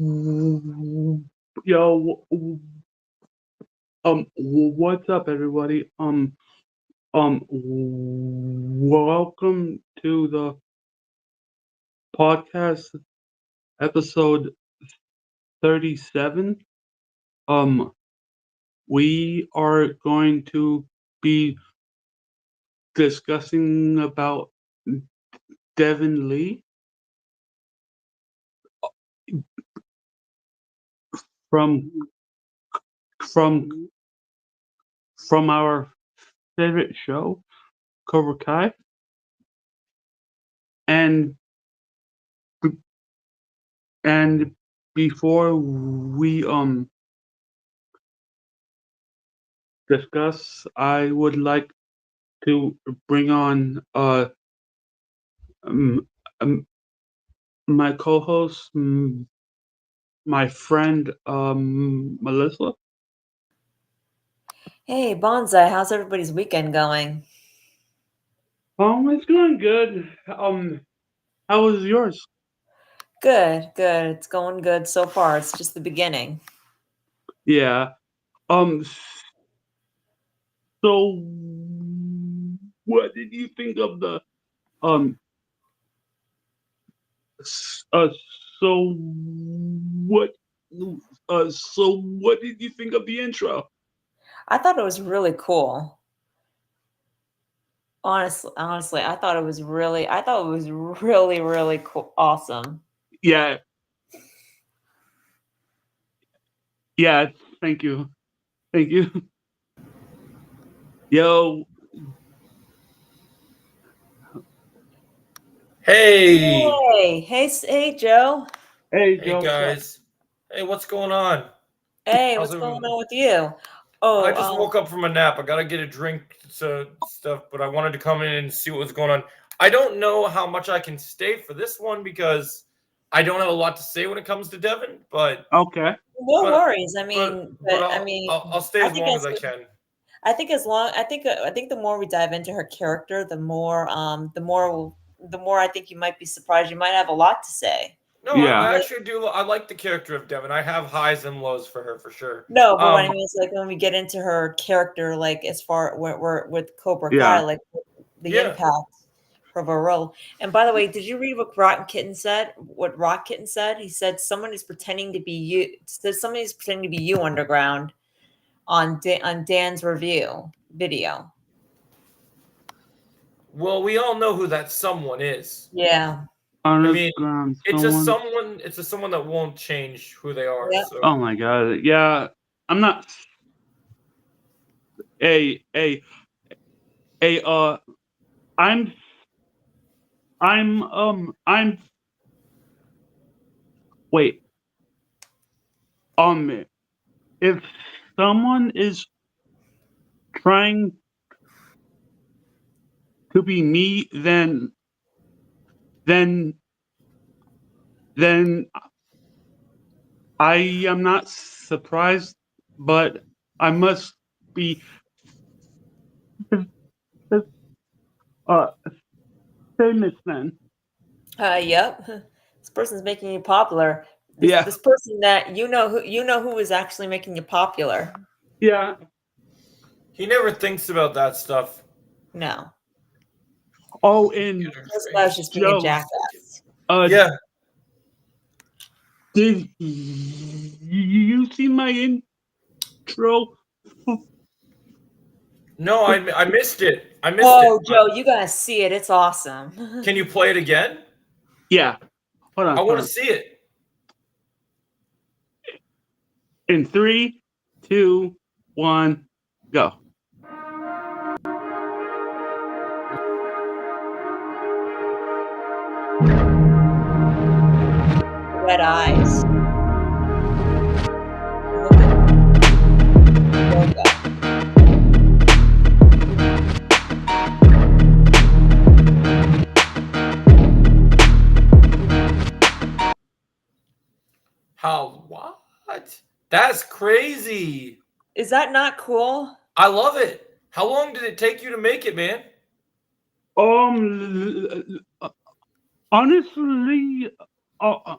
Yo, what's up, everybody? Welcome to the podcast episode 37. Um, we are going to be discussing about Devon Lee from from from our favorite show, Cobra Kai, and and before we discuss, I would like to bring on um, um my co-host, my friend Melissa. Hey, Bonsai, how's everybody's weekend going? It's going good. How was yours? Good, good. It's going good so far. It's just the beginning. Yeah. Um. So, what did you think of the um? s- Uh. So what? What did you think of the intro? I thought it was really cool. Honestly, I thought it was really, really cool, awesome. Yeah. Yeah. Thank you. Thank you. Yo. Hey, Hey, Joe. Hey, hey Joe. What's up? guys. Hey, what's going on? Hey, How's what's going everyone? on with you? I Oh, just woke up from a nap. I gotta get a drink, so stuff, but I wanted to come in and see what was going on. I don't know how much I can stay for this one because I don't have a lot to say when it comes to Devon, but Okay. no but worries. but I'll stay I as think long as as I can. I think as long I think the more we dive into her character, the more I think you might be surprised. You might have a lot to say. No, Yeah. I actually do. I like the character of Devon. I have highs and lows for her for sure. No, but what I Um, mean is like when we get into her character, like as far where we're with Cobra Kai, Yeah. like the yeah. impact of her role. And by the way, did you read what Rotten Kitten said? What Rock Kitten said? He said someone is pretending to be you. Said somebody's pretending to be you underground on Dan's review video. Well, we all know who that someone is. Yeah. I mean, Underground someone. it's a someone that won't change who they are. Yeah. So Oh my god. Yeah. I'm not. Hey. Hey. Hey. I'm. I'm. Wait. Um. If someone is trying to be me, then then I am not surprised, but I must be uh famous then. Yep. This person's making you popular. Yeah. This person that you know who is actually making you popular. Yeah. he never thinks about that stuff. No. Oh, Get and her This guy's face. just being a Joe. jackass. Uh. Yeah. Did you see my intro? No, I missed it. I missed it. Oh, Joe, you gotta see it. It's awesome. Can you play it again? Yeah. Hold on. I Hold want to on. see it. In three, two, one, go. Red eyes. Look at yoga. How? What? That's crazy. Is that not cool? I love it. How long did it take you to make it, man? Honestly, uh,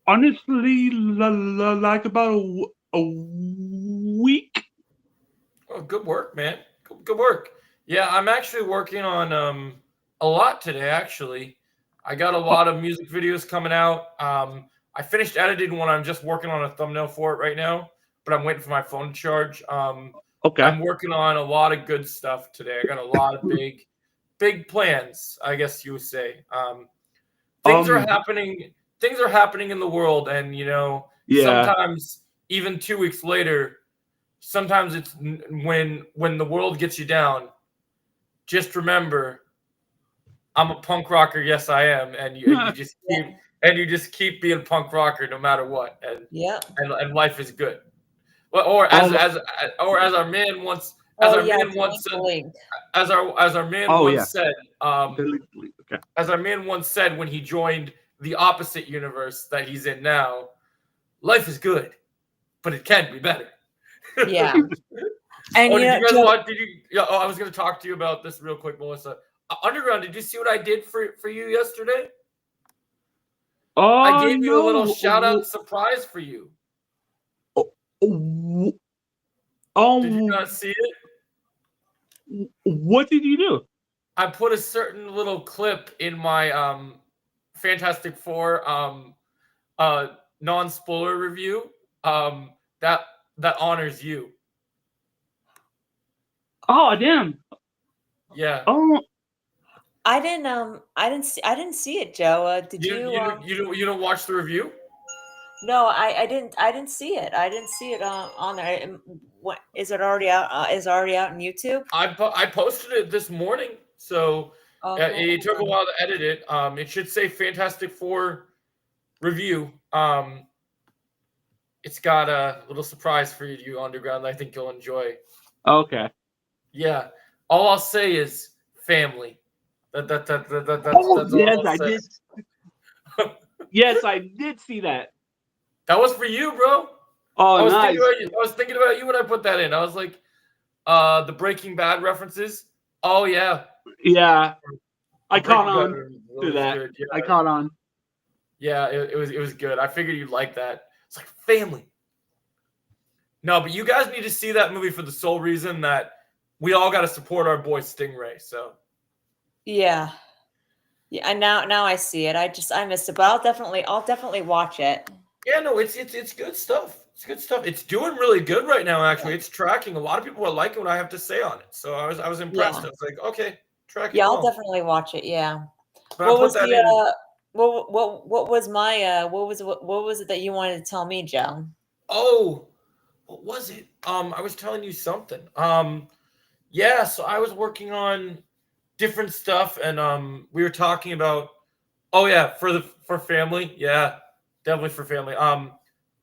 honestly, like about a week. Oh, good work, man. Good work. Yeah, I'm actually working on a lot today. Actually, I got a lot of music videos coming out. I finished editing one. I'm just working on a thumbnail for it right now, but I'm waiting for my phone to charge. Okay. I'm working on a lot of good stuff today. I got a lot of big plans, I guess you would say. Things are Um. happening. Things are happening in the world, and Yeah. sometimes even 2 weeks later. Sometimes it's when the world gets you down. Just remember, I'm a punk rocker. Yes, I am, and you just Yeah. keep being punk rocker no matter what, Yeah. and life is good. Well, or Um. as our man once Oh yeah. Delete the said link. as our man Oh once yeah. said Okay. as our man once said when he joined the opposite universe that he's in now, life is good, but it can be better. Yeah. And Oh, did you guys Joe, watch? Did you? Yeah. Oh, I was going to talk to you about this real quick, Melissa. Underground. Did you see what I did for you yesterday? I Oh gave you a little no. shout out surprise for you. Oh, Did you um. not see it? What did you do? I put a certain little clip in my Fantastic Four non spoiler review that honors you. Oh damn. Yeah. Oh. I didn't see it, Joe. Did You you? you don't you don't watch the review? No, I didn't see it. I didn't see it on there. What is it already out? Is it already out on YouTube? I posted it this morning, so Okay. it took a while to edit it. It should say Fantastic Four review. It's got a little surprise for you, Underground. That I think you'll enjoy. Okay. Yeah, all I'll say is family. Oh That's all yes, I'll I say. did. Yes, I did see that. That was for you, bro. Oh, I was nice. thinking about you. I was thinking about you when I put that in. I was like, the Breaking Bad references. Oh yeah, Yeah, I caught Breaking Bad on to was that. good. I caught on. Yeah, it was good. I figured you'd like that. It's like family. No, but you guys need to see that movie for the sole reason that we all got to support our boy Stingray. So Yeah. Yeah. And now I see it. I missed it, but I'll definitely watch it. yeah, no, it's good stuff. It's good stuff. It's doing really good right now. Actually, it's tracking. A lot of people are liking what I have to say on it. So I was impressed. Yeah. I was like, okay, tracking Yeah, I'll well. definitely watch it. Yeah. But I What put was that the in. what was my what was it that you wanted to tell me, Joe? Oh, what was it? I was telling you something. Yeah. So I was working on different stuff, and we were talking about. Oh yeah, for family. Yeah, definitely for family.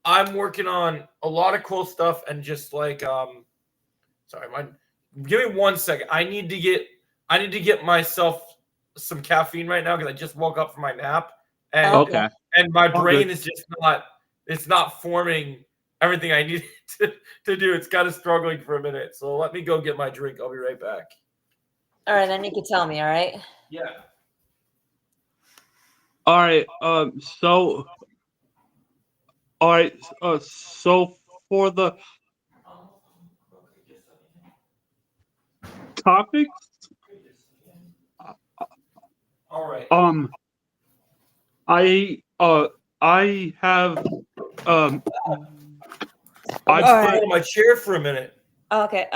I'm working on a lot of cool stuff, and just like sorry, give me 1 second. I need to get myself some caffeine right now because I just woke up from my nap, and Okay. Okay. my All brain good. is just not forming everything I need to do. It's kind of struggling for a minute. So let me go get my drink. I'll be right back. All right, then you can tell me. All right. Yeah. All right. So. All right. So for the topics, All right. I have I'm I just All going right. to my chair for a minute. Okay.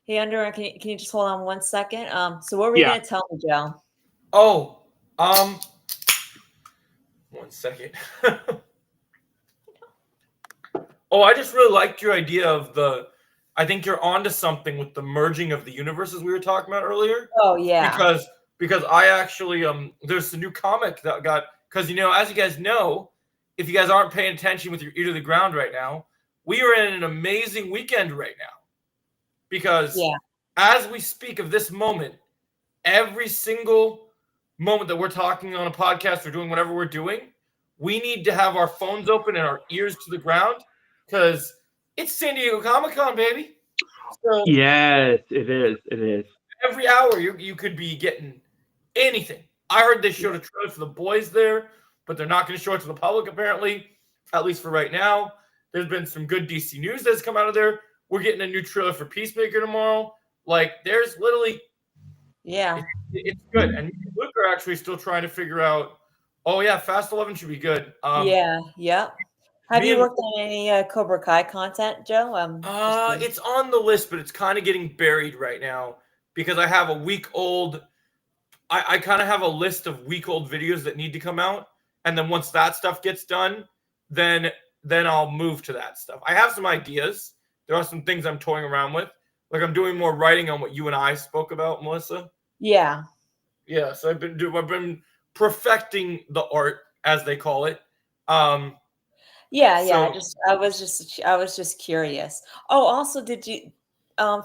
Hey, Under, can you just hold on 1 second? So what were you yeah. gonna tell me, Joe? Oh, 1 second. Oh, I just really liked your idea of I think you're onto something with the merging of the universes we were talking about earlier. Oh yeah. Because I actually there's a new comic that got because as you guys know, if you guys aren't paying attention with your ear to the ground right now, we are in an amazing weekend right now. Because Yeah. as we speak of this moment, every single moment that we're talking on a podcast or doing whatever we're doing, we need to have our phones open and our ears to the ground because it's San Diego Comic-Con, baby. So Yes, it is. It is. every hour you could be getting anything. I heard they showed a trailer for the boys there, but they're not going to show it to the public apparently. at least for right now. There's been some good DC news that's come out of there. We're getting a new trailer for Peacemaker tomorrow. Like, there's literally, Yeah. it's good. And me and Luke are actually still trying to figure out, oh, yeah, Fast 11 should be good. Yeah. Yep. Have me you and- worked on any Cobra Kai content, Joe? It's on the list, but it's kind of getting buried right now because I have a week-old. I kind of have a list of week-old videos that need to come out, and then once that stuff gets done, then I'll move to that stuff. I have some ideas. There are some things I'm toying around with. Like, I'm doing more writing on what you and I spoke about, Melissa. Yeah. Yeah, so I've been perfecting the art, as they call it. Yeah. So- I was just curious. Oh, also, did you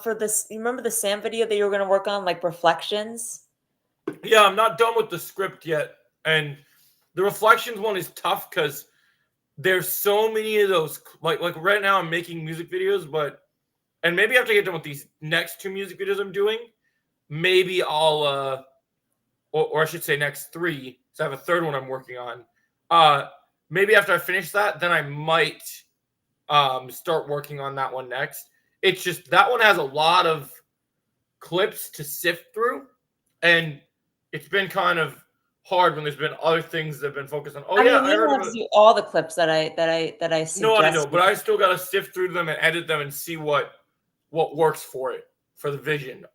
for this? You remember the Sam video that you were going to work on, like reflections? Yeah, I'm not done with the script yet, and the reflections one is tough because there's so many of those. Like right now, I'm making music videos, and maybe after I get done with these next 2 music videos I'm doing, maybe I'll or I should say next 3. So I have a third one I'm working on. Maybe after I finish that, then I might start working on that one next. It's just that one has a lot of clips to sift through, and it's been kind of hard when there's been other things that have been focused on. Oh, I yeah, mean, I you heard don't about have to do all the clips that I suggested. No, I know, but I still got to sift through them and edit them and see what works for it, for the vision.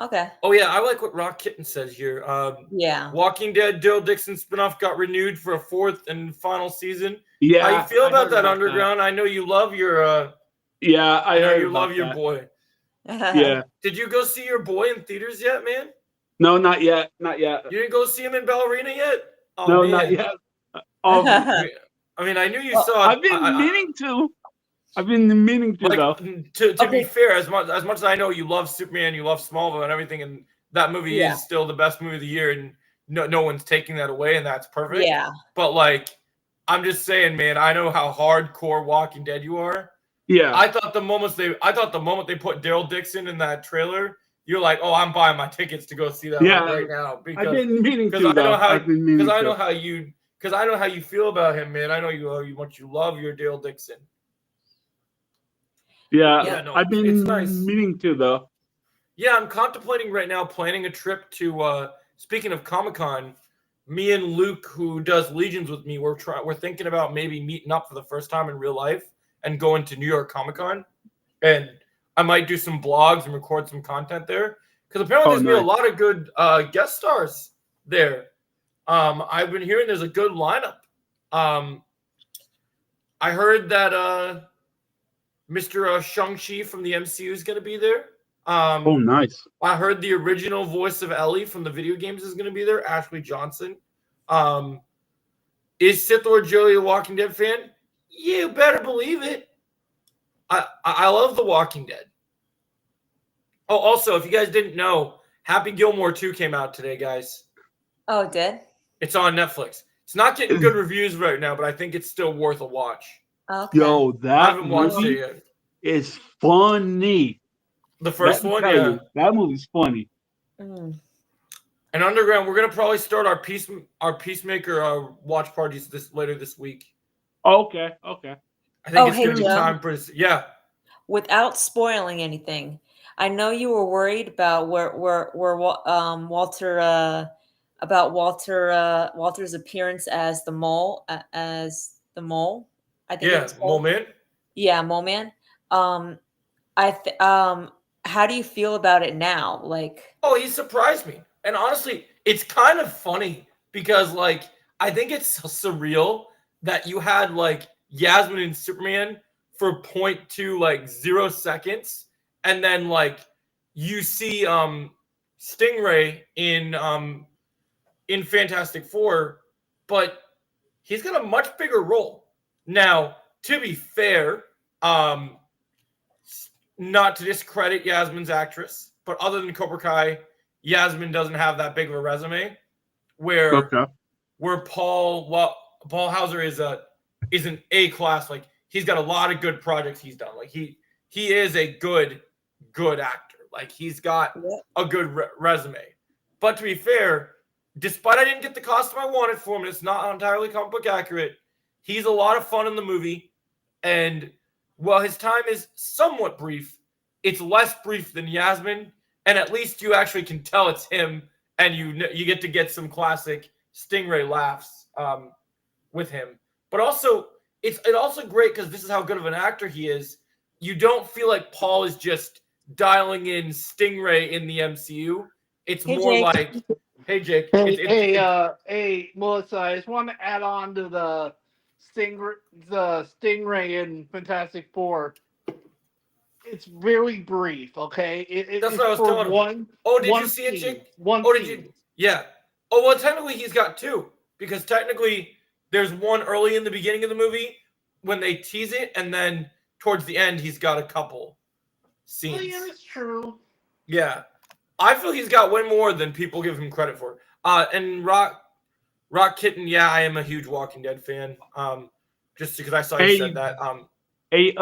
Okay. Oh, yeah, I like what Rock Kitten says here. Yeah. Walking Dead Daryl Dixon spinoff got renewed for a 4th and final season. Yeah. How you feel I about heard that, about Underground? I know you love your Yeah, I know heard you about love your that. boy. Yeah. Did you go see your boy in theaters yet, man? No, not yet. Not yet. You didn't go see him in Ballerina yet? Oh, No, man. not yet. I mean, I knew you saw. I've been meaning to. I've been meaning to, like, though. to be fair, as much as I know you love Superman, you love Smallville and everything, and that movie is still the best movie of the year, and no one's taking that away, and that's perfect. Yeah. But like, I'm just saying, man, I know how hardcore Walking Dead you are. Yeah. I thought the moment they put Daryl Dixon in that trailer, you're like, oh, I'm buying my tickets to go see that Yeah. right now because I've been meaning to, I know though. how I've been meaning I to. know how you feel about him, man. I know you much you love your Daryl Dixon. Yeah, no, I've been it's nice. meaning to, though. Yeah, I'm contemplating right now planning a trip to. Speaking of Comic-Con, me and Luke, who does Legions with me, we're thinking about maybe meeting up for the first time in real life and going to New York Comic-Con, and I might do some blogs and record some content there because apparently there's been a lot of good guest stars there. I've been hearing there's a good lineup. I heard that Mr. Shang-Chi from the MCU is going to be there. Oh, nice. I heard the original voice of Ellie from the video games is going to be there, Ashley Johnson. Is Sith Lord Joey a Walking Dead fan? You better believe it. I love The Walking Dead. Oh, also, if you guys didn't know, Happy Gilmore 2 came out today, guys. Oh, it did? It's on Netflix. It's not getting good reviews right now, but I think it's still worth a watch. Okay. Yo, I that haven't watched movie it yet. is funny. The first Let me one, tell yeah. you, that movie's funny. Mm. And Underground, we're gonna probably start our Peacemaker watch parties later this week. Okay. I think it's hey, gonna be Joe. time for yeah. Without spoiling anything, I know you were worried about Walter's appearance as the mole, I think. Yeah, it's called. Mole Man. Yeah, Mole Man. How do you feel about it now? Like, Oh, he surprised me. And honestly, it's kind of funny because like I think it's surreal that you had like Yasmin and Superman for 0.0 seconds, and then like you see Stingray in Fantastic Four, but he's got a much bigger role. Now, to be fair, not to discredit Yasmin's actress, but other than Cobra Kai, Yasmin doesn't have that big of a resume. Where Paul Hauser is an A-class. Like he's got a lot of good projects he's done. Like he is a good actor. Like he's got a good resume. But to be fair, despite I didn't get the costume I wanted for him, it's not entirely comic book accurate. He's a lot of fun in the movie, and while his time is somewhat brief, it's less brief than Yasmin, and at least you actually can tell it's him, and you get to get some classic Stingray laughs with him. But also, it's also great because this is how good of an actor he is. You don't feel like Paul is just dialing in Stingray in the MCU. It's Hey, more Jake. like, hey, Jake. Hey, Melissa, I just want to add on to the Stingray in Fantastic Four. It's very brief, okay? That's it's what I was for telling him. one. Oh, did one you see it, scene. Jake? One Oh, did scene. you? Yeah. Oh, well, technically he's got two because technically there's one early in the beginning of the movie when they tease it, and then towards the end he's got a couple scenes. Oh, yeah, that's true. Yeah. I feel he's got way more than people give him credit for. And Rock Kitten, yeah, I am a huge Walking Dead fan. Just because I saw you said that. Hey,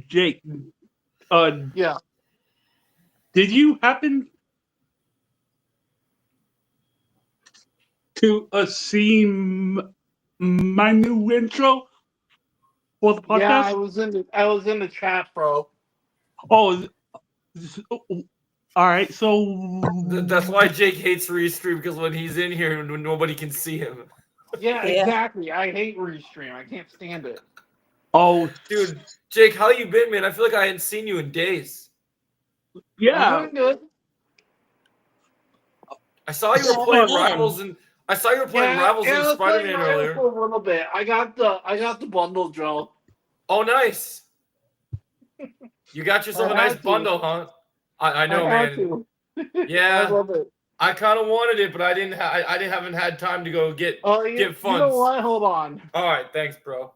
Jake. Yeah. Did you happen to see my new intro for the podcast? Yeah, I was in the chat, bro. Oh, all right. So That's why Jake hates Restream, because when he's in here, nobody can see him. Yeah, Yeah. exactly. I hate Restream. I can't stand it. oh, Dude, Jake, how you been, man? I feel like I hadn't seen you in days. yeah. I'm doing good. I saw you were playing Rivals, and I saw you were playing Rivals I and was playing Spider-Man Rivals earlier. for a little bit. I got the bundle, Joe. Oh, nice. You got yourself I a nice had to. bundle, huh? I know, had man. to. Yeah. I love it. I kind of wanted it, but I haven't had time to go get You funds. know what? Hold on. All right, thanks, bro.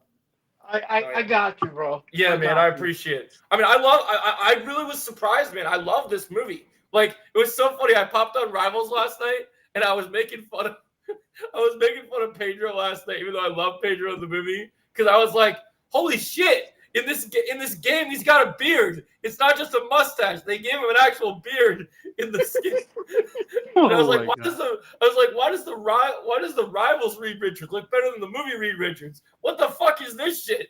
I got you, bro. Yeah, man, I appreciate it. I mean, I really was surprised, man. I love this movie. Like, it was so funny. I popped on Rivals last night, and I was making fun of Pedro last night, even though I love Pedro in the movie, because I was like, holy shit. In this game, he's got a beard. It's not just a mustache. They gave him an actual beard in the skin. And I was like, why does the Rivals Reed Richards look better than the movie Reed Richards? What the fuck is this shit?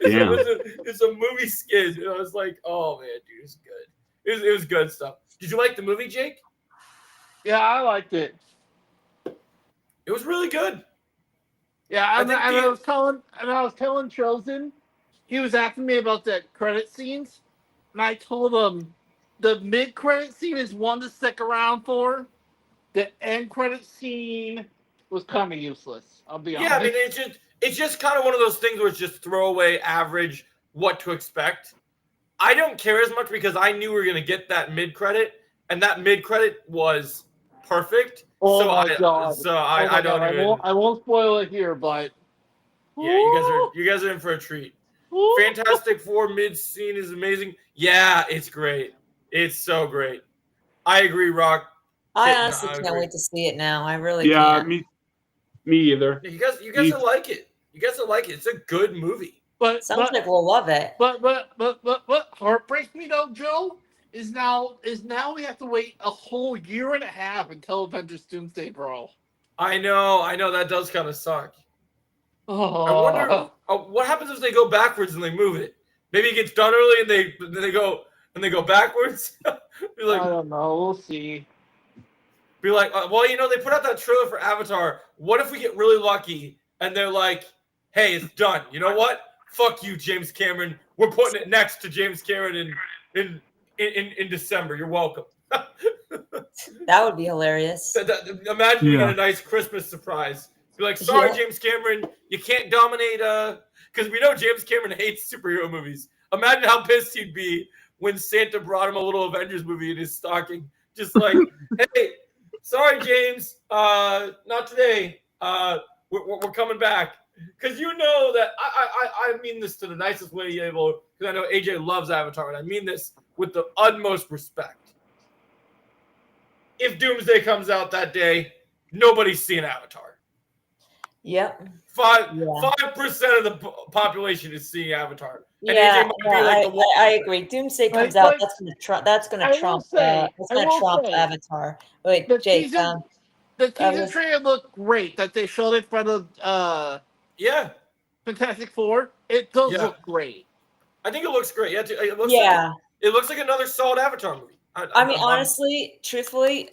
It's a movie skin. And I was like, oh man, dude, it's good. It was good stuff. Did you like the movie, Jake? Yeah, I liked it. It was really good. Yeah, I was telling Chosen. He was asking me about the credit scenes, and I told him the mid-credit scene is one to stick around for. The end credit scene was kind of useless. I'll be honest. Yeah, I mean, it's just kind of one of those things where it's just throwaway, average, what to expect. I don't care as much because I knew we were going to get that mid-credit, and that mid-credit was perfect. Oh so my god! I won't spoil it here, but yeah, you guys are in for a treat. Fantastic Four mid scene is amazing. Yeah, it's great. It's so great. I agree, Rock. I honestly can't wait to see it now. I really Yeah, can't. me either. You guys will like it. You guys will like it. It's a good movie. Sounds like we'll love it. But what heartbreaks me though, Joe, is now we have to wait a whole year and a half until Avengers Doomsday, bro. I know that does kind of suck. Oh. I wonder what happens if they go backwards and they move it. Maybe it gets done early and they go backwards. Be like, I don't know. We'll see. Be like, well, they put out that trailer for Avatar. What if we get really lucky and they're like, hey, it's done. You know what? Fuck you, James Cameron. We're putting it next to James Cameron in December. You're welcome. That would be hilarious. Imagine you get a nice Christmas surprise. Be like, sorry, James Cameron, you can't dominate. Because we know James Cameron hates superhero movies. Imagine how pissed he'd be when Santa brought him a little Avengers movie in his stocking. Just like, hey, sorry, James, not today. We're coming back. Because you know that I mean this to the nicest way able. Because I know AJ loves Avatar, and I mean this with the utmost respect. If Doomsday comes out that day, nobody's seen Avatar. Yep. 5% of the population is seeing Avatar. And Yeah, AJ might be like I agree. Doomsday comes out. That's gonna trump Avatar. Wait, Jake. The teaser trailer looked great. That they showed it for the Yeah. Fantastic Four, it does look great. I think it looks great. Yeah, it looks like another solid Avatar movie. I mean, honestly, truthfully,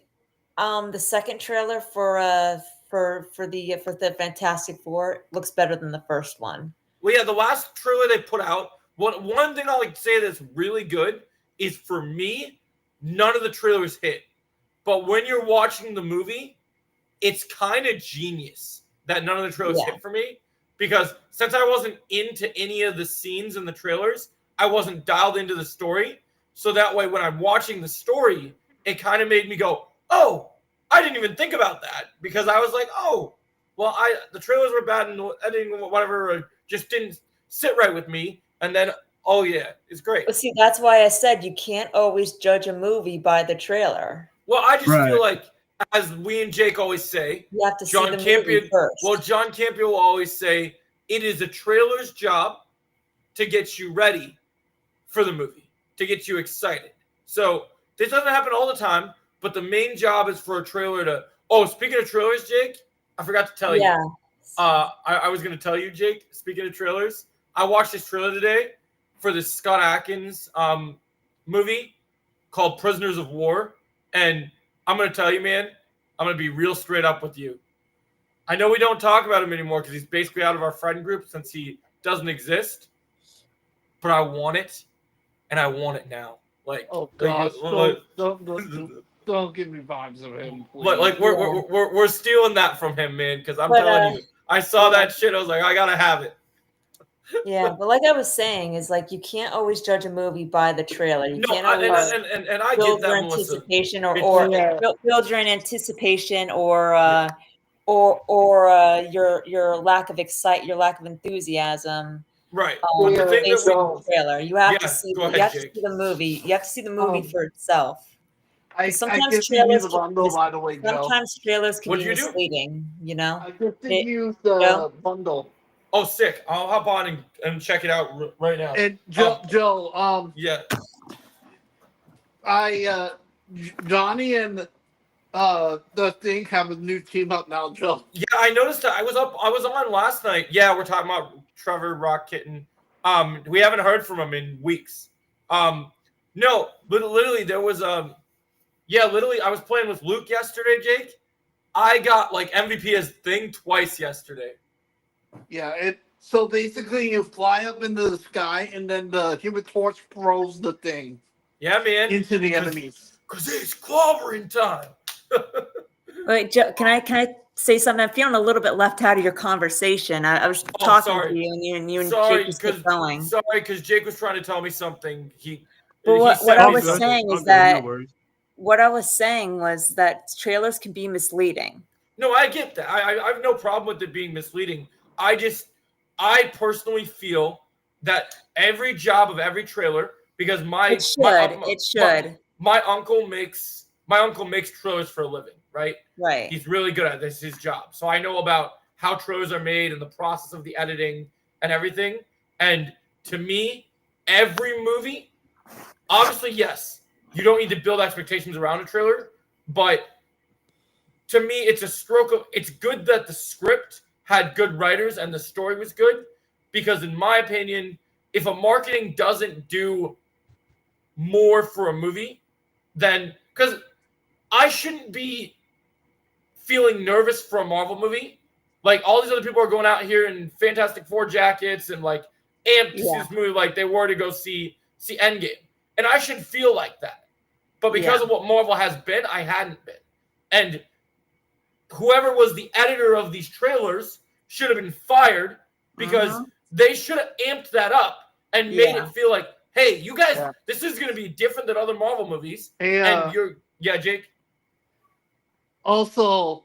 the second trailer for the Fantastic Four looks better than the first one. Well, yeah, the last trailer they put out. One thing I'll say that's really good is, for me, none of the trailers hit. But when you're watching the movie, it's kind of genius that none of the trailers hit for me, because since I wasn't into any of the scenes in the trailers, I wasn't dialed into the story. So that way, when I'm watching the story, it kind of made me go, oh, I didn't even think about that, because I was like, oh, well, the trailers were bad and the editing, whatever, just didn't sit right with me. And then, oh yeah, it's great. But see, that's why I said you can't always judge a movie by the trailer. Well, I just feel like, as we and Jake always say, you have to see the movie first. Well, John Campion will always say, it is a trailer's job to get you ready for the movie, to get you excited. So this doesn't happen all the time, but the main job is for a trailer to. Oh, speaking of trailers, Jake, I forgot to tell you. I was going to tell you, Jake. Speaking of trailers, I watched this trailer today for this Scott Adkins movie called Prisoners of War, and I'm going to tell you, man, I'm going to be real straight up with you. I know we don't talk about him anymore because he's basically out of our friend group since he doesn't exist, but I want it, and I want it now. Like, oh gosh, don't give me vibes of him. Please. Like we're stealing that from him, man. Because I'm telling you, I saw that shit. I was like, I gotta have it. Yeah, but like I was saying, is like you can't always judge a movie by the trailer. You can't always and I build get that, your anticipation build your anticipation or your lack of your lack of enthusiasm. Right. Trailer. You have to see. You have to see the movie. You have to see the movie for itself. Sometimes trailers can be misleading. You know. I just use the bundle. Oh, sick! I'll hop on and check it out right now. And Joe, yeah. Johnny and the thing have a new team up now, Joe. Yeah, I noticed that. I was on last night. Yeah, we're talking about Trevor Rock Kitten. We haven't heard from him in weeks. No, but literally there was literally I was playing with Luke yesterday, Jake. I got like MVP as thing twice yesterday. Yeah, so basically you fly up into the sky and then the Human Torch throws the thing. Yeah, man. Into the enemies. Because it's clobbering time. Wait, Joe, can I say something? I'm feeling a little bit left out of your conversation. I was talking to you and you and Jake just kept going. Sorry, because Jake was trying to tell me something. What I was saying is that what I was saying was that trailers can be misleading. No, I get that. I have no problem with it being misleading. I personally feel that every job of every trailer, because my uncle makes trailers for a living, right? Right. He's really good at this, his job. So I know about how trailers are made and the process of the editing and everything. And to me, every movie, obviously, yes, you don't need to build expectations around a trailer, but to me, it's good that the script had good writers and the story was good, because in my opinion, if a marketing doesn't do more for a movie, then because I shouldn't be feeling nervous for a Marvel movie. Like all these other people are going out here in Fantastic Four jackets and like amped to see this movie like they were to go see Endgame. And I should feel like that. But because of what Marvel has been, I hadn't been. And whoever was the editor of these trailers should have been fired, because they should have amped that up and made it feel like, hey, you guys, this is going to be different than other Marvel movies. And Jake? Also,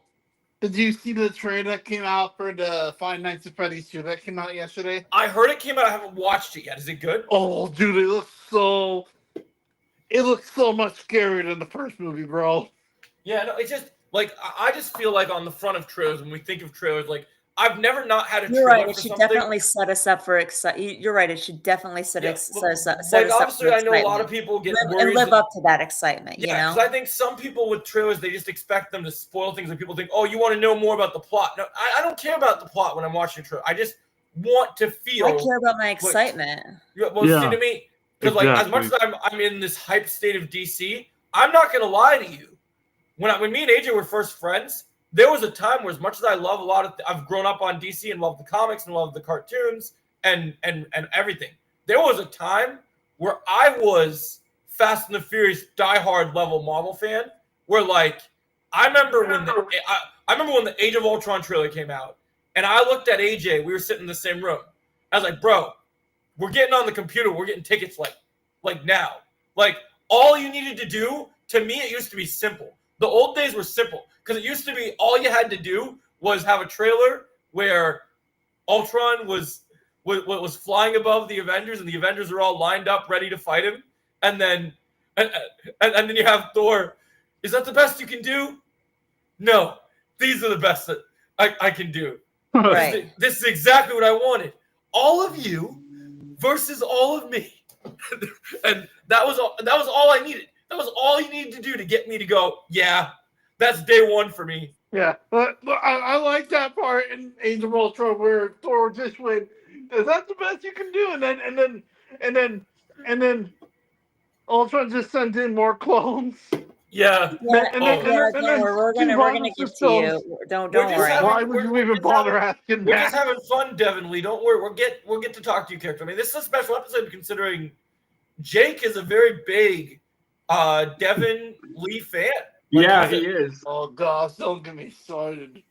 did you see the trailer that came out for the Five Nights at Freddy's 2 that came out yesterday? I heard it came out. I haven't watched it yet. Is it good? Oh, dude, it looks so much scarier than the first movie, bro. Yeah, no, it's just like I just feel like on the front of trailers, when we think of trailers, like I've never not had a trailer. You're right. It for should something. Definitely set us up for excitement. You're right. It should definitely set us up. Obviously, I know a lot of people get worried and live up to that excitement. Yeah, because I think some people with trailers, they just expect them to spoil things, and people think, "Oh, you want to know more about the plot." No, I don't care about the plot when I'm watching a trailer. want to feel. I care about my excitement. Well, Yeah, see to me, because like as much as I'm in this hype state of DC, I'm not gonna lie to you. When me and AJ were first friends, there was a time where, as much as I love a lot of, I've grown up on DC and love the comics and love the cartoons and everything. There was a time where I was Fast and the Furious diehard level Marvel fan, where like I remember when the Age of Ultron trailer came out, and I looked at AJ. We were sitting in the same room. I was like, bro, we're getting on the computer. We're getting tickets like now. Like all you needed to do, to me, it used to be simple. The old days were simple because it used to be all you had to do was have a trailer where Ultron was flying above the Avengers and the Avengers are all lined up ready to fight him, and then you have Thor. Is that the best you can do? No, these are the best that I can do. Right. This is exactly what I wanted. All of you versus all of me, and that was all I needed. That was all you needed to do to get me to go, yeah, that's day one for me. Yeah, but I like that part in Age of Ultron where Thor just went, "Is that the best you can do?" And then Ultron just sent in more clones. Yeah. We're gonna get to you. Don't worry. Why would you even bother asking We're that? just having fun, Devon Lee. Don't worry. We'll get to talk to you, character. I mean, this is a special episode considering Jake is a very big Devon Lee fan. Yeah, he is. Oh gosh, don't get me started.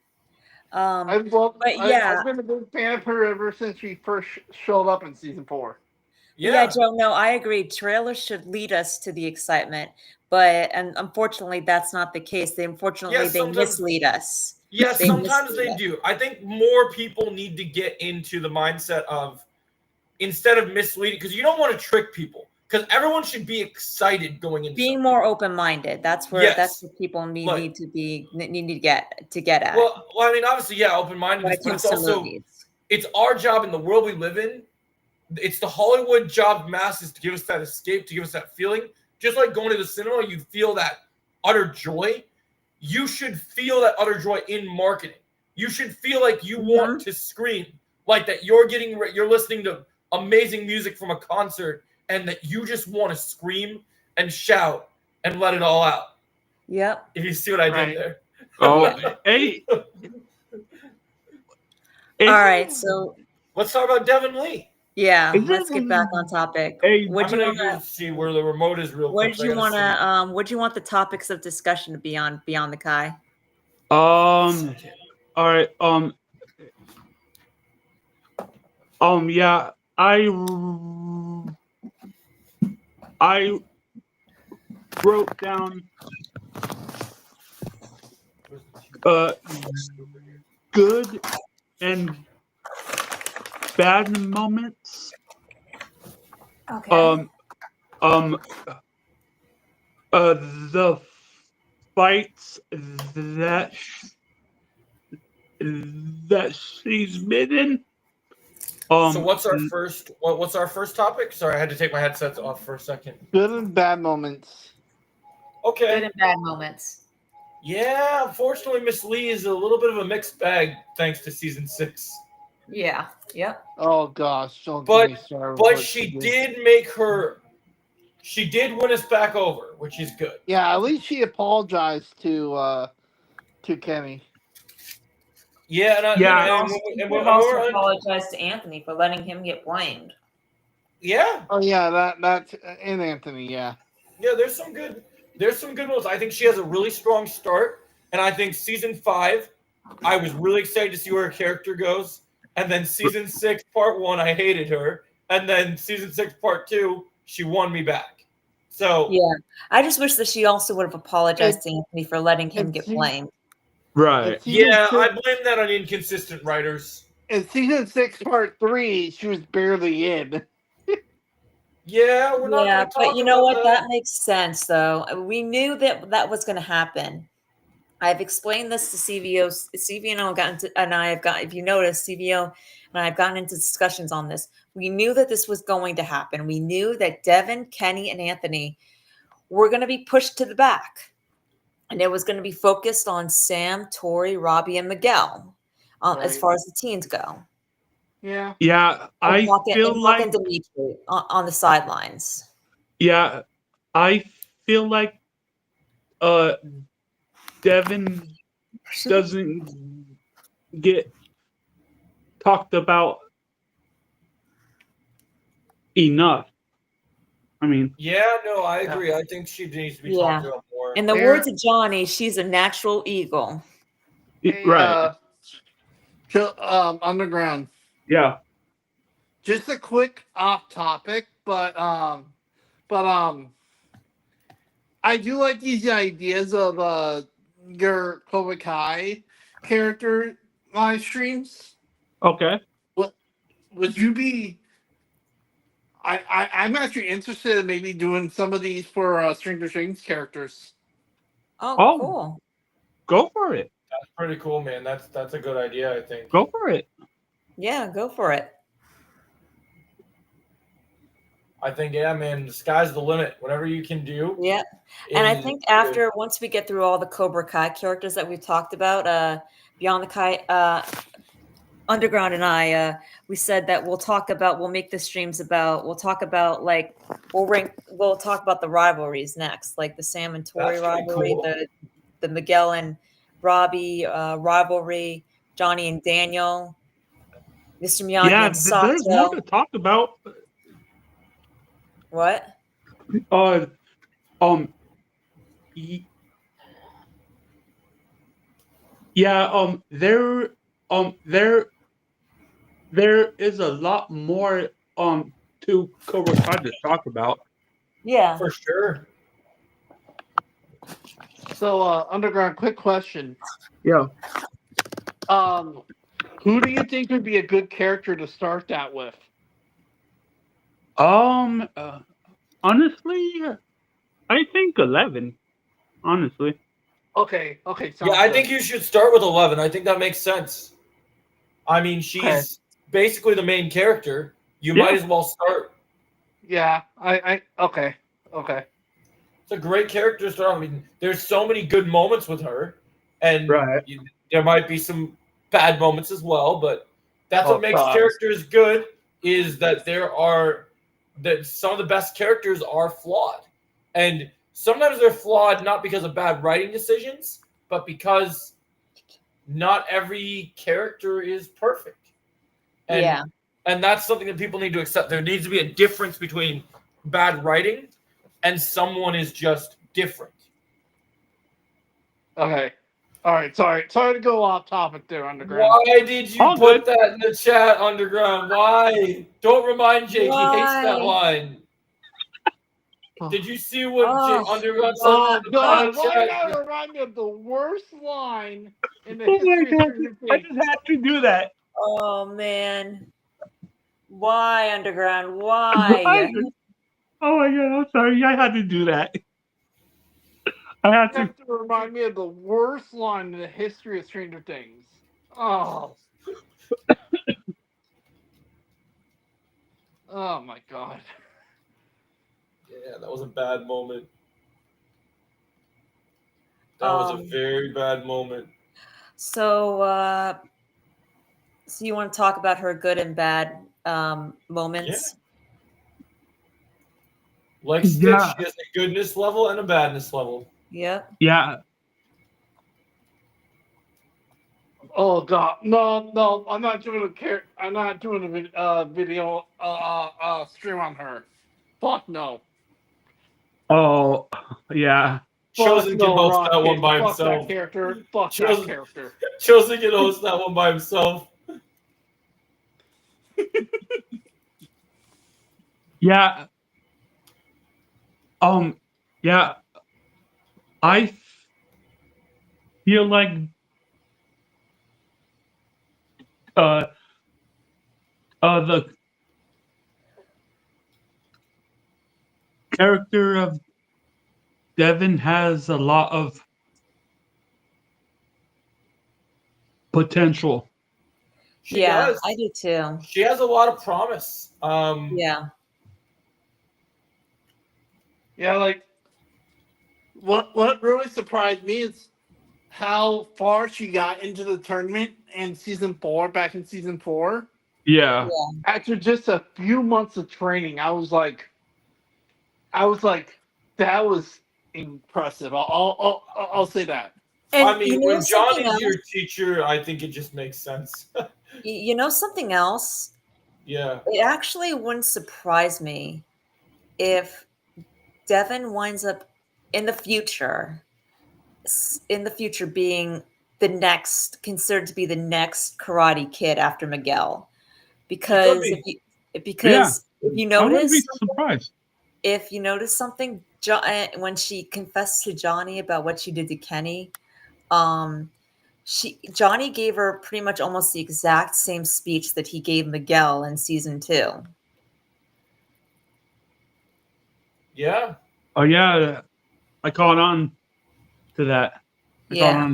But I've been a big fan of her ever since she first showed up in season 4. Yeah, Joe. No, I agree. Trailers should lead us to the excitement, and unfortunately, that's not the case. They mislead us. Yes, sometimes they do. I think more people need to get into the mindset of, instead of misleading, because you don't want to trick people. Because everyone should be excited going into being more open-minded. That's where people need to get at. Well, I mean, obviously, yeah, open-minded, but it's also it's our job in the world we live in. It's the Hollywood job of masses to give us that escape, to give us that feeling. Just like going to the cinema, you feel that utter joy. You should feel that utter joy in marketing. You should feel like you want to scream, like that you're listening to amazing music from a concert, and that you just want to scream and shout and let it all out. Yep. If you see what I did there. Oh, hey. All right, so let's talk about Devon Lee. Yeah, let's get back on topic. Hey, I'm gonna go see where the remote is real quick. What do you want the topics of discussion to be on beyond the Kai? All right. Yeah, I wrote down good and bad moments. Okay. The fights that she's been in. So what's our first topic? Sorry, I had to take my headset off for a second. Good and bad moments. Okay. Good and bad moments. Yeah, unfortunately, Miss Lee is a little bit of a mixed bag thanks to season 6. Yeah. Yep. Oh gosh, but she did win us back over, which is good. Yeah, at least she apologized to Kenny. Yeah, and we've also apologized to Anthony for letting him get blamed. Yeah. Oh yeah, that's in Anthony. Yeah. Yeah, there's some good ones. I think she has a really strong start, and I think season 5, I was really excited to see where her character goes. And then season 6, part 1, I hated her, and then season 6, part 2, she won me back. So yeah, I just wish that she also would have apologized to Anthony for letting him get blamed. Right. Yeah, I blame that on inconsistent writers. In season 6, part 3, she was barely in. Yeah, we're not. Yeah, but you know what? That makes sense, though. We knew that was going to happen. I've explained this to CVO. CVO and I have got. If you notice, CVO and I have gotten into discussions on this. We knew that this was going to happen. We knew that Devon, Kenny, and Anthony were going to be pushed to the back, and it was going to be focused on Sam, Tori, Robbie, and Miguel, as far as the teens go. Yeah. Yeah, I feel and like Dimitri on the sidelines. yeah, I feel like uh Devon doesn't get talked about enough. I mean, Yeah, no, I agree. I think she needs to be talked about more. In the words of Johnny, she's a natural eagle. right. Underground. Yeah. Just a quick off topic, but I do like these ideas of your Cobra Kai character live streams. Okay. What would you be? I'm actually interested in maybe doing some of these for Stranger Things characters. Oh, cool. Go for it. That's pretty cool, man. That's a good idea, I think. Go for it. Yeah, go for it. I think, yeah, man, the sky's the limit. Whatever you can do. Yeah. And I think once we get through all the Cobra Kai characters that we've talked about, Beyond the Kai, Underground and I, we said that we'll make the streams about, we'll talk about we'll talk about the rivalries next, like the Sam and Tori rivalry, cool. the Miguel and Robbie rivalry, Johnny and Daniel, Mr. Miyagi and Sato. There's more to talk about. What? There is a lot more to Cobra Kai to talk about. Yeah, for sure. So, Underground, quick question. Yeah. Who do you think would be a good character to start that with? Honestly, I think 11. Honestly. Okay. Yeah, I think you should start with 11. I think that makes sense. I mean, she's basically the main character. You might as well start. Yeah, okay. It's a great character to start. I mean, there's so many good moments with her, and there might be some bad moments as well. But that's what makes characters good. Is that some of the best characters are flawed, and sometimes they're flawed not because of bad writing decisions, but because not every character is perfect. And that's something that people need to accept. There needs to be a difference between bad writing and someone is just different. Okay. All right. Sorry to go off topic there, Underground. Why did you put that in the chat, Underground? Why? Don't remind Jake. He hates that line. Did you see what Underground said? Oh, God. Why not remind me of the worst line in the history of Stranger Things? I just had to do that. Oh, man. Why, Underground? Why? Oh my God, I'm sorry. I had to do that. I had to remind me of the worst line in the history of Stranger Things. Oh. Oh my God. Yeah, that was a bad moment. That was a very bad moment. So you want to talk about her good and bad moments? Yeah. Like Stitch, she has a goodness level and a badness level. Yep. Yeah. Oh God, no! I'm not doing a video stream on her. Fuck no. Oh yeah. Chosen can host that one by himself. Fuck that character. Fuck that character. Chosen can host that one by himself. Yeah. Yeah. I feel like the character of Devon has a lot of potential. She does. I do too. She has a lot of promise. Yeah, like what really surprised me is how far she got into the tournament in season 4, back in season 4. Yeah. After just a few months of training, I was like, that was impressive. I'll say that. And I mean, you know when something Johnny's else? your teacher, I think it just makes sense. You know something else? Yeah. It actually wouldn't surprise me if Devon winds up in the future, being the next, considered to be the next Karate Kid after Miguel, He could because be. Yeah. if you I wouldn't be notice surprised. something, when she confessed to Johnny about what she did to Kenny, um, Johnny gave her pretty much almost the exact same speech that he gave Miguel in season 2. Yeah. Oh yeah, I caught on to that. Yeah.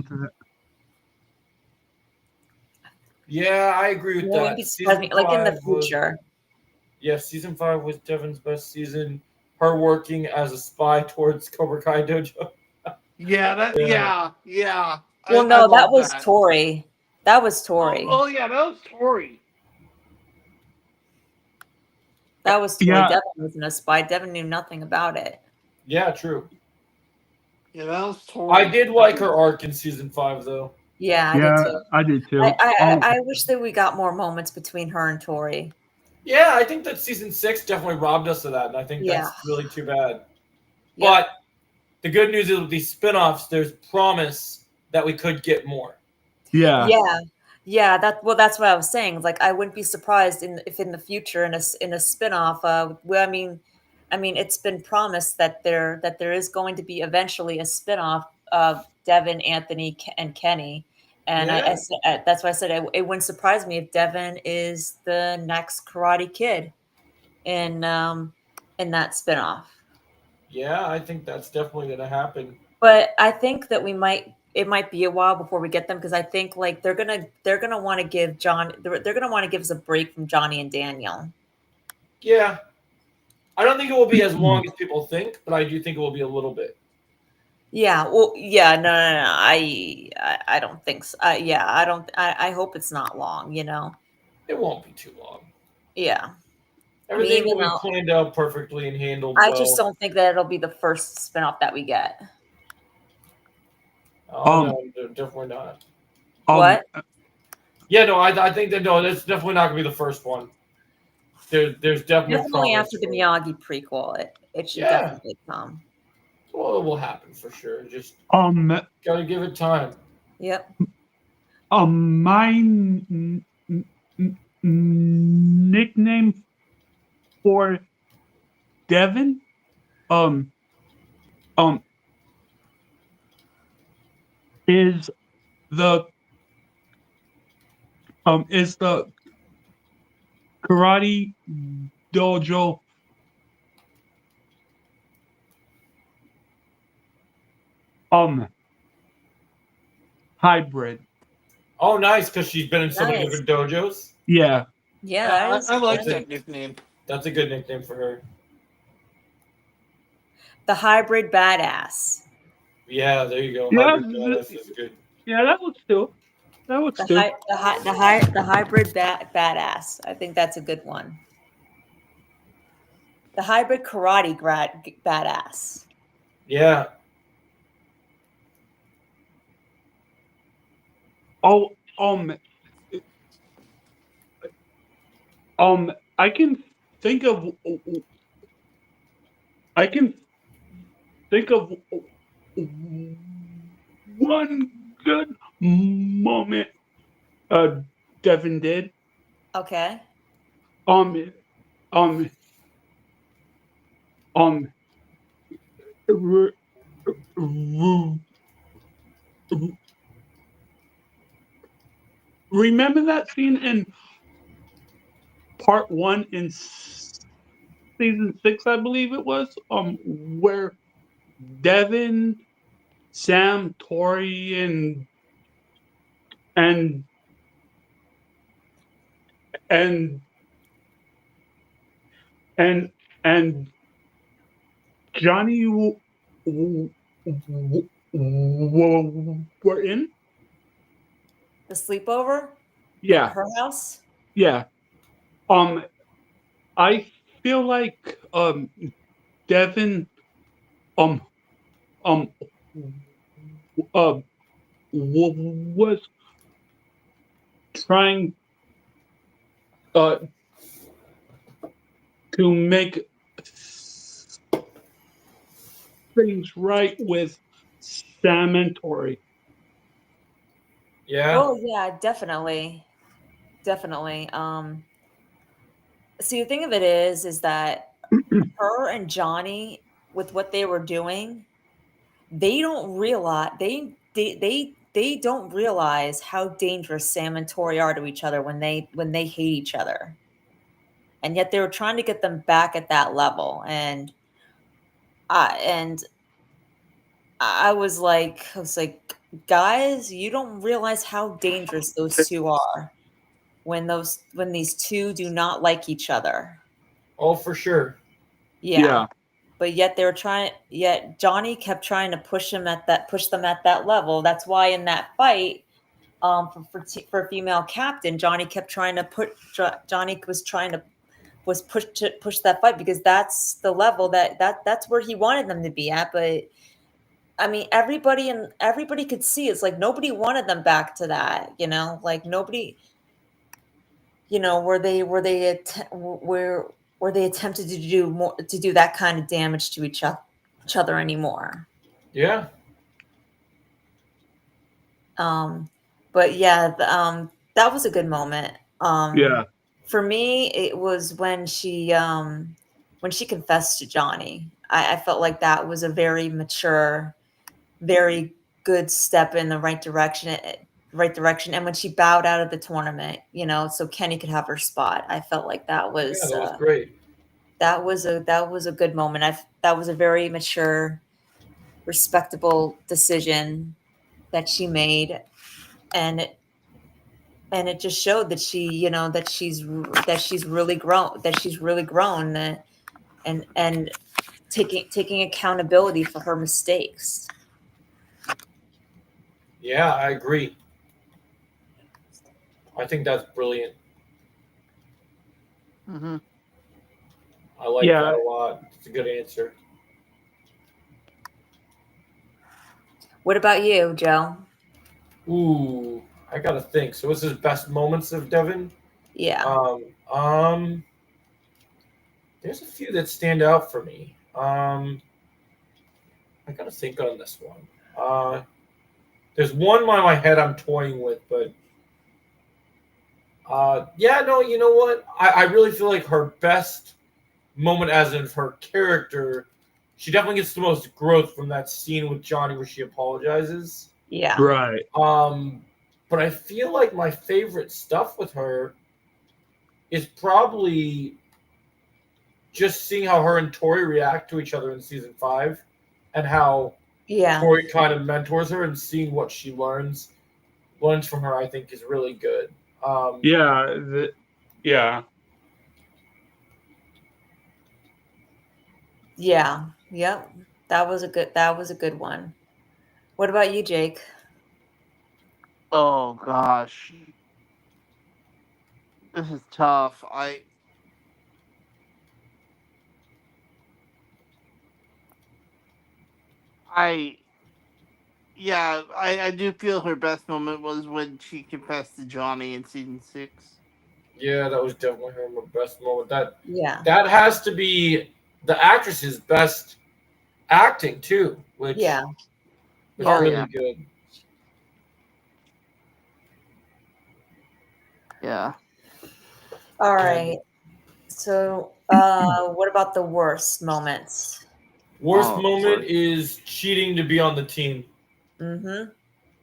Yeah, I agree with You wouldn't be that. surprised me, Season like in the 5 was future. season 5 was Devon's best season. Her working as a spy towards Cobra Kai dojo. Yeah. Well, I no, that love was that. Tori. That was Tori. Oh yeah, that was Tori. That was Tori. Yeah. Devon wasn't a spy. Devon knew nothing about it. Yeah, true. Yeah, that was Tori. I did like her arc in season 5 though. Yeah, I did Yeah, too. I did too. I wish that we got more moments between her and Tori. Yeah, I think that season 6 definitely robbed us of that, and I think Yeah. that's really too bad. Yep. But the good news is with these spin-offs, there's promise that we could get more. Yeah. Yeah. That's what I was saying. Like, I wouldn't be surprised if in the future in a spinoff. I mean, it's been promised that there is going to be eventually a spinoff of Devon, Anthony, and Kenny. And Yeah. that's why I said it wouldn't surprise me if Devon is the next Karate Kid in that spinoff. Yeah, I think that's definitely going to happen. But I think that it might be a while before we get them, because I think like they're gonna want to give they're gonna want to give us a break from Johnny and Daniel. Yeah. I don't think it will be as long as people think, but I do think it will be a little bit. Yeah, well, yeah, no. I don't think so. Yeah, I don't. I hope it's not long. It won't be too long. Yeah, Everything even will be though planned out perfectly and handled I well. just don't think that it'll be the first spinoff that we get. Oh, no, definitely not. What? Yeah, no, I think that that's definitely not going to be the first one. There's definitely after the Miyagi prequel, it should definitely come. Well, it will happen for sure. Just gotta give it time. Yep. My nickname for Devon, is the Karate Dojo hybrid. Oh, nice, because she's been in so many different dojos. Yeah. Yeah, I like that nickname. That's a good nickname for her. The hybrid badass. Yeah, there you go. Yeah, hybrid badass is good. Yeah, that looks too. The hybrid badass. I think that's a good one. The hybrid karate badass. Yeah. Oh, I can think of one good moment Devon did. Okay. Remember that scene in part 1 in season 6, I believe it was, where Devon, Sam, Tori, and Johnny were in The sleepover? Yeah. At her house? Yeah. I feel like Devon um um uh was trying uh to make things right with Sam and Tori. Yeah. Oh yeah, definitely. Definitely. See, the thing of it is that her and Johnny, with what they were doing, they don't realize they don't realize how dangerous Sam and Tori are to each other when they hate each other. And yet they were trying to get them back at that level. And I was like, guys, you don't realize how dangerous those two are when these two do not like each other. Oh, for sure. Yeah. But yet they were trying yet Johnny kept trying to push them at that level. That's why in that fight, for female captain, Johnny kept trying to Johnny was trying to push that fight because that's the level that's where he wanted them to be at. But I mean, everybody could see it's like nobody wanted them back to that, like nobody, where they attempted to do more to do that kind of damage to each other anymore. Yeah. But yeah, that was a good moment. Yeah. For me, it was when she confessed to Johnny. I felt like that was a very mature, very good step in the right direction. Right direction. And when she bowed out of the tournament, so Kenny could have her spot, I felt like Yeah, that was great. that was a good moment. That was a very mature, respectable decision that she made, and it just showed that she's really grown, and taking accountability for her mistakes. Yeah, I agree. I think that's brilliant. Mm-hmm. I like Yeah. that a lot. It's a good answer. What about you, Joe? Ooh, I gotta think. So, what's his best moments of Devon? Yeah. Um, there's a few that stand out for me. I gotta think on this one. There's one in my head I'm toying with, but yeah, no, you know what? I really feel like her best moment as in her character, she definitely gets the most growth from that scene with Johnny where she apologizes. Yeah. Right. But I feel like my favorite stuff with her is probably just seeing how her and Tori react to each other in season 5 and how Yeah. Tori kind of mentors her and seeing what she learns from her, I think is really good. Yeah. Yeah. Yeah. Yep. That was a good one. What about you, Jake? Oh gosh, this is tough. I yeah, I do feel her best moment was when she confessed to Johnny in season 6. Yeah, that was definitely her best moment. That Yeah. that has to be the actress's best acting too, which Yeah. was Oh Yeah. really yeah, good. yeah. All And right. So, what about the worst moments? worst Oh, moment worse. is cheating to be on the team. Mm-hmm.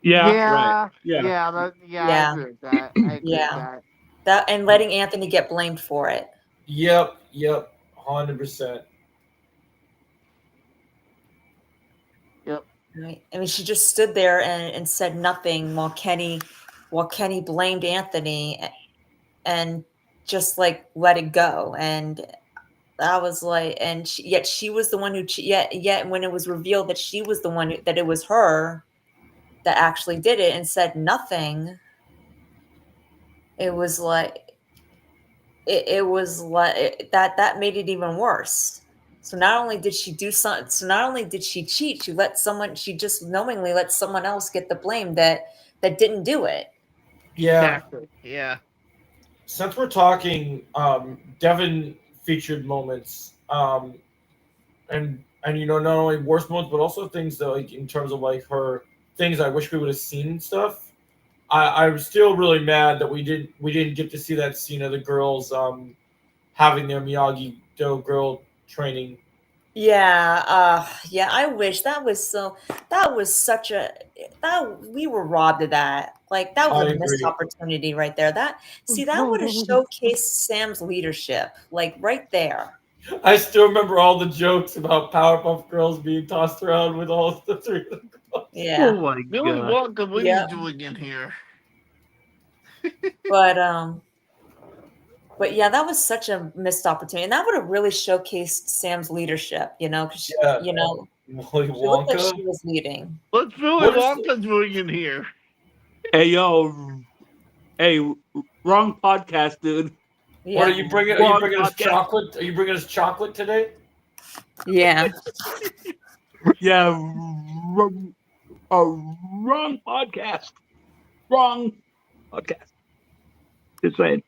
Yeah. Right. Yeah, Yeah. I Yeah. agree with that. I agree with Yeah. that. That and letting Anthony get blamed for it. Yep, 100%. Yep. Right. I mean, she just stood there and said nothing while Kenny blamed Anthony and just like let it go. And I was like, yet she was the one yet when it was revealed that she was the one that it was her that actually did it and said nothing, it was like it was like that made it even worse. So not only did she do something, so not only did she cheat, she just knowingly let someone else get the blame that didn't do it. Yeah. Exactly. Yeah. Since we're talking Devon featured moments, and not only worst moments, but also things that like in terms of like her things I wish we would have seen and stuff. I was still really mad that we didn't get to see that scene of the girls having their Miyagi Do girl training. Yeah, I wish that was such a that we were robbed of that. Like that was I a missed agree. opportunity right there. That would have showcased Sam's leadership, like right there. I still remember all the jokes about Powerpuff Girls being tossed around with all the three of them. Yeah. Oh my Billy god. Wonka, what are Yeah. you doing in here? But yeah, that was such a missed opportunity, and that would have really showcased Sam's leadership. Because Yeah. Willy she looked like Wonka. she was leading. What's Billy What is Wonka doing in here? Hey yo, hey, wrong podcast, dude. What are Yeah, you bringing? Are you Wrong bringing us podcast. chocolate? Are you bringing us chocolate today? yeah. Yeah, wrong podcast. Wrong podcast. Just saying.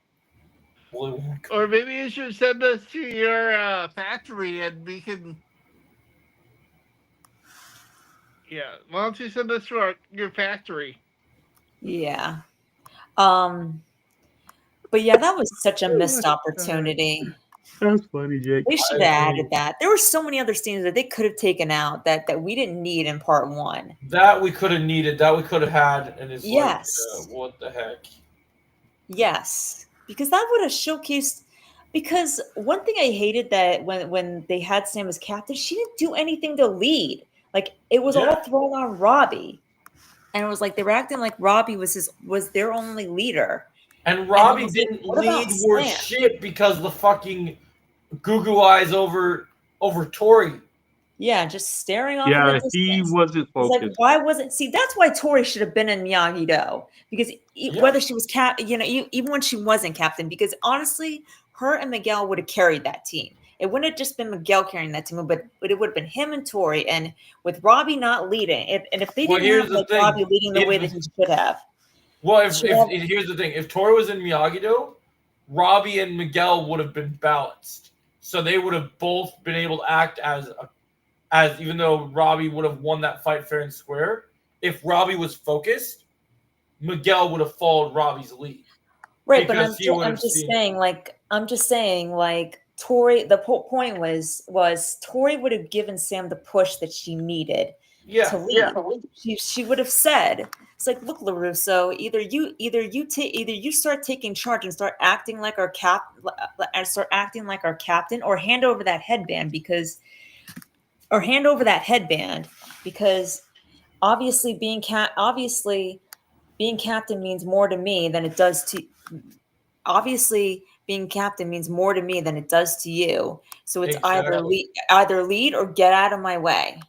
Willy Wonka. Or maybe you should send us to your factory and we can. Yeah, why don't you send us to your factory? Yeah. But yeah, that was such a missed opportunity. That's funny, Jake. They should have added that. There were so many other scenes that they could have taken out that we didn't need in part 1. That we could have needed. That we could have had. And it's Yes. like, what the heck? Yes, because that would have showcased. Because one thing I hated that when they had Sam as captain, she didn't do anything to lead. Like it was all thrown on Robbie, and it was like they were acting like Robbie was their only leader. And Robbie like, didn't what about lead worth Sam? shit because the fucking Goo eyes over Tori. Yeah, just staring off. Yeah, in the distance. he wasn't It's like, focused. why wasn't? See, that's why Tori should have been in Miyagi Do, because whether she was even when she wasn't captain, because honestly, her and Miguel would have carried that team. It wouldn't have just been Miguel carrying that team, but it would have been him and Tori, and with Robbie not leading, if they didn't have like, Robbie leading the way that he should have. Well, if here's the thing, if Tori was in Miyagi Do, Robbie and Miguel would have been balanced, so they would have both been able to act as even though Robbie would have won that fight fair and square, if Robbie was focused, Miguel would have followed Robbie's lead. Right, but I'm just saying, like Tori. The point was Tori would have given Sam the push that she needed to lead. She would have said, "It's like, look, LaRusso, either you start taking charge and start acting like our captain, or hand over that headband because." Because obviously being captain means more to me than it does to you. So it's either lead or get out of my way.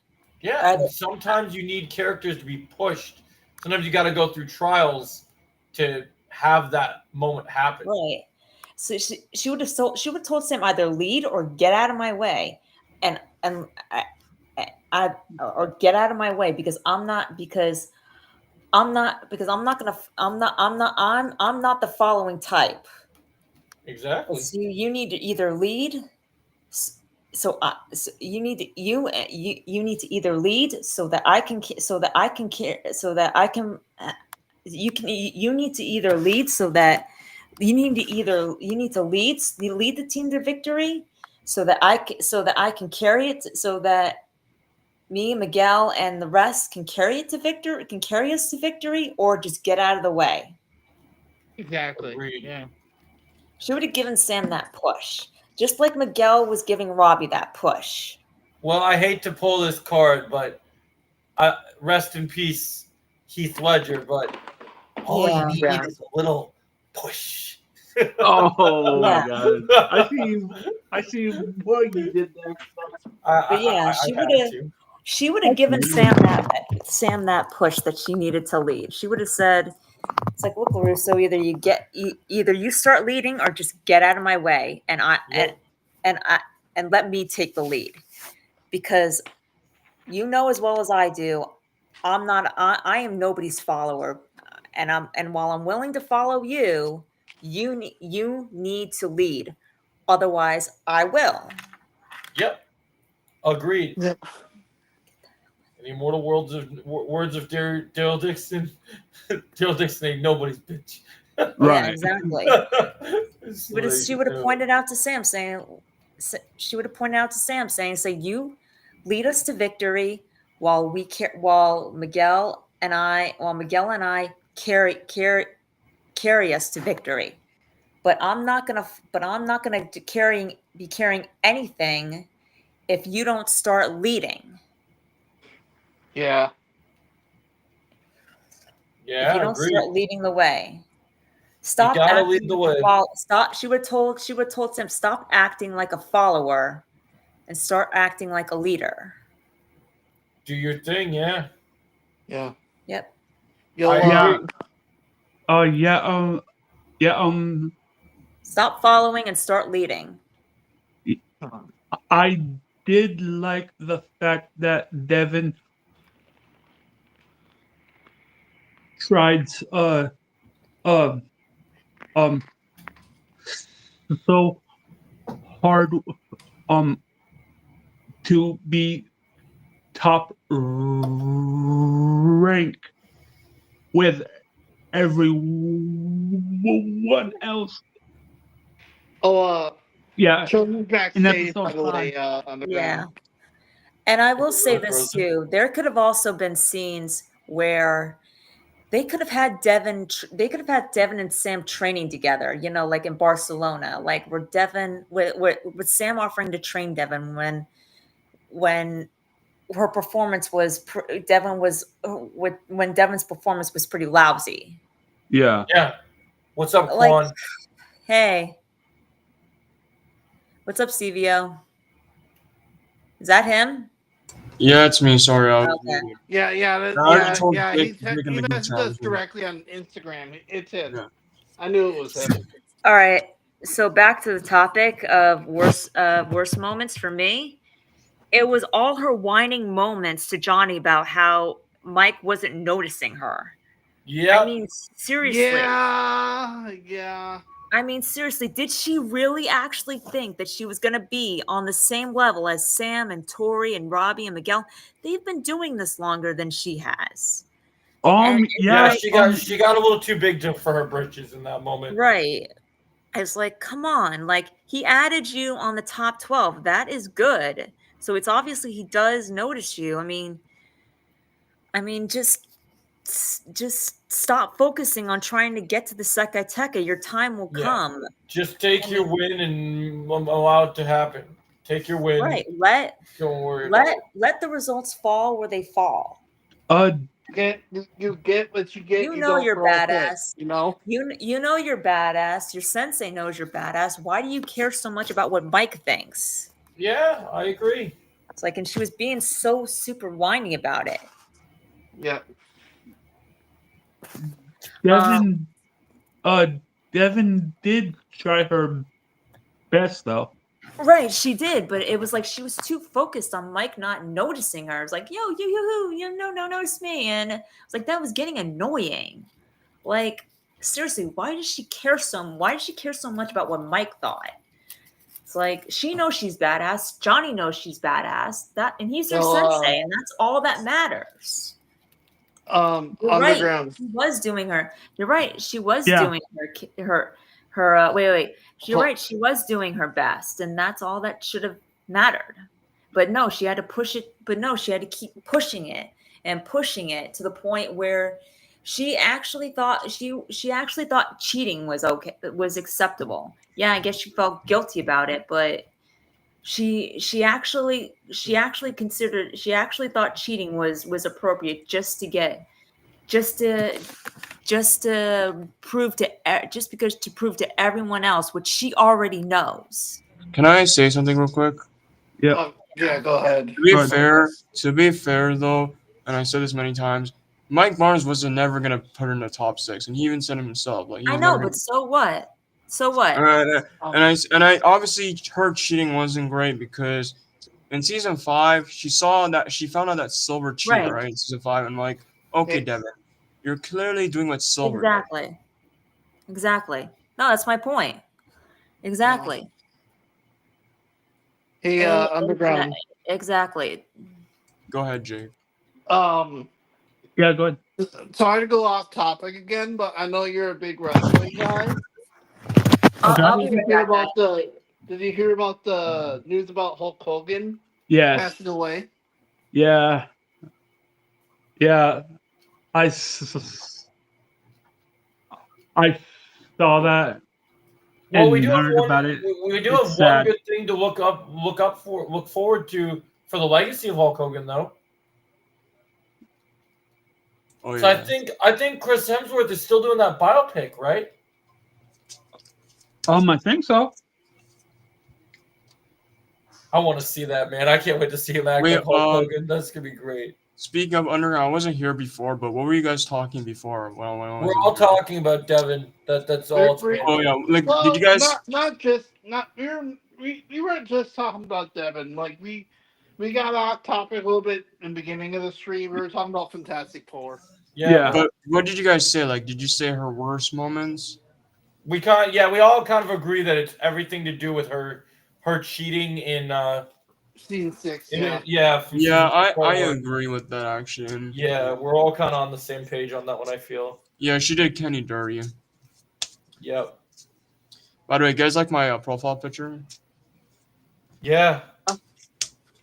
Yeah, and sometimes you need characters to be pushed. Sometimes you got to go through trials to have that moment happen. Right. So she would have told Sam either lead or get out of my way, and or get out of my way because I'm not the following type. Exactly. So you need to either lead. You need to either lead so that I can lead so that lead the team to victory so that I can carry it so that me, Miguel, and the rest can carry us to victory, or just get out of the way. Exactly. Agreed. Yeah. She would have given Sam that push, just like Miguel was giving Robbie that push. Well, I hate to pull this card, but rest in peace, Heath Ledger. But all you need is a little push. Oh my god! I see what you did there. But yeah, she would have given Sam that push that she needed to lead. She would have said, It's like, look, LaRusso, either you start leading or just get out of my way, and let me take the lead, because you know as well as I do, I am nobody's follower, and while I'm willing to follow you, you need to lead, otherwise I will. Yep. Agreed. Yep. The immortal words of Daryl Dixon. Daryl Dixon ain't nobody's bitch. Right. Yeah, exactly. She would have pointed out to Sam saying, say, you lead us to victory while Miguel and I carry us to victory. But I'm not gonna be carrying anything if you don't start leading. Yeah. Yeah, If you don't start leading the way. Stop. You gotta acting lead the like way. Stop. She would have told Sam, stop acting like a follower and start acting like a leader. Do your thing, yeah. Yeah. Yep. Stop following and start leading. I did like the fact that Devon tried so hard to be top rank with everyone else. Yeah. Children backstage, by the way, on the ground. And I will say this too: there could have also been scenes where they could have had Devon and Sam training together, like in Barcelona, like where Devon with Sam offering to train Devon when her performance was Devon's performance was pretty lousy. Yeah. What's up, Quan? Hey, what's up, CVO? Is that him? Yeah, it's me. Sorry. Okay. He messaged us directly on Instagram. It's him. Yeah. I knew it was him. All right. So back to the topic of worst moments for me. It was all her whining moments to Johnny about how Mike wasn't noticing her. Yeah. I mean, seriously. Yeah. I mean, seriously, did she really actually think that she was going to be on the same level as Sam and Tori and Robbie and Miguel? They've been doing this longer than she has. She got a little too big for her britches in that moment. Right. It's like, come on, like he added you on the top 12. That is good. So it's obviously he does notice you. I mean, just stop focusing on trying to get to the Sekateka. Your time will come. Just take your win and allow it to happen. Take your win. Right. Don't worry. Let the results fall where they fall. You get what you get. You know you're badass. You know you're badass. Your sensei knows you're badass. Why do you care so much about what Mike thinks? Yeah, I agree. It's like, and she was being so super whiny about it. Yeah. Devon did try her best though. Right, she did, but it was like she was too focused on Mike not noticing her. It's like, yo, you no notice me, and it's like that was getting annoying. Like, seriously, why does she care so much about what Mike thought? It's like she knows she's badass. Johnny knows she's badass. And he's her sensei, and that's all that matters. Underground. She was doing her. You're right. She was doing her. Wait. You're right. She was doing her best, and that's all that should have mattered. But no, she had to push it. But no, she had to keep pushing it to the point where she actually thought cheating was okay, was acceptable. Yeah, I guess she felt guilty about it, but she actually thought cheating was appropriate just to prove to everyone else what she already knows. Can I say something real quick? Yeah. Yeah, go ahead. To be fair though, and I said this many times, Mike Barnes was never gonna put her in the top 6, and he even said it himself. Like he I was know, never but so what? So what? and I obviously her cheating wasn't great because in season 5 she found out that Silver cheated, Right. right? In season 5, and like, okay, Hey. Devin, you're clearly doing what Silver did. Exactly. No, that's my point. Exactly. Hey, And- Underground. Exactly. Go ahead, Jake. Yeah, go ahead. Sorry to go off topic again, but I know you're a big wrestling guy. Okay. I'll Did be you right hear back, guys. about the Did you hear about the news about Hulk Hogan Yes. passing away? Yeah. Yeah. I saw that Well, we and do have heard one. about it. We do It's have one sad. good thing to look forward to for the legacy of Hulk Hogan, though. Oh So yeah. I think Chris Hemsworth is still doing that biopic, right? I think so. I want to see that, man. I can't wait to see him act Wait, like Hulk Hogan. That's gonna be great. Speaking of Underground, I wasn't here before, but what were you guys talking before? When I We're wasn't all here? talking about Devin. That's all it's been. Oh yeah, like Well, did you guys? we weren't just talking about Devin. Like we got off topic a little bit in the beginning of the stream. We were talking about Fantastic Four. Yeah. But what did you guys say? Like, did you say her worst moments? We all kind of agree that it's everything to do with her cheating in Scene 6. in Yeah. yeah from Yeah, season I 4. agree with that actually. Yeah, we're all kind of on the same page on that one. I feel. Yeah, she did Kenny dirty. Yep. By the way, you guys like my profile picture? Yeah.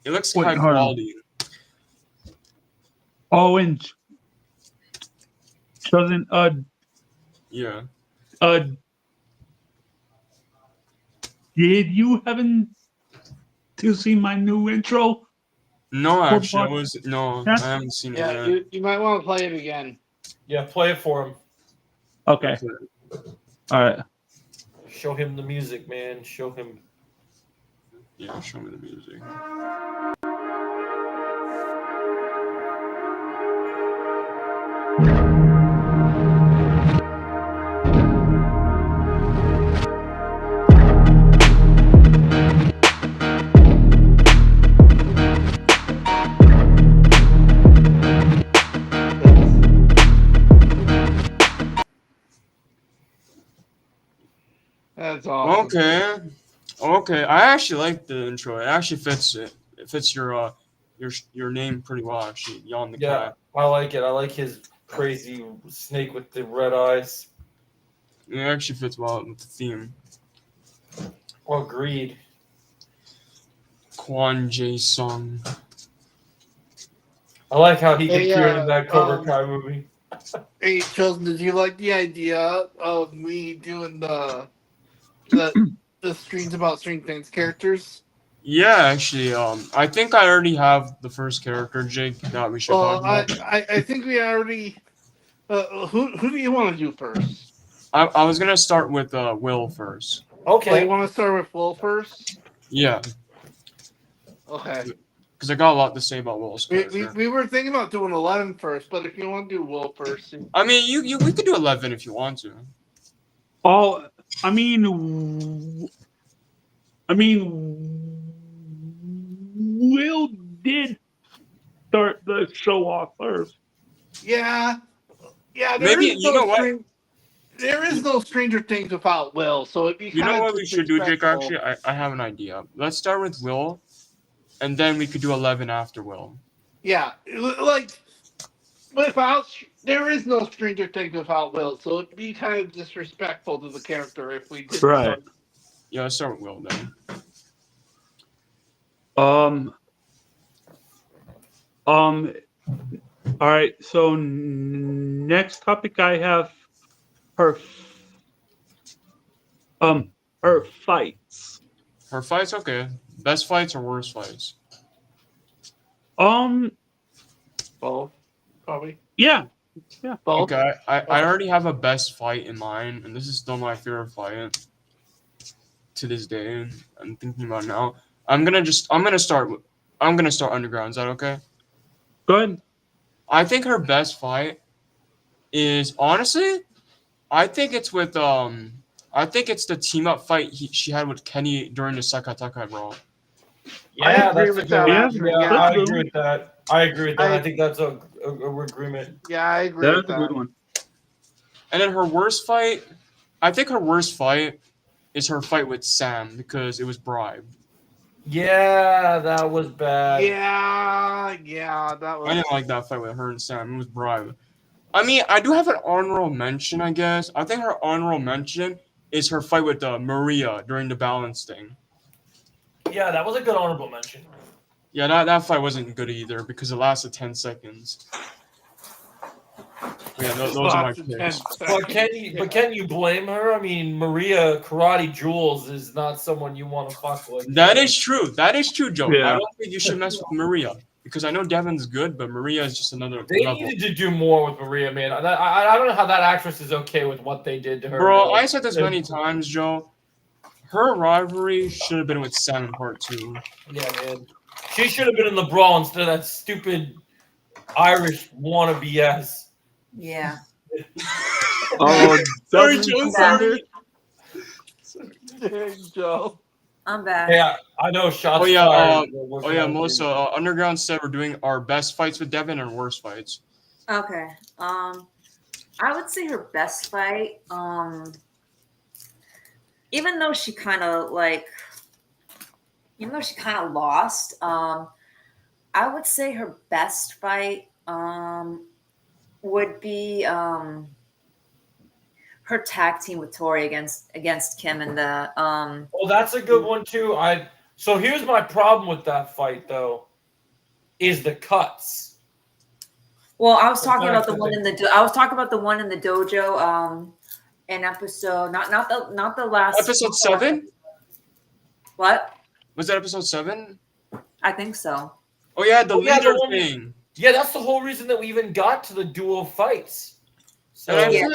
It looks Wait, high hold on. quality. Oh, and doesn't Yeah. did you happen to see my new intro? No, For actually, Yeah. I haven't seen it Yeah. yet. You might want to play it again. Yeah. Play it for him. Okay. All right. Show him the music, man. Show him. Yeah, show me the music. That's awesome. Okay. I actually like the intro. It actually fits it. It fits your name pretty well. Actually, Yawn the Yeah, Cat. I like it. I like his crazy snake with the red eyes. It actually fits well with the theme. Agreed. Quan J Sung. I like how he Hey, appeared in that Cobra Kai movie. Hey, Chosen, did you like the idea of me doing the streams about Stranger Things characters? Yeah, actually, I think I already have the first character, Jake, that we should talk Well, about. I think we already. Who do you want to do first? I was gonna start with Will first. Oh, Okay. you want to start with Will first? Yeah, Okay. because I got a lot to say about Will's character. We were thinking about doing 11 first, but if you want to do Will first, I mean, we could do 11 if you want to. Oh, I mean, Will did start the show off first. yeah. Maybe you know what? There is no Stranger Things without Will, so it'd be You kind know of what we should do, Jake? disrespectful. Actually, I have an idea. Let's start with Will, and then we could do 11 after Will. Yeah, there is no Stranger Things without Will, so it'd be kind of disrespectful to the character if we did. Right. Yeah, let's start with Will then. All right. So next topic I have her fights. Her fights, okay. Best fights or worst fights? Both, probably. Yeah. Both. Okay, I already have a best fight in mind, and this is still my favorite fight to this day. I'm thinking about it now. I'm gonna start Underground. Is that okay? Go ahead. I think her best fight is honestly, I think it's with I think it's the team up fight she had with Kenny during the Sakataka brawl. Yeah, agree that's with a that, good. actually. Yeah, That's I a good agree one. with that. I think that's a agreement. Yeah, I agree That's with a that. good one. And then her worst fight, I think her worst fight is her fight with Sam because it was bribed. Yeah, that was bad. Yeah, that I was. didn't like that fight with her and Sam. It was bribed. I mean, I do have an honorable mention, I guess. I think her honorable mention is her fight with Maria during the balance thing. Yeah, that was a good honorable mention. Yeah, that fight wasn't good either because it lasted 10 seconds. Yeah, those are my picks. But can you blame her? I mean, Maria Karate Jules is not someone you want to fuck with. That is true. That is true, Joe. Yeah. I don't think you should mess with Maria because I know Devon's good, but Maria is just another They level. needed to do more with Maria, man. I don't know how that actress is okay with what they did to her. Bro, though. I said this many times, Joe. Her rivalry should have been with Sam in part 2. Yeah, man. She should have been in the brawl instead of that stupid Irish wannabe ass. Yeah. Oh, Sorry, Devon Joe. Thunder. Sorry. Joe. I'm back. Yeah, I know. Shots Oh yeah, fired. Melissa. Underground said we're doing our best fights with Devon and worst fights. Okay. I would say her best fight. Even though she kind of lost. I would say her best fight would be her tag team with Tori against Kim and the Well, that's a good one too. So here's my problem with that fight though, is the cuts. Well, I was talking about fact the that one they- in the I was talking about the one in the dojo in episode not the last Episode 7? What? Was that episode 7? I think so. Oh yeah, the Oh, yeah, the leader one- thing. Yeah, that's the whole reason that we even got to the duo fights. So And Yeah.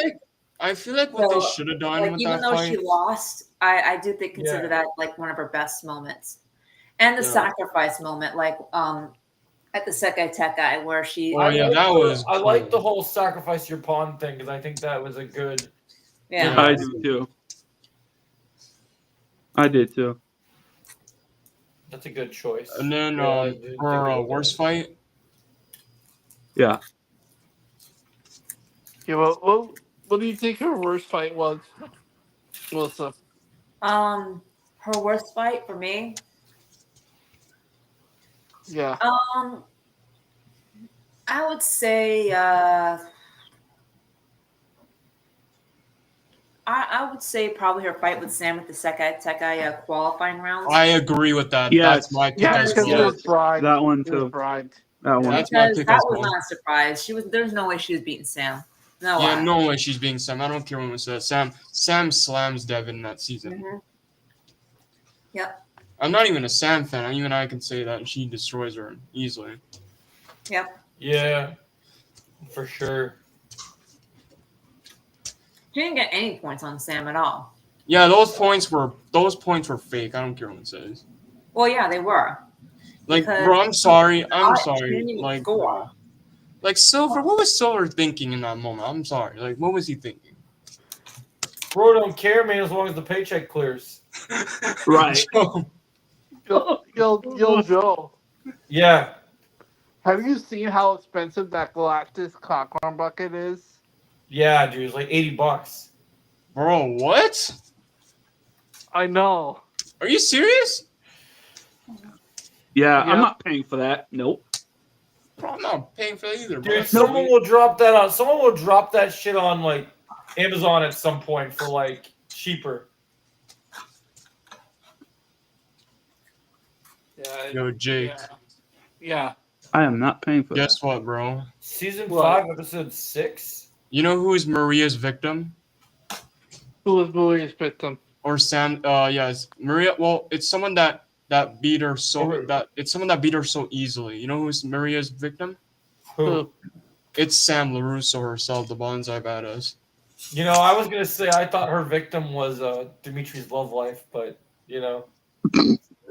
I feel like what they So, should have done Like with even that though fight. she lost, I do think consider Yeah. that like one of her best moments. And the Yeah. sacrifice moment, like at the Sekai Tekai where she Oh yeah, that was. I like the cool. whole sacrifice your pawn thing because I think that was a good. yeah. Yeah. I do too. I did too. That's a good choice. And then Yeah, I did her think about worst that. fight. Yeah. Yeah, well, what do you think her worst fight was, Melissa? Her worst fight for me. Yeah. I would say I would say probably her fight with Sam at the Sekai Tekai qualifying rounds. I agree with that. Yes. That's my pick Yeah, as because it well. was bribed. That one It was too. bribed. That one. That's my Because pick that as was well. not a surprise. There's no way she was beating Sam. No Yeah, way. no way she's being Sam. I don't care when we say Sam. Sam slams Devon that season. Mhm. Yep. I'm not even a Sam fan. Even I can say that she destroys her easily. Yep. Yeah, for sure. She didn't get any points on Sam at all. Yeah, those points were fake. I don't care what it says. Well, yeah, they were. Like, Because bro, I'm sorry. I'm She sorry. didn't even Like, score. like Silver. What was Silver thinking in that moment? I'm sorry. Like, what was he thinking? Bro, don't care, man, as long as the paycheck clears. Right. Yo, Joe. Yeah. Have you seen how expensive that Galactus popcorn bucket is? Yeah, dude, it's like $80. Bro, what? I know. Are you serious? Yeah, Yeah. I'm not paying for that. Nope. Bro, I'm not paying for that either, bro. Dude, someone will drop that on. Someone will drop that shit on like Amazon at some point for like cheaper. Yeah. Yo, Jake. Yeah. I am not paying for that. Guess what, bro? Season What? 5, episode 6. You know who is Maria's victim? Who was Maria's victim? Or Sam? Yes, Maria. Well, it's someone that beat her someone that beat her so easily. You know who's Maria's victim? Who? It's Sam LaRusso herself, the bonsai badass. You know, I was gonna say I thought her victim was Dimitri's love life, but you know,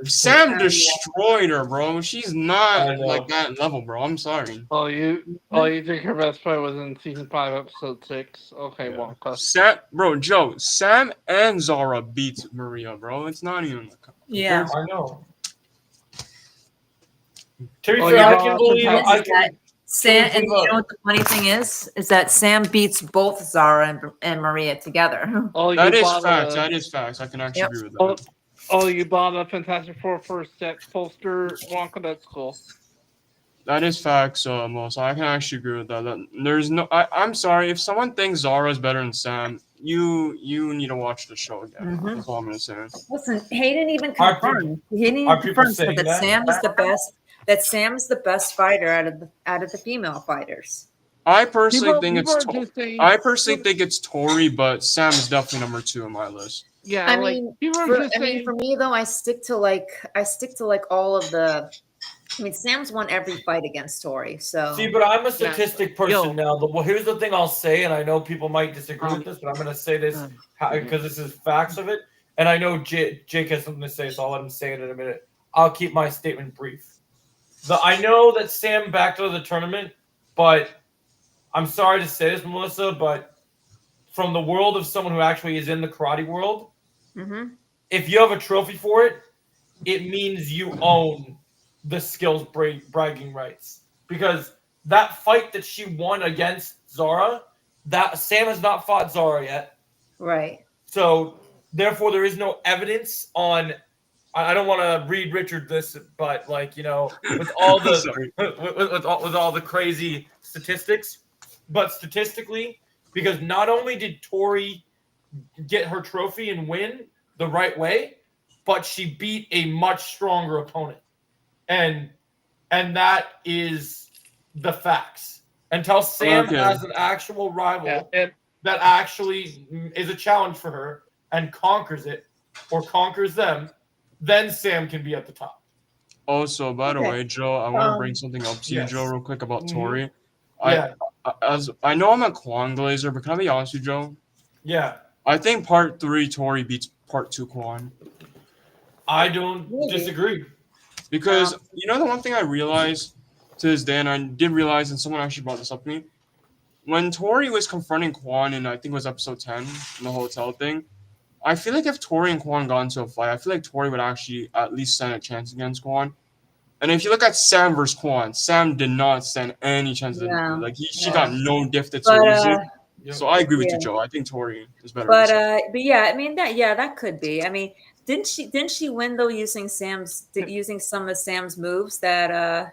Sam destroyed her, bro. She's I not know. like that level, bro. I'm sorry. Oh, you think her best fight was in season 5, episode 6? Okay, Yeah. Wonka. Joe, Sam and Zara beat Maria, bro. It's not even. Yeah. I know. To be Oh, fair, yeah, I can believe. fantastic. I Is that can. Sam, and believe you know what the funny thing is that Sam beats both Zara and Maria together. Oh, you That is bought facts. a, That is facts. I can actually Yep. agree with that. oh, you bought a Fantastic Four first set poster, Wonka. That's cool. That is facts, Melissa. I can actually agree with that. There's no. I'm sorry if someone thinks Zara's better than Sam. You need to watch the show again. Mhm. That's all I'm gonna say. Listen, Hayden even Are confirmed. Hayden are even people confirmed saying that that? Sam is the best. That Sam is the best fighter out of the female fighters. I personally People, think people it's. are just saying. I personally think it's Tori, but Sam is definitely number 2 on my list. Yeah, I like mean, people are just for saying. me though, I stick to like all of the. I mean, Sam's won every fight against Tori, so See, but I'm a statistic person Yo. now. Well, here's the thing I'll say, and I know people might disagree with this, but I'm going to say this because this is facts of it. And I know Jake has something to say, so I'll let him say it in a minute. I'll keep my statement brief. I know that Sam backed out of the tournament, but I'm sorry to say this, Melissa, but from the world of someone who actually is in the karate world, if you have a trophy for it, it means you own the skills bragging rights. Because that fight that she won against Zara, that Sam has not fought Zara yet. right. So therefore there is no evidence on. I don't want to read Richard this, but like, you know, with all the Sorry. with all the crazy statistics, but statistically, because not only did Tori get her trophy and win the right way, but she beat a much stronger opponent, and that is the facts. Until Sam has an actual rival that actually is a challenge for her and conquers it or conquers them, then Sam can be at the top. Also, by the way, Joe, I want to bring something up to you, Joe, real quick about Tori. I know I'm a Quan Glazer, but can I be honest with you, Joe? Yeah. I think part 3 Tori beats part 2 Quan. I don't disagree. Because you know the one thing I realized to this day, and I did realize, and someone actually brought this up to me, when Tori was confronting Quan in I think it was episode 10, in the hotel thing, I feel like if Tori and Quan got into a fight, I feel like Tori would actually at least stand a chance against Quan. And if you look at Sam versus Quan, Sam did not stand any chance. Like she got no gifted so easy. So I agree with you, Joe. I think Tori is better. But yeah, I mean that could be. I mean, didn't she win though using some of Sam's moves that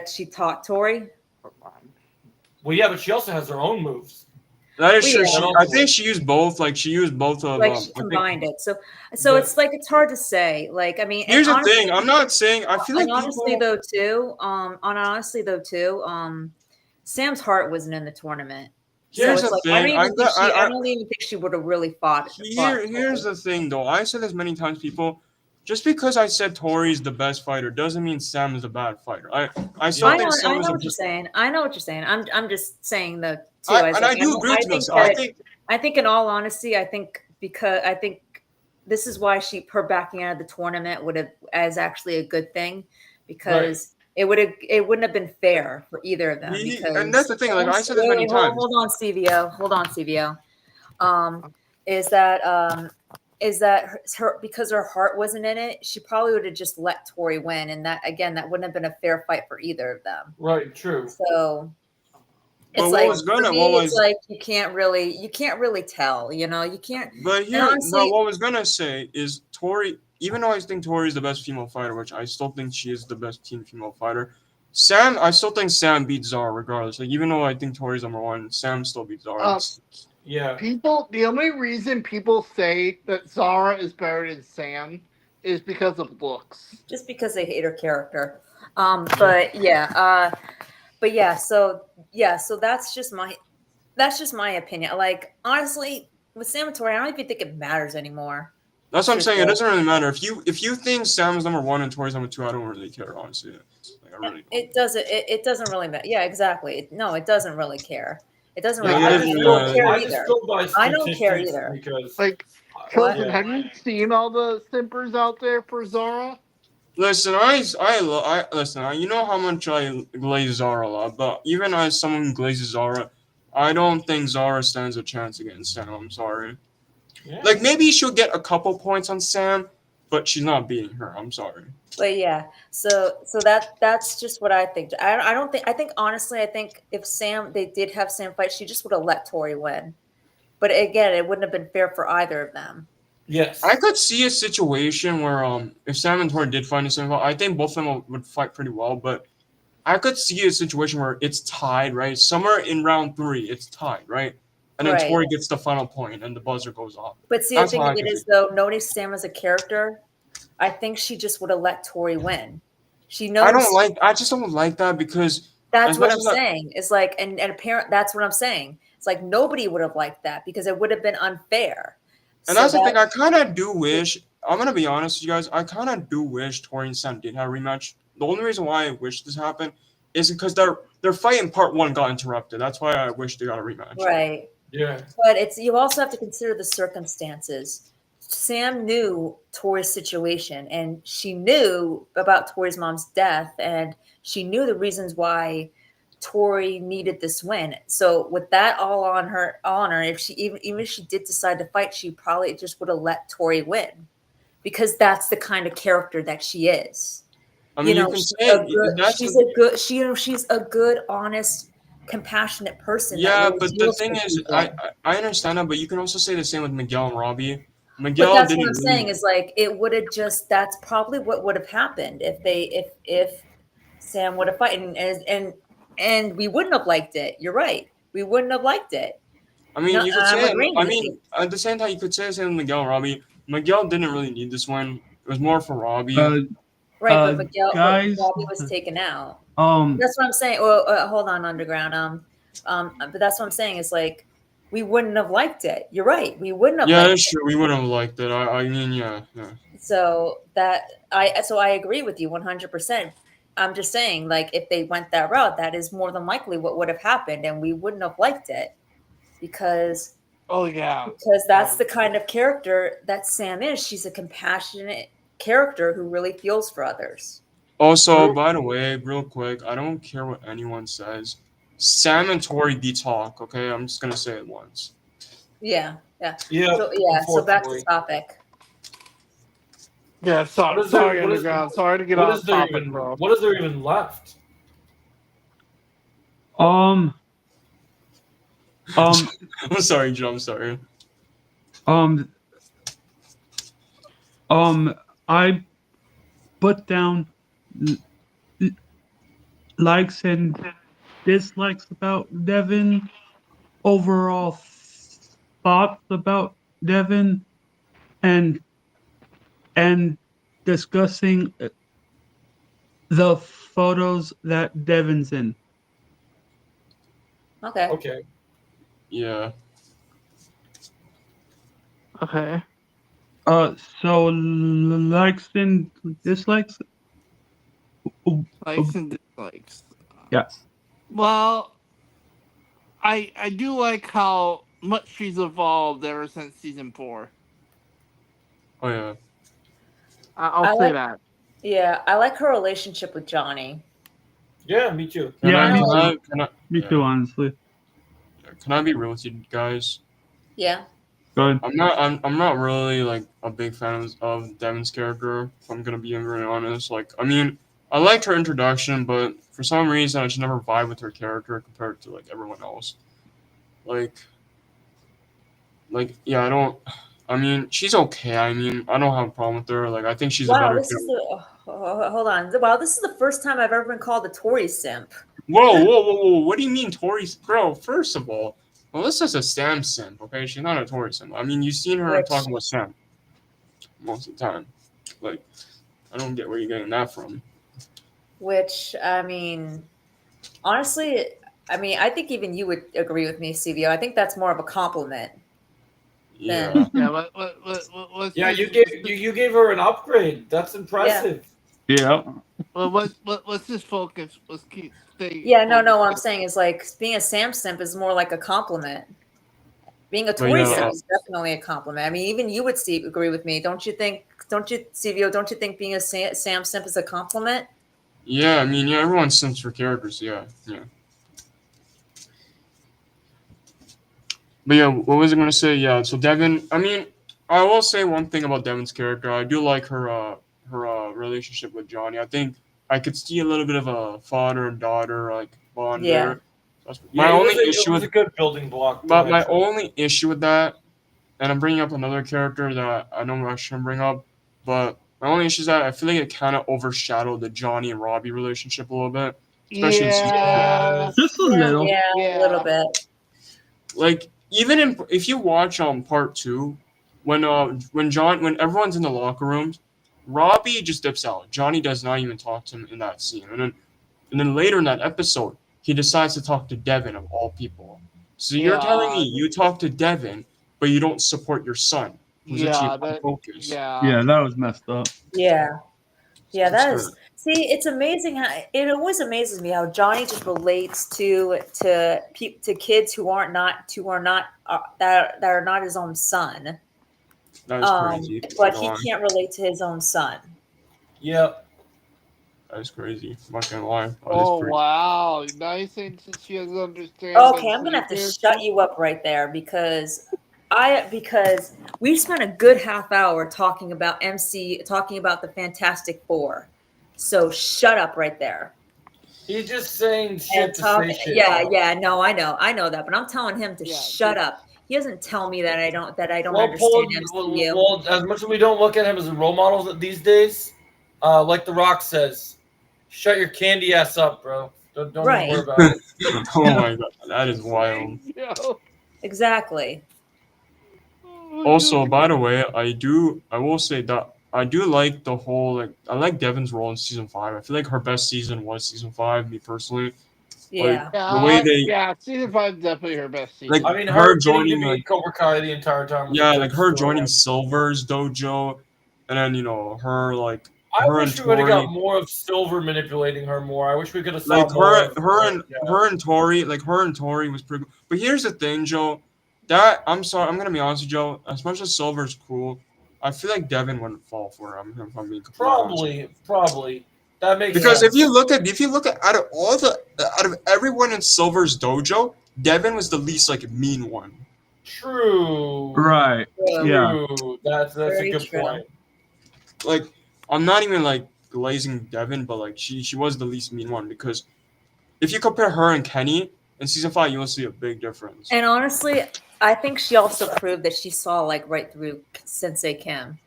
she taught Tori? Well, yeah, but she also has her own moves. That is true. I think she used both. Like she used both of. Like she combined it. So it's like it's hard to say. Like I mean, here's the thing. I'm not saying. I feel like honestly though too. Sam's heart wasn't in the tournament. Here's the thing. I don't even think she would have really fought. Here's the thing, though. I said this many times, people. Just because I said Tori's the best fighter doesn't mean Sam is a bad fighter. I still think Sam is. I know what you're saying. I know what you're saying. I'm just saying though too. I do agree with this. I think in all honesty, I think this is why her backing out of the tournament would have as actually a good thing, because it wouldn't have been fair for either of them. And that's the thing. Like I said this many times. Hold on, CVO. Is that her because her heart wasn't in it? She probably would have just let Tori win, and that wouldn't have been a fair fight for either of them. Right. True. So it's like you can't really tell. You know, you can't. But honestly, what I was gonna say is Tori. Even though I think Tori is the best female fighter, which I still think she is the best team female fighter, I still think Sam beats Zara regardless. Like even though I think Tori's number 1, Sam still beats Zara. Yeah. The only reason people say that Zara is better than Sam is because of looks. Just because they hate her character. So that's just my opinion. Like honestly, with Sam and Tori, I don't even think it matters anymore. That's what I'm saying. It doesn't really matter. If you think Sam's number 1 and Tori's number 2, I don't really care, honestly. It doesn't really matter. Yeah, exactly. No, it doesn't really care. It doesn't really. I don't care either Because Chosen, Yeah. have you seen all the simpers out there for Zara? Listen, you know how much I glaze Zara a lot, but even as someone who glazes Zara, I don't think Zara stands a chance against Sam. I'm sorry. Yeah. Like maybe she'll get a couple points on Sam, but she's not beating her. I'm sorry. But yeah, so that's just what I think. I don't think, I think honestly, I think if they did have Sam fight, she just would have let Tori win. But again, it wouldn't have been fair for either of them. Yes. I could see a situation where if Sam and Tori did find a same, I think both of them would fight pretty well, but I could see a situation where it's tied, right? Somewhere in round 3, it's tied, right? And then Right. Tori gets the final point and the buzzer goes off. But see, That's the thing how of I it could is, see. though, knowing Sam as a character, I think she just would have let Tori win. She I knows. just don't like that because That's as what much I'm as I, saying. It's like, and apparent. That's what I'm saying. It's like nobody would have liked that because it would have been unfair. and So that's the that thing, I kind of do wish, I'm going to be honest with you guys, I kind of do wish Tori and Sam did have a rematch. The only reason why I wish this happened is because their fight in part 1 got interrupted. That's why I wish they got a rematch. right. Yeah. But you also have to consider the circumstances. Sam knew Tori's situation, and she knew about Tori's mom's death, and she knew the reasons why Tori needed this win. So with that all on her, if she even if she did decide to fight, she probably just would have let Tori win, because that's the kind of character that she is. I mean, you can say She's a good, honest, compassionate person that yeah, really but the feels thing for is, people. I understand that, but you can also say the same with Miguel and Robbie. But Miguel that's what didn't I'm really. saying is like it would have just, that's probably what would have happened if Sam would have fight, and we wouldn't have liked it. You're right. We wouldn't have liked it. I mean, No, you could I'm say. agreeing I with mean, you. at the same time, you could say the same with Miguel and Robbie. Miguel didn't really need this win. It was more for Robbie. Right, but Miguel, but Guys, Robbie was taken out. um, That's what I'm saying. Well, hold on, Underground. But that's what I'm saying is like we wouldn't have liked it. You're right. We wouldn't have Yeah, liked that's true. We wouldn't have liked it. I mean, yeah. it. So I agree with you 100%. I'm just saying, like, if they went that route, that is more than likely what would have happened, and we wouldn't have liked it because Oh yeah. that's the kind of character that Sam is. She's a compassionate character who really feels for others. Also, by the way, real quick, I don't care what anyone says. Sam and Tori talk. Okay, I'm just gonna say it once. Yeah. Yeah. So back to unfortunately. topic. Yeah, sorry, What is there- sorry, what is- Underground. Sorry to get What off is there topic, even? bro. What is there even left? um, I'm sorry, Joe. I'm sorry. um, I put down l- l- likes and dislikes about Devin, overall thoughts about Devin, and and discussing the photos that Devin's in. Okay. Okay. Yeah. Okay. So likes and dislikes. Likes and dislikes. Yeah. Well, I do like how much she's evolved ever since season 4. Oh yeah. I'll I say like- that. Yeah, I like her relationship with Johnny. Yeah, me too. Can Yeah, I, me can too. I, can I, Me yeah. too, honestly. Can I be real with you guys? Yeah. Go ahead. I'm not really like a big fan of Devin's character, if I'm gonna be very honest. Like, I mean, I liked her introduction, but for some reason I just never vibe with her character compared to like everyone else. Like yeah, I mean, she's okay. I mean, I don't have a problem with her. Like, I think she's a Wow, better this is the hold on. Wow, this is the first time I've ever been called a Tory simp. Whoa! What do you mean, Tori's bro? First of all, Melissa's a Sam simp. Okay, she's not a Tori simp. I mean, you've seen her Which- talking with Sam most of the time. Like, I don't get where you're getting that from. Which I mean, honestly, I think even you would agree with me, CVO. I think that's more of a compliment. Yeah. Yeah, let's Yeah, just, you gave her an upgrade. That's impressive. Yeah. let's just focus. Let's stay. Yeah, no. focused. What I'm saying is like being a Sam simp is more like a compliment. Being a But Tory yeah, simp is definitely a compliment. I mean, even you would agree with me, don't you think? Don't you, CVO? Don't you think being a Sam simp is a compliment? yeah, I mean, yeah, everyone simps for characters, yeah. But yeah, what was I gonna say? Yeah, so Devon. I mean, I will say one thing about Devon's character. I do like her relationship with Johnny. I think I could see a little bit of a father and daughter like bond Yeah. there. Yeah, My it only was issue a with good building block. but my only issue with that, and I'm bringing up another character that I know I shouldn't bring up, but my only issue is that I feel like it kind of overshadowed the Johnny and Robbie relationship a little bit, especially in season Yeah. Just a little. Yeah, a little Yeah. bit. like even if you watch part 2 when everyone's in the locker rooms, Robbie just dips out. Johnny does not even talk to him in that scene, and then later in that episode he decides to talk to Devin of all people. So you're telling me Yeah. you talk to Devin but you don't support your son who's Yeah. actually on focus. Yeah, that was messed up. Yeah. Yeah, It's that kinda- is. See, it's amazing how it always amazes me how Johnny just relates to kids who are not that are not his own son. that is crazy. But Go he on. can't relate to his own son. Yeah. That is crazy. I'm not gonna lie. That is Oh pretty- wow! Now you think since she doesn't understand. Okay, I'm gonna have to shut you up right there because we spent a good half hour talking about talking about the Fantastic Four. So shut up right there. He's just saying shit And to talk, say shit. yeah, no, I know that, but I'm telling him to Yeah, shut up. He doesn't tell me that I don't Well, understand Paul, MCU. well, as much as we don't look at him as a role model these days, like The Rock says, shut your candy ass up, bro. Don't Right. worry about it. Oh my god, that is wild. Exactly. Also, by the way, I will say that I do like the whole I like Devon's role in season 5. I feel like her best season was season 5. Me personally, Yeah. the way they Yeah, season 5 is definitely her best season. like I mean, her her getting joining to be Cobra Kai the entire time. Was a yeah, good like her story. joining Silver's dojo, and then her I her wish and we would have Tori, got more of Silver manipulating her more. I wish we could have saw like more of her and Tori, was pretty cool. But here's the thing, Joe. That I'm sorry, I'm gonna be honest with you, Joe. As much as Silver's cool, I feel like Devin wouldn't fall for her. If I'm being completely honest. Probably that makes Because sense. if you look at out of everyone in Silver's dojo, Devin was the least mean one. True. Right. Yeah. True. That's a Very good true. point. Like I'm not even glazing Devin, but she was the least mean one because if you compare her and Kenny in season 5, you'll see a big difference. And honestly, I think she also proved that she saw right through Sensei Kim.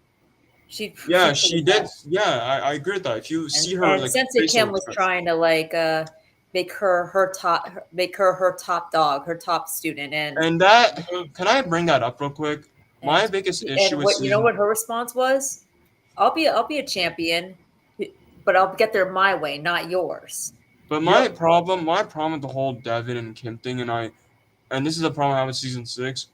She did. That. Yeah, I agree with that. If you see her, and Sensei Kim was trying to make her her top dog, her top student, and that can I bring that up real quick? My biggest issue with you know what her response was? I'll be a champion, but I'll get there my way, not yours. But my problem with the whole Devin and Kim thing, and this is a problem I have with season 6.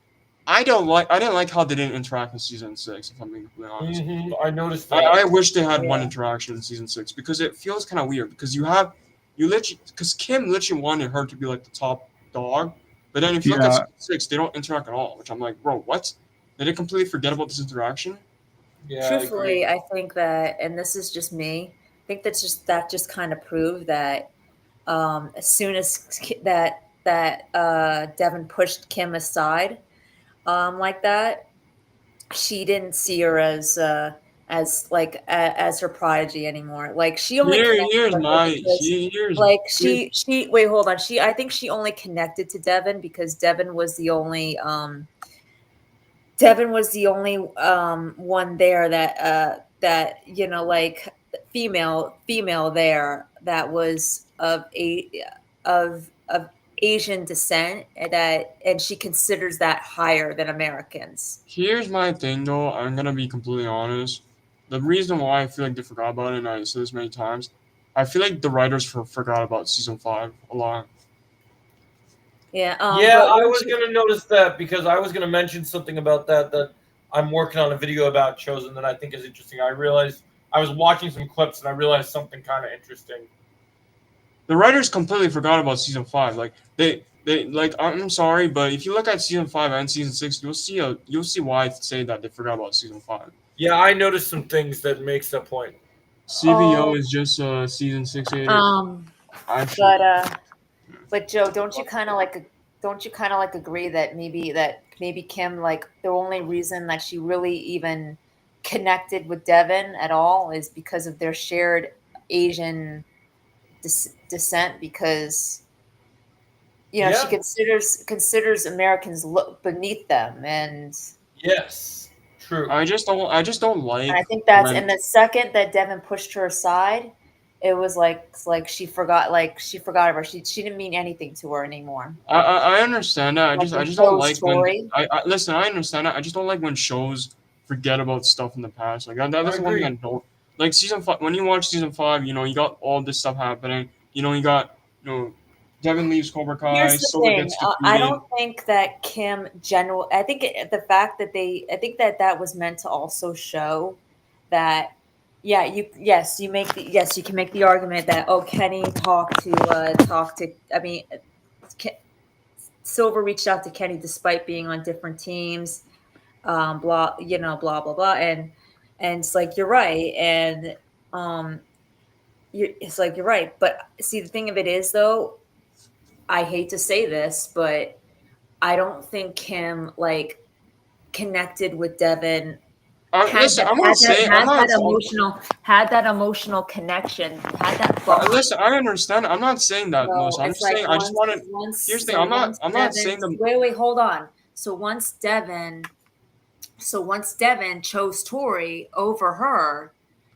I didn't like how they didn't interact in season 6. If I'm being completely honest, I noticed that. I wish they had one interaction in season 6 because it feels kind of weird because because Kim literally wanted her to be like the top dog, but then if you look at season 6, they don't interact at all, which I'm like, bro, what? Did they completely forget about this interaction? Yeah, truthfully, I think that, and this is just me, I think that just kind of proved that as soon as Devin pushed Kim aside like that, she didn't see her as her prodigy anymore. Like she only wait, hold on. I think she only connected to Devin because Devin was the only one there that female there that was of Asian descent, and she considers that higher than Americans. Here's my thing, though. I'm gonna be completely honest. The reason why I feel like they forgot about it, and I said this many times, I feel like the writers forgot about season 5 a lot. Yeah. I was gonna notice that because I was gonna mention something about that I'm working on a video about Chosen that I think is interesting. I realized I was watching some clips and I realized something kind of interesting. the writers completely forgot about season 5. Like they like I'm sorry, but if you look at season 5 and season 6, you'll see why I say that they forgot about season 5. Yeah, I noticed some things that makes that point. CBO is just season 6 8. Actually, But Joe, don't you kind of like agree that maybe Kim, like, the only reason that she really even connected with Devon at all is because of their shared Asian descent, because she Yeah. considers Americans look beneath them, and Yes. True. I just don't like I think that's, when and the second that Devon pushed her aside, it was like she forgot of her. She didn't mean anything to her anymore. I understand that. Like I in just don't Joe's like story. when I listen. I understand that. I just don't like when shows forget about stuff in the past. Like that's the one thing I don't like. Season 5. When you watch season 5, you got all this stuff happening. You got Devon leaves Cobra Kai. Here's the Silver thing. gets I defeated. don't think that I think the fact that I think that was meant to also show that, you can make the argument that, oh, Kenny talked to, I mean, Silver reached out to Kenny despite being on different teams, blah, blah, blah, blah. And it's like, you're right. And, it's like, you're right. But see, the thing of it is, though, I hate to say this, but I don't think Kim, like, connected with Devon. Listen, I'm not saying I'm not Had that emotional connection. Had that bond. listen, I understand. I'm not saying that, So Melissa. I'm it's just like saying I just want to. Here's the thing. I'm not saying the. Wait, hold on. So once Devon chose Tori over her,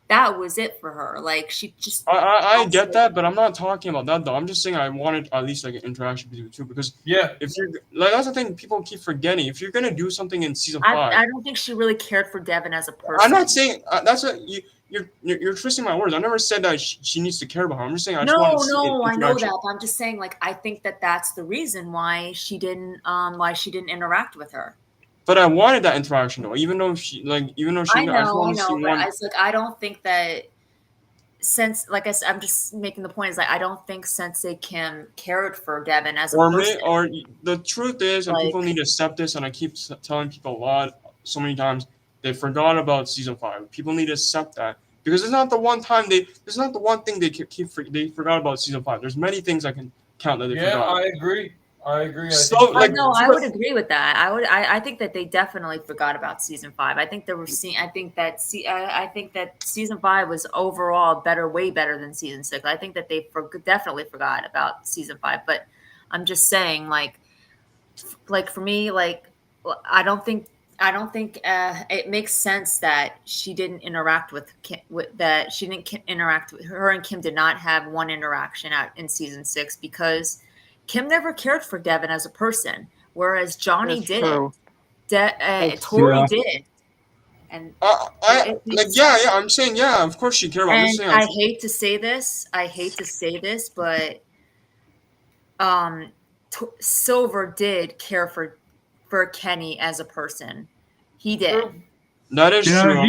that was it for her. Like, she just. I get that, but I'm not talking about that though. I'm just saying I wanted at least like an interaction between the two, because if you're like, that's the thing people keep forgetting. If you're gonna do something in season 5, I don't think she really cared for Devon as a person. I'm not saying that's a you're twisting my words. I never said that she needs to care about her. I'm just saying I just want to see I know that. But I'm just saying, like, I think that's the reason why she didn't interact with her. But I wanted that interaction though, even though she I know, but it's like, I don't think that, since, like I said, I'm just making the point, is like, I don't think Sensei Kim cared for Devon as a person. Or the truth is, and people need to accept this, and I keep telling people so many times, they forgot about season 5. People need to accept that, because it's not the one time it's not the one thing they forgot about season 5. There's many things I can count that they forgot. I agree. So, I would agree with that. I think that they definitely forgot about season 5. I think I think that season 5 was overall way better than season 6. I think that they definitely forgot about season 5. But I'm just saying, like for me, like, I don't think it makes sense that she didn't interact with Kim, that she didn't interact with her, and Kim did not have one interaction in season 6, because Kim never cared for Devon as a person, whereas Johnny did. Tori did. And I'm saying, of course she cared about. And I hate to say this, but Silver did care for Kenny as a person. He did. That is true.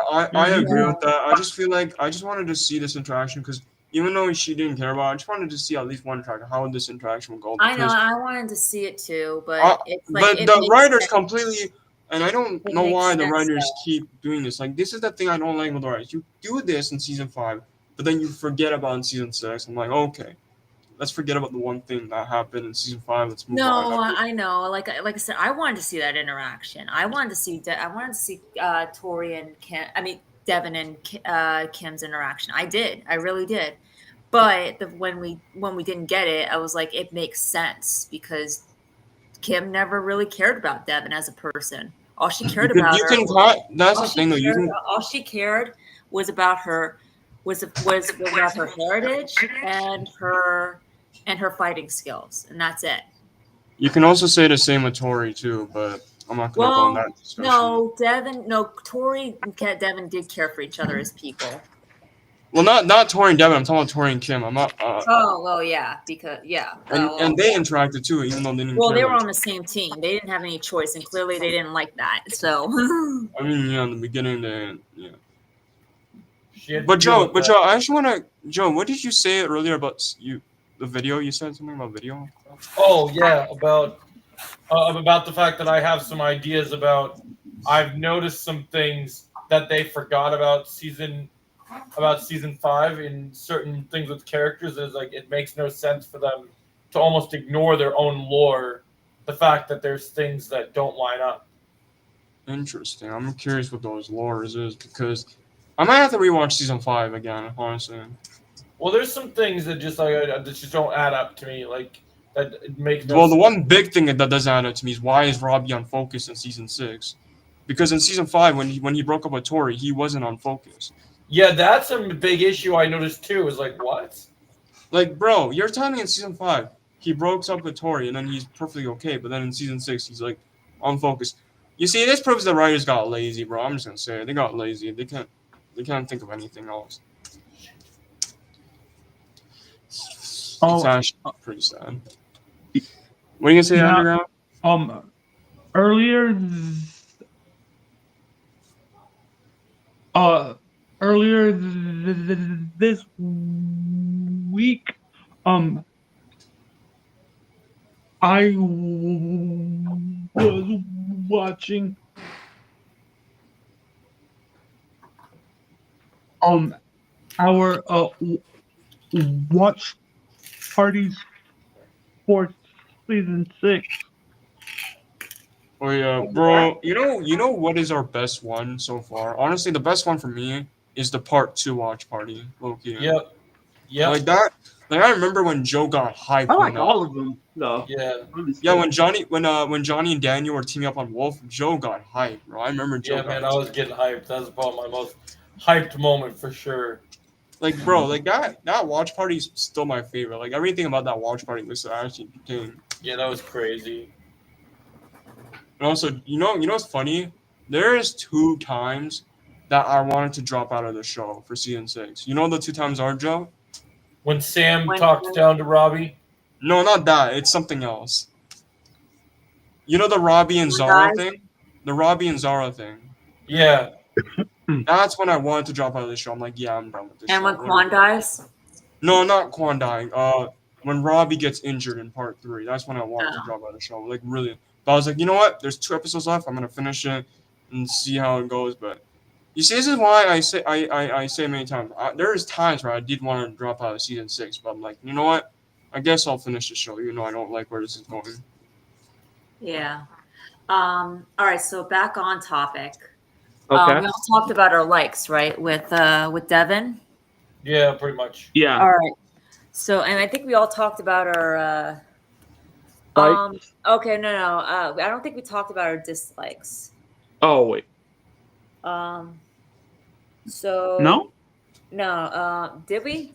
I agree with that. I just feel like I just wanted to see this interaction, because even though she didn't care about it, I just wanted to see at least one interaction, how this interaction would go. I know, I wanted to see it too, but it's like, but the writers completely, and I don't know why the writers keep doing this. Like, this is the thing I don't like with the writers. You do this in season 5, but then you forget about it in season 6. I'm like, okay, let's forget about the one thing that happened in season 5. Let's move on. No, I know. Like I said, I wanted to see that interaction. I wanted to see Tori and Kim. I mean, Devon and Kim's interaction. I did. I really did. But when we didn't get it, I was like, it makes sense, because Kim never really cared about Devon as a person. All she cared about that's the thing, though. All she cared was about her about her heritage and her fighting skills, and that's it. You can also say the same with Tori too, but I'm not going to go on that discussion. Tori and Devon did care for each other as people. Well, not Tori and Devon. I'm talking about Tori and Kim. I'm not. Because And they interacted too, even though they didn't. Well, they were on the same team. They didn't have any choice, and clearly they didn't like that. So. I mean, in the beginning, But Joe, I actually want to. Joe, what did you say earlier about the video? You said something about video. Oh yeah, about the fact that I have some ideas about. I've noticed some things that they forgot about season 5 in certain things with characters. Is like it makes no sense for them to almost ignore their own lore. The fact that there's things that don't line up. Interesting. I'm curious what those lores is because I might have to rewatch season 5 again. Honestly. Well, there's some things that just that just don't add up to me. Like that it makes no Well, sense. the one big thing that doesn't add up to me is why is Robbie on focus in season 6? Because in season 5, when he broke up with Tori, he wasn't on focus. Yeah, that's a big issue I noticed too. Is like what? Like, bro, you're telling me in season 5 he broke up with Tori and then he's perfectly okay, but then in season 6 he's like on focus. You see, this proves the writers got lazy, bro. I'm just gonna say it. They got lazy. They can't think of anything else. It's actually pretty sad. What are you gonna say, Underground? Earlier this week, I was watching our watch parties for season 6. Oh yeah, bro. You know what is our best one so far? Honestly, the best one for me is the part 2 watch party. Low-key. Yep. Like that. Like I remember when Joe got hyped. I like all of them, though. Yeah. Yeah, when Johnny and Daniel were teaming up on Wolf, Joe got hyped, bro. I remember Joe. Yeah, man, I was getting hyped. That's probably my most hyped moment for sure. Like, bro, like that watch party is still my favorite. Like everything about that watch party was actually entertaining. Yeah, that was crazy. And also, you know what's funny? There is 2 times that I wanted to drop out of the show for season 6. You know the 2 times are, Joe? When Sam talked down to Robbie? No, not that. It's something else. You know the Robbie and Zara thing? The Robbie and Zara thing. Yeah. That's when I wanted to drop out of the show. I'm like, yeah, I'm done with this. And when Quan dies? No, not Quan dying. When Robbie gets injured in part 3, that's when I wanted to drop out of the show. Like, really. But I was like, you know what? There's 2 episodes left. I'm gonna finish it and see how it goes. But you see, this is why I say many times. There is times where I did want to drop out of season 6, but I'm like, you know what? I guess I'll finish the show, even though I don't like where this is going. Yeah. All right. So back on topic. Okay. We all talked about our likes, right? With Devon. Yeah, pretty much. Yeah. All right. So, and I think we all talked about our. Likes? Okay. No. I don't think we talked about our dislikes. Oh wait. So. No. No. Did we?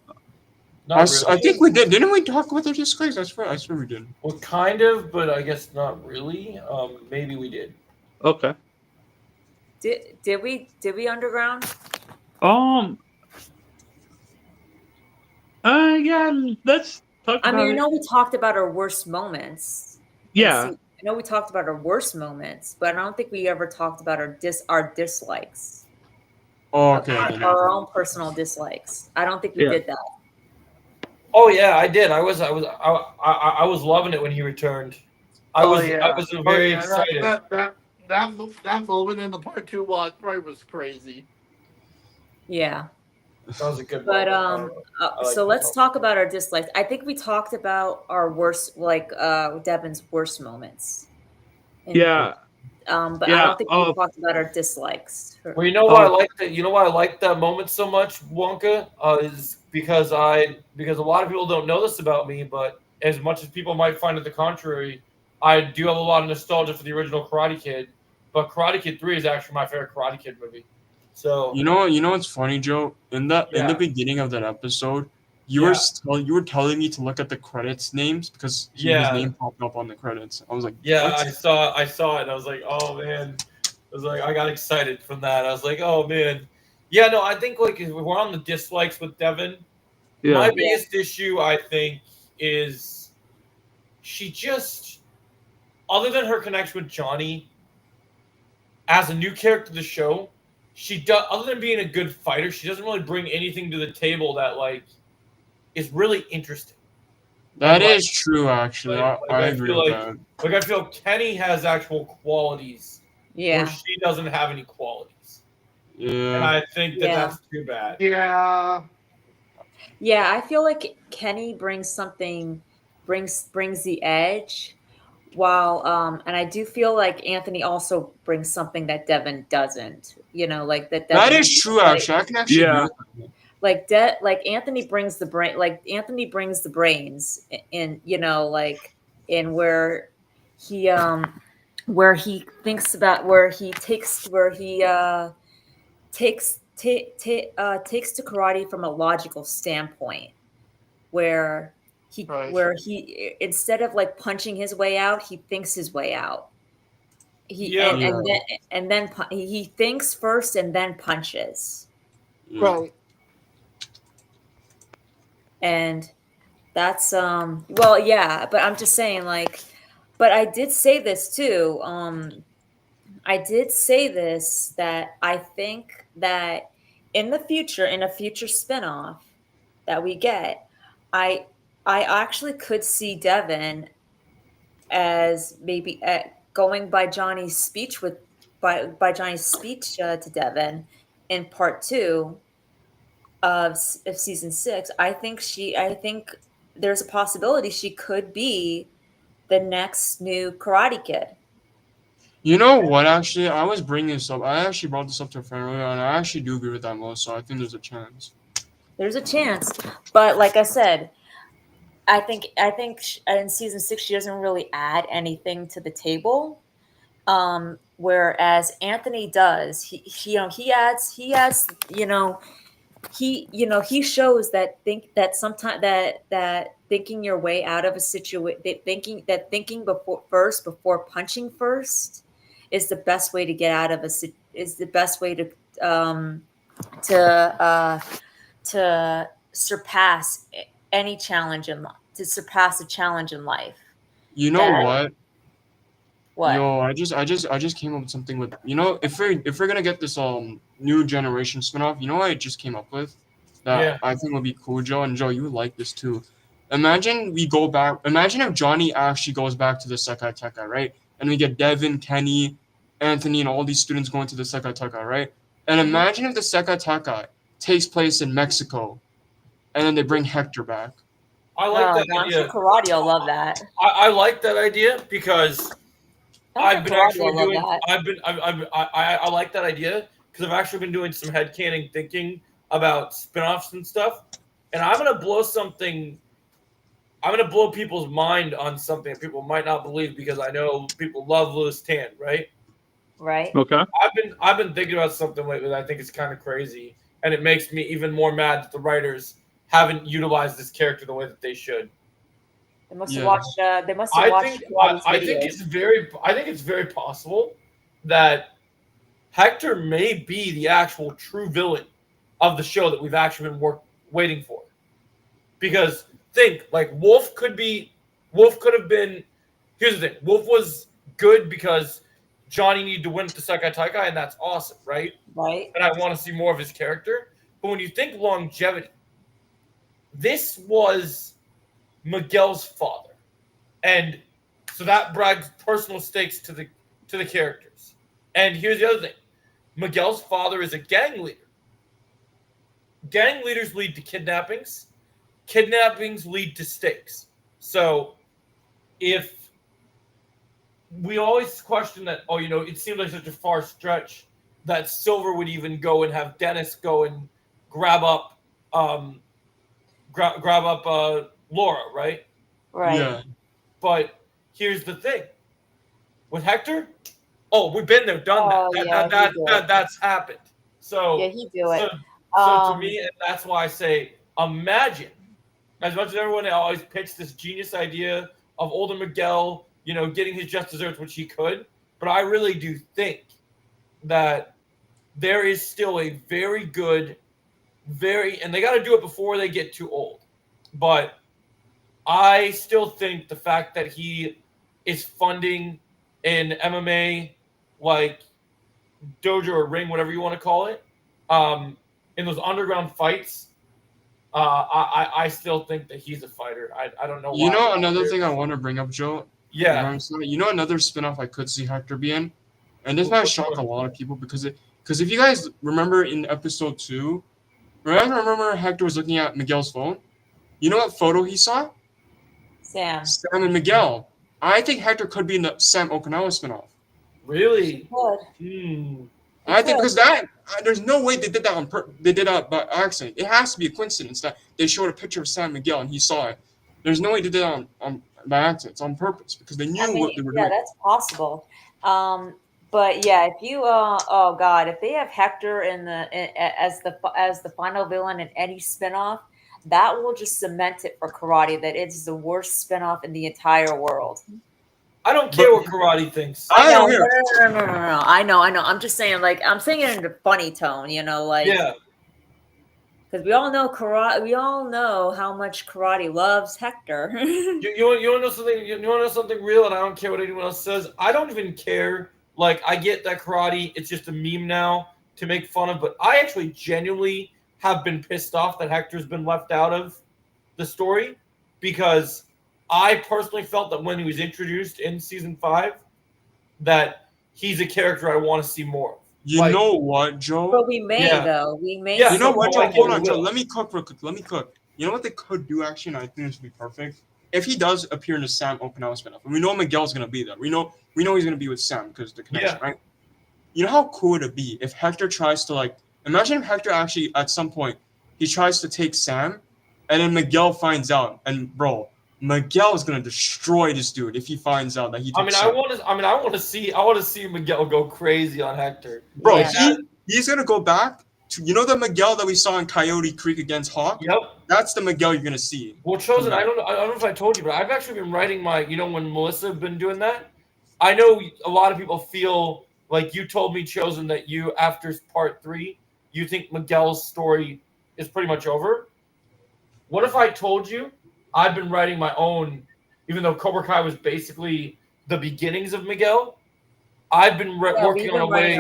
Not really. I think we did. Didn't we talk about the dislikes? I swear we did. Well, kind of, but I guess not really. Maybe we did. Okay. Did we Underground? Yeah. Let's talk about I mean, I it. know we talked about our worst moments. Yeah. I know we talked about our worst moments, but I don't think we ever talked about our dislikes. Oh, okay. Our own personal dislikes. I don't think we did that. Oh yeah, I did. I was loving it when he returned. I was very excited. That moment in the part 2 watch party was crazy. Yeah. That was a good But moment. so let's talk about our dislikes. I think we talked about our worst, like Devon's worst moments. Yeah. But I don't think we talked about our dislikes. Well, you know why I liked it. You know why I liked that moment so much, Wonka, is because a lot of people don't know this about me, but as much as people might find it the contrary, I do have a lot of nostalgia for the original Karate Kid. But Karate Kid 3 is actually my favorite Karate Kid movie. So you know what's funny, Joe? In the beginning of that episode, you were telling me to look at the credits names because his name popped up on the credits. I was like, yeah, what? I saw it. And I was like, oh man, I got excited from that. I was like, oh man, yeah. No, I think like if we're on the dislikes with Devon. Yeah. My biggest issue, I think, is she just, other than her connection with Johnny, as a new character to the show, she does, other than being a good fighter, she doesn't really bring anything to the table that like is really interesting. That Like, is true, actually. I agree feel with like that. I feel Kenny has actual qualities where Yeah. she doesn't have any qualities, and Yeah. I think that Yeah. that's too bad. Yeah. Yeah, I feel like Kenny brings the edge, while and I do feel like Anthony also brings something that Devon doesn't. You know, like that That Devon is true, like actually. I can actually agree Yeah. with that. like Anthony brings the brain, like Anthony brings the brains in, you know, like in where he thinks about where he takes to karate from a logical standpoint, where Right. he instead of like punching his way out, he thinks his way out. He Yeah, Yeah. and then he thinks first and then punches, Yeah. Right. and that's well, yeah, but I'm just saying, like, but I did say this too. I did say this, that I think that in the future, in a future spinoff that we get, I I actually could see Devin as maybe going by Johnny's speech by Johnny's speech to Devin in part 2 of season 6. I think there's a possibility she could be the next new Karate Kid. You know what, actually? I was bringing this up. I actually brought this up to a friend earlier, and I actually do agree with that most, so I think there's a chance. There's a chance, but like I said, I think in season 6 she doesn't really add anything to the table. Whereas Anthony does. He adds, he shows that sometimes that thinking your way out of a situation, thinking before punching first is the best way to get out of is the best way um to to surpass any challenge in life, to surpass a challenge in life. You know That what? Yo, I just came up with something with, if we're gonna get this new generation spinoff, you know what I just came up with that Yeah. I think would be cool, Joe, and Joe, you would like this too. Imagine if Johnny actually goes back to the Sekai Teka, right? And we get Devin, Kenny, Anthony, and all these students going to the Sekai Teka, right? And imagine if the Sekai Teka takes place in Mexico, and then they bring Hector back. I like that I'm sure idea. Karate will love that. I like that idea because I'm I've sure been Karate actually will love doing. that. I like that idea because I've actually been doing some headcanon thinking about spinoffs and stuff, and I'm gonna blow something. I'm gonna blow people's mind on something that people might not believe because I know people love Louis Tan, right? Right? Okay. I've been thinking about something lately that I think is kind of crazy, and it makes me even more mad that the writers haven't utilized this character the way that they should. They must have Yeah. watched. They must have watched Karate's I think videos. it's very possible that Hector may be the actual true villain of the show that we've actually been waiting for. Because think, like, Wolf could have been. Here's the thing: Wolf was good because Johnny needed to win the Sekai Taikai, and that's awesome, right? Right? And I want to see more of his character. But when you think longevity, this was Miguel's father, and so that brags personal stakes to the characters. And here's the other thing: Miguel's father is a gang leader. Gang leaders lead to kidnappings. Kidnappings lead to stakes. So if we always question that, it seemed like such a far stretch that Silver would even go and have Dennis go and grab up Laura, right? Right. Yeah. But here's the thing. With Hector, we've been there, done that. Oh, yeah, he do it. That's happened. So Yeah, he do it. so to me, and that's why I say, imagine, as much as everyone always pitched this genius idea of older Miguel, getting his just desserts, which he could, but I really do think that there is still a very good, and they got to do it before they get too old. But I still think the fact that he is funding an MMA, like, dojo or ring, whatever you want to call it, in those underground fights, I still think that he's a fighter. I don't know why. You know another thing I want to bring up, Joe? Yeah. You know another spinoff I could see Hector be in? And this might shock a lot of people because if you guys remember in episode 2, remember Hector was looking at Miguel's phone? You know what photo he saw? Sam. Sam and Miguel. I think Hector could be in the Sam Okinawa spinoff. Really? Good. I think because there's no way they did that they did that by accident. It has to be a coincidence that they showed a picture of Sam Miguel and he saw it. There's no way they did that on by accident. It's on purpose because they knew what they were doing. Yeah, that's possible. But yeah, if you oh god, if they have Hector as the final villain in any spinoff, that will just cement it for karate that it's the worst spinoff in the entire world. I don't care what karate thinks. I know. No. I know. I'm just saying, like, I'm saying it in a funny tone, like. Yeah. Because we all know karate. We all know how much karate loves Hector. you want to know something? You want to know something real? And I don't care what anyone else says. I don't even care. Like, I get that karate, it's just a meme now to make fun of. But I actually genuinely have been pissed off that Hector's been left out of the story because I personally felt that when he was introduced in season 5, that he's a character I want to see more of. You know what, Joe? But we may, though. We may. Yeah, you know what, Joe? Hold on, Joe. Let me cook real quick. You know what they could do, actually, and I think this would be perfect? If he does appear in the Sam Okinawa spinoff, and we know Miguel's going to be there. We know he's going to be with Sam because the connection, right? You know how cool would it be if Hector tries to, like, imagine if Hector actually, at some point, he tries to take Sam, and then Miguel finds out, and bro, Miguel is gonna destroy this dude if he finds out that he. I want to see Miguel go crazy on Hector, bro. Yeah. He's gonna go back to the Miguel that we saw in Coyote Creek against Hawk. Yep, that's the Miguel you're gonna see. Well, Chosen, I don't know if I told you, but I've actually been writing my. When Melissa have been doing that, I know a lot of people feel like you told me, Chosen, that you after part 3, you think Miguel's story is pretty much over. What if I told you? I've been writing my own, even though Cobra Kai was basically the beginnings of Miguel. I've been working on a way.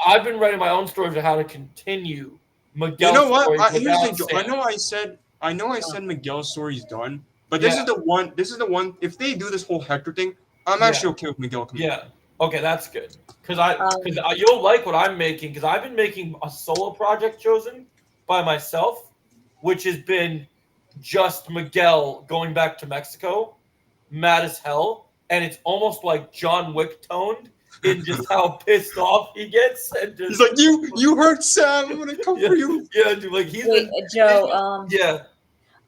I've been writing my own story of how to continue Miguel's story. You know what? Here's the I know I said Miguel's story's done, but this is the one. This is the one. If they do this whole Hector thing, I'm actually okay with Miguel coming. Yeah. Okay, that's good. Because you'll like what I'm making. Because I've been making a solo project, Chosen, by myself, which has been just Miguel going back to Mexico, mad as hell, and it's almost like John Wick toned in just how pissed off he gets. And just, he's like, you hurt Sam. I'm gonna come for you. Yeah, dude. Like Joe. Yeah.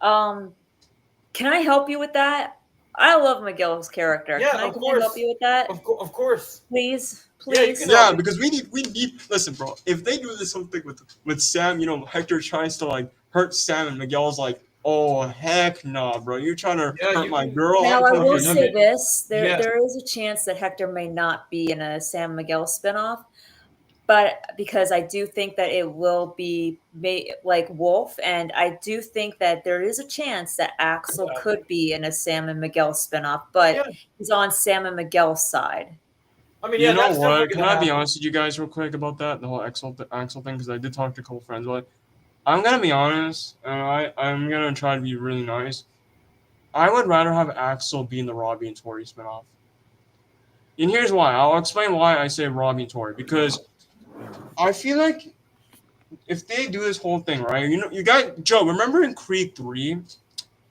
Can I help you with that? I love Miguel's character. Yeah, can I help you with that? Of course. Please. Yeah, because we need. Listen, bro. If they do this whole thing with Sam, Hector tries to like hurt Sam, and Miguel's like, oh heck nah, bro, you're trying to hurt my girl. Now I will say this: there is a chance that Hector may not be in a Sam Miguel spinoff, but because I do think that it will be like Wolf, and I do think that there is a chance that Axel could be in a Sam and Miguel spinoff, but he's on Sam and Miguel's side. I mean, you know what? Can I be honest with you guys real quick about that, the whole Axel thing? Because I did talk to a couple friends about it. I'm gonna be honest, and I'm gonna try to be really nice. I would rather have Axel be in the Robbie and Tori spinoff. And here's why. I'll explain why I say Robbie and Tori. Because I feel like if they do this whole thing, right? You guys, Joe, remember in Creed 3?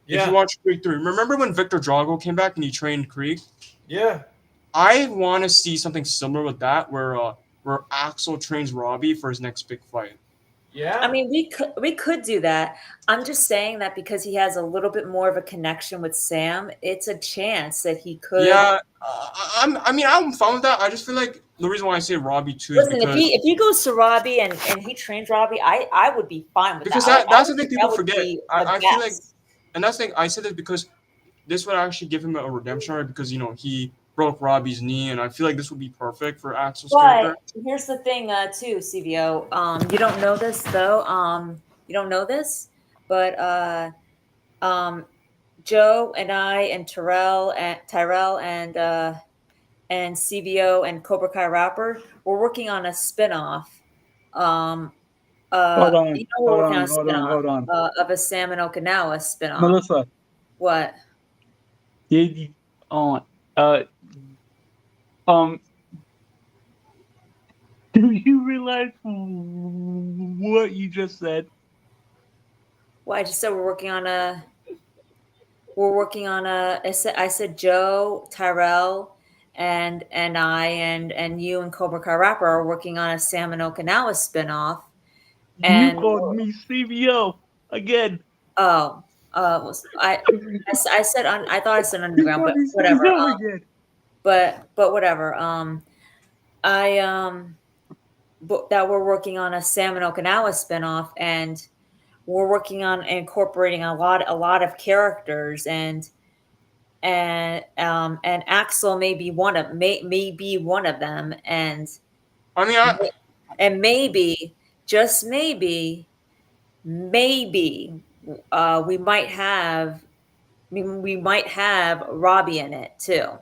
Yeah. If you watch Creed 3, remember when Victor Drago came back and he trained Creed? Yeah. I want to see something similar with that, where Axel trains Robbie for his next big fight. Yeah. I mean, we could do that. I'm just saying that because he has a little bit more of a connection with Sam, it's a chance that he could. Yeah. I'm fine with that. I just feel like the reason why I say Robbie too is because if he goes to Robbie and he trains Robbie, I would be fine with that. Because that's the thing people forget. I feel like, and that's the thing I said this because this would actually give him a redemption arc because he broke Robbie's knee, and I feel like this would be perfect for Axel's character. But here's the thing, too, CVO. You don't know this though. You don't know this, but Joe and I and Tyrell and CVO and Cobra Kai Rapper, we're working on a spinoff. Hold on, We're hold working on on, a hold on, spinoff hold on. of a Sam and Okinawa spinoff. Melissa, What? did you um do you realize what you just said? Well, I just said we're working on a. I said Joe, Tyrell, and I and you and Cobra Kai Rapper are working on a Sam and Okinawa spinoff. You And called me CVO again. oh, I said I thought I said You underground, called but me whatever. CVO again. But whatever. But that we're working on a Sam and Okinawa spinoff, and we're working on incorporating a lot of characters, and Axel may be one of them, and I mean, maybe, just maybe, we might have Robbie in it too.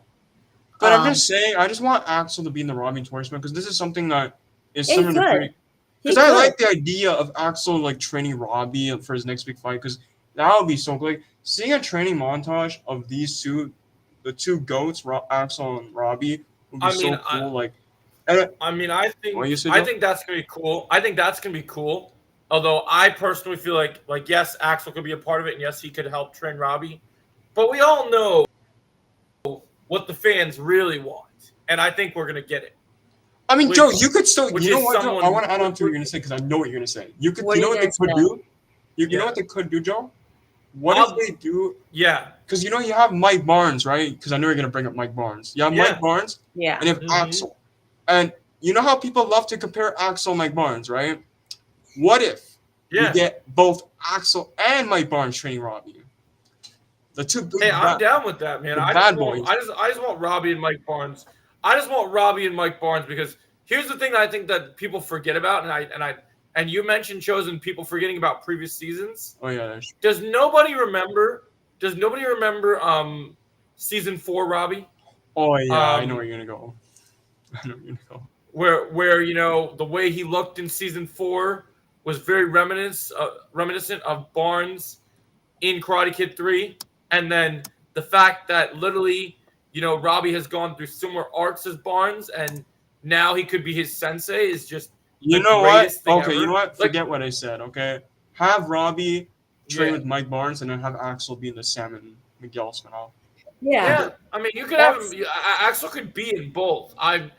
but I'm just saying, I just want Axel to be in the Robbie tournament because this is something that is He similar to could. pretty. Because I like the idea of Axel like training Robbie for his next big fight. Because that would be so cool. Like seeing a training montage of these two, the two goats, Axel and Robbie, would be so cool. I think that's gonna be cool. I think that's gonna be cool. Although I personally feel like yes, Axel could be a part of it, and yes, he could help train Robbie. But we all know what the fans really want, and I think we're gonna get it. I mean, Joe, you could still. You know what, Joe? I want to add on to what you're gonna say because I know what you're gonna say. You could. You know what they could do? You know what they could do, Joe? What if they do? Yeah. Because you have Mike Barnes, right? Because I know you're gonna bring up Mike Barnes. You have Mike Barnes. Yeah. And you have Axel. And you know how people love to compare Axel and Mike Barnes, right? What if we get both Axel and Mike Barnes training Robbie? The two. I'm down with that, man. I just want Robbie and Mike Barnes. I just want Robbie and Mike Barnes because here's the thing that I think that people forget about, and you mentioned Chosen people forgetting about previous seasons. Oh yeah. Does nobody remember season 4, Robbie? Oh yeah, I know where you're gonna go. I know where you're gonna go. Where the way he looked in season 4 was very reminiscent of Barnes in Karate Kid 3, and then the fact that literally Robbie has gone through similar arts as Barnes, and now he could be his sensei is just you know what? Okay, you know what? Forget what I said. Okay, have Robbie train with Mike Barnes, and then have Axel be in the Sam and Miguel spinoff. Yeah. I mean, you could have him. Axel could be in both. I'm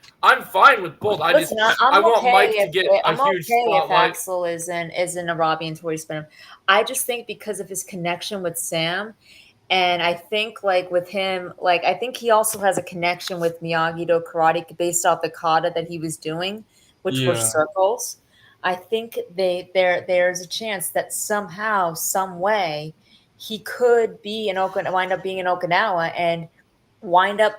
fine with both. I want Mike to get a huge spotlight. If Axel is in a Robbie and Tori spinoff. I just think because of his connection with Sam, and I think with him, I think he also has a connection with Miyagi-Do karate based off the kata that he was doing, which were circles. I think there's a chance that somehow, some way, he could be wind up being in Okinawa and wind up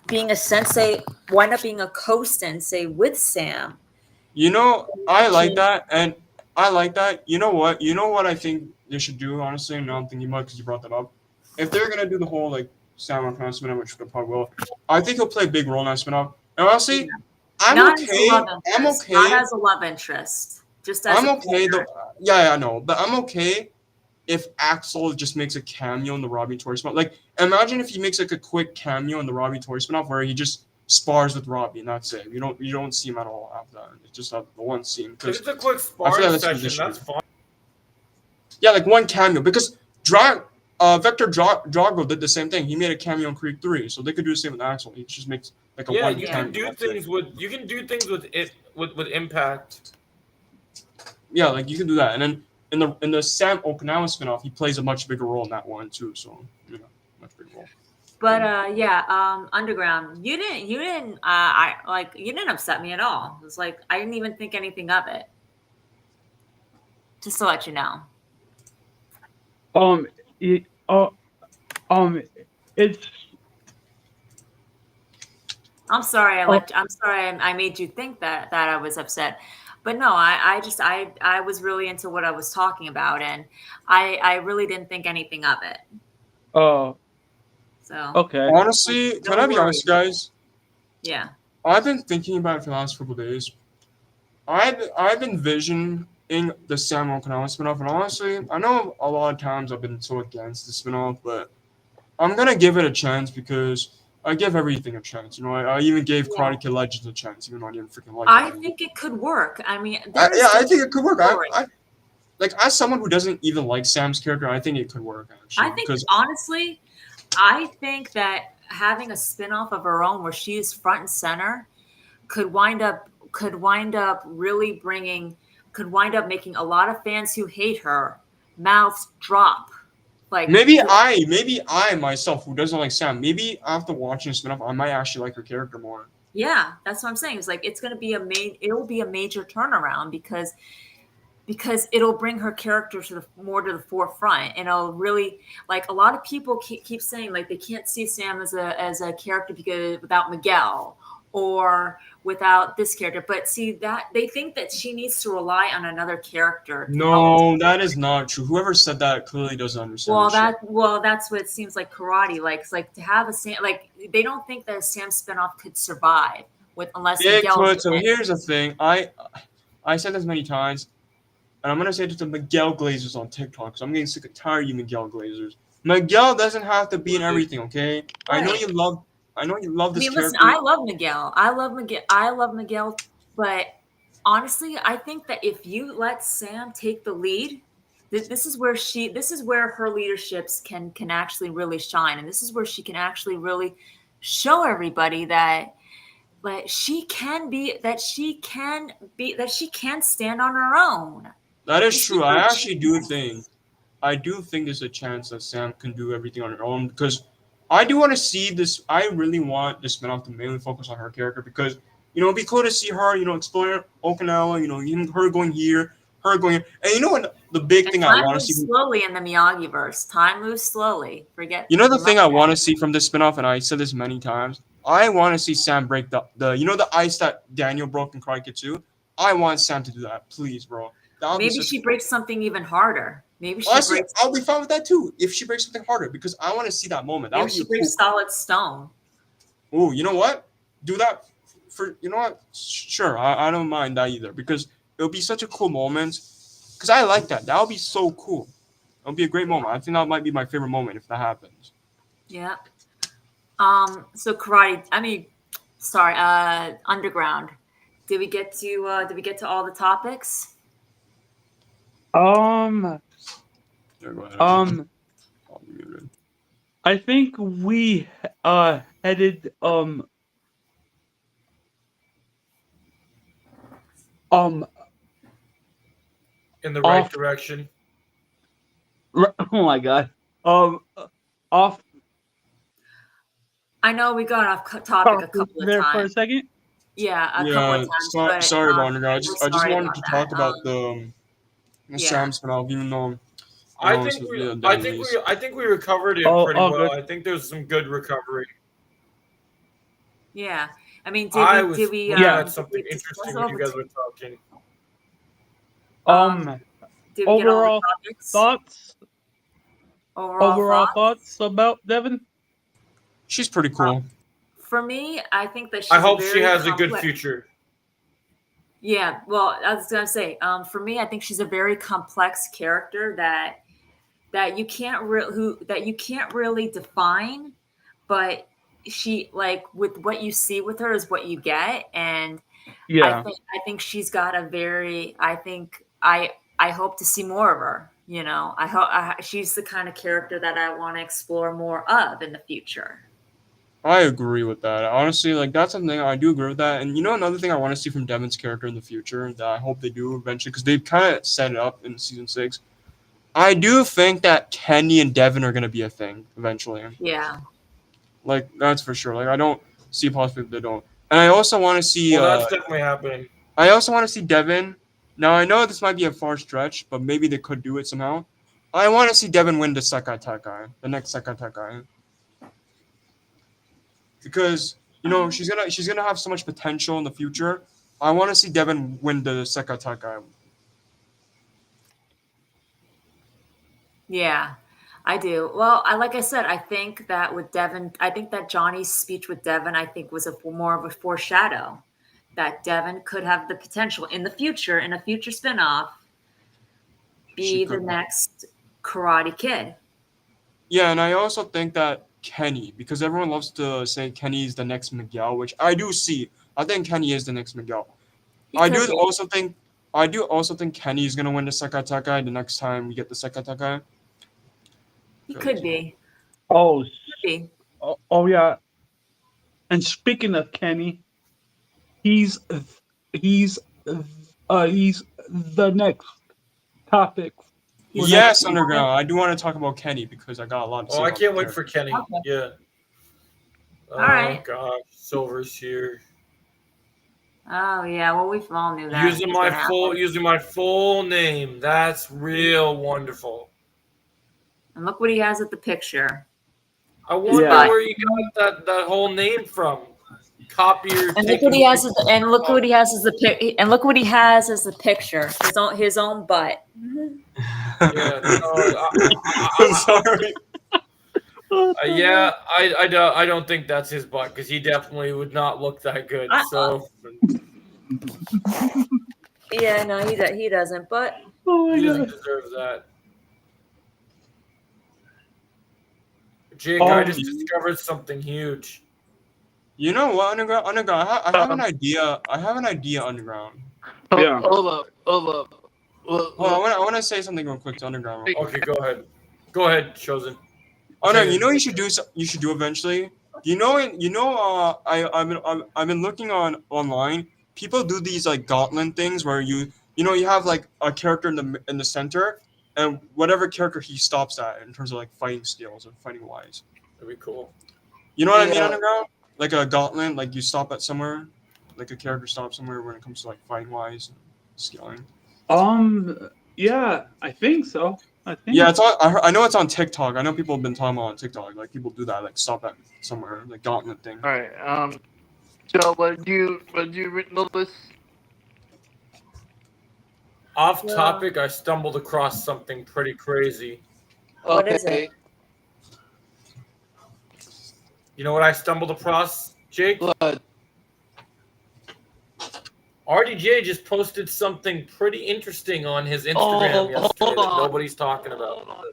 being a sensei, wind up being a co-sensei with Sam. I like that, and I like that. You know what? I think they should do, honestly, and I'm thinking about because you brought that up. If they're gonna do the whole Sam on spin-off, which they probably will, I think he'll play a big role in that spin-off. And honestly, I'm okay. Not as a love interest. Just as I'm okay though. Yeah, I know, but I'm okay if Axel just makes a cameo in the Robbie Tori spinoff. Imagine if he makes a quick cameo in the Robbie Tori spinoff where he just spars with Robbie and that's it. You don't see him at all after that. It's just the one scene. If it's a quick sparring session, that's fine. Yeah, one cameo because Vector Drago did the same thing. He made a cameo in Creed 3, so they could do the same with Axel. He just makes one cameo. You can do things with Impact. Yeah, you can do that, and then in the Sam Okinawa spinoff, he plays a much bigger role in that one too. So much bigger role. But Underground, you didn't upset me at all. It was I didn't even think anything of it. Just to let you know. It's. I'm sorry. I made you think that I was upset. But no, I was really into what I was talking about, and I really didn't think anything of it. So Okay. Honestly, can I be honest, guys? yeah. I've been thinking about it for the last couple of days. I've envisioning the Sam Okinawa spinoff, and honestly, I know a lot of times I've been so against the spinoff, but I'm gonna give it a chance because I give everything a chance. You know, I even gave Yeah. Karate Kid Legends a chance, even though I didn't freaking like I it. think it could work. I mean, I think it could work. story. Like as someone who doesn't even like Sam's character, I think it could work actually. I think because honestly, I think that having a spin-off of her own where she is front and center could wind up really could wind up making a lot of fans who hate her mouths drop. Like maybe I myself who doesn't like Sam, maybe after watching the spinoff, I might actually like her character more. yeah, that's what I'm saying. It's like it's going to be it'll be a major turnaround because it'll bring her character to the forefront, and it'll really, like, a lot of people keep saying like they can't see Sam as a character because without Miguel or without this character, but see that they think that she needs to rely on another character to help. No, that is not true. Whoever said that clearly doesn't understand. That's what it seems like karate likes, like to have a Sam, like they don't think that a Sam spinoff could survive unless It Miguel. could. So here's the thing. I said this many times, and I'm gonna say it to the Miguel Glazers on TikTok because I'm getting sick and tired of you Miguel Glazers. Miguel doesn't have to be in everything, okay? I know you love this character. Listen, I love Miguel. I love Miguel. But honestly, I think that if you let Sam take the lead, this is where her leaderships can actually really shine, and this is where she can actually really show everybody that she can stand on her own. That is true. I do think there's a chance that Sam can do everything on her own because I do want to see this. I really want this spinoff to mainly focus on her character because, it'd be cool to see her, explore Okinawa, her going here, her going here. And you know what? The big thing I want to see. Slowly in the Miyagi-verse. Time moves slowly. Forget. The thing I want to see from this spinoff, and I said this many times, I want to see Sam break the the ice that Daniel broke in Karate Kid 2. I want Sam to do that, please, bro. Maybe she breaks something even harder. Maybe she honestly, breaks. I'll be fine with that too. If she breaks something harder, because I want to see that moment. Maybe she breaks solid stone. Oh, you know what? Do that for what? Sure, I don't mind that either because it'll be such a cool moment. Because I like that. That would be so cool. It'll be a great moment. I think that might be my favorite moment if that happens. Yeah. So karate. Underground. Did we get to all the topics? Yeah, go ahead. I think we headed in the right off direction. Oh my god. Off I know we got off topic a couple of there times. for a second. Yeah, a couple of times. Sorry about it, guys. I just wanted to talk about the Sam spinoff, even though I think we recovered it pretty well. Good. I think there's some good recovery. Yeah, I mean, did we? That's something interesting when you guys were talking. Did we overall get all the thoughts. Overall thoughts about Devon. She's pretty cool. For me, I think that I hope she has a good future. Yeah, well, I was gonna say, for me, I think she's a very complex character that you can't really define, but she, like, with what you see with her is what you get, and Yeah, I think she's got a very. I hope to see more of her. I hope she's the kind of character that I want to explore more of in the future. I agree with that. Honestly, like that's something I do agree with that. And another thing I want to see from Devon's character in the future that I hope they do eventually, because they've kind of set it up in season 6. I do think that Kenny and Devon are gonna be a thing eventually. Yeah. Like that's for sure. Like I don't see a possibility they don't. And I also want to see. That's definitely happening. I also want to see Devon. Now I know this might be a far stretch, but maybe they could do it somehow. I want to see Devon win the Sekai Tekai, the next Sekai Tekai. Because she's gonna have so much potential in the future. I want to see Devon win the Sekai Tekai. Yeah. I do. Well, like I said, I think that with Devon, I think that Johnny's speech with Devon, I think was more of a foreshadow that Devon could have the potential in the future, in a future spinoff, be the next Karate Kid. Yeah, and I also think that Kenny, because everyone loves to say Kenny's the next Miguel, which I do see. I think Kenny is the next Miguel. I do also think Kenny is gonna win the Sekai Tekai the next time we get the Sekai Tekai. He could be. Oh, Could be. oh yeah. And speaking of Kenny, he's the next topic. Yes, Underground. I do want to talk about Kenny because I got a lot to say. Oh, I can't wait for Kenny. Okay. Yeah. Oh, All right. gosh. Silver's here. Oh yeah, well we all knew that. Using my full name. That's real wonderful. And look what he has at the picture. I wonder where you got that whole name from. Copier. And look what he has. Look what he has as the And look what he has as the picture. His own butt. Yeah. I'm sorry. Yeah, I don't think that's his butt because he definitely would not look that good. So. Yeah, no, he doesn't. But he doesn't deserve that. Jake, I just discovered something huge. You know what, Underground? I have an idea. Underground. Yeah. Hold up. Well, I want to say something real quick to Underground. Okay, go ahead. Go ahead, Chosen. Oh no, you know you should do eventually. I've been looking online. People do these like gauntlet things where you have like a character in the center, and whatever character he stops at in terms of like fighting skills or fighting wise. That'd be cool. You know what I mean, Underground? Like a gauntlet, like you stop at somewhere, like a character stops somewhere when it comes to like fighting wise and skilling. Yeah, I think so. Yeah, it's on. I know it's on TikTok. I know people have been talking about it on TikTok. Like people do that, like stop at somewhere, like gauntlet thing. All right. So what do you notice? Off topic, I stumbled across something pretty crazy. What is it? You know what I stumbled across, Jake? What? RDJ just posted something pretty interesting on his Instagram yesterday that nobody's talking about.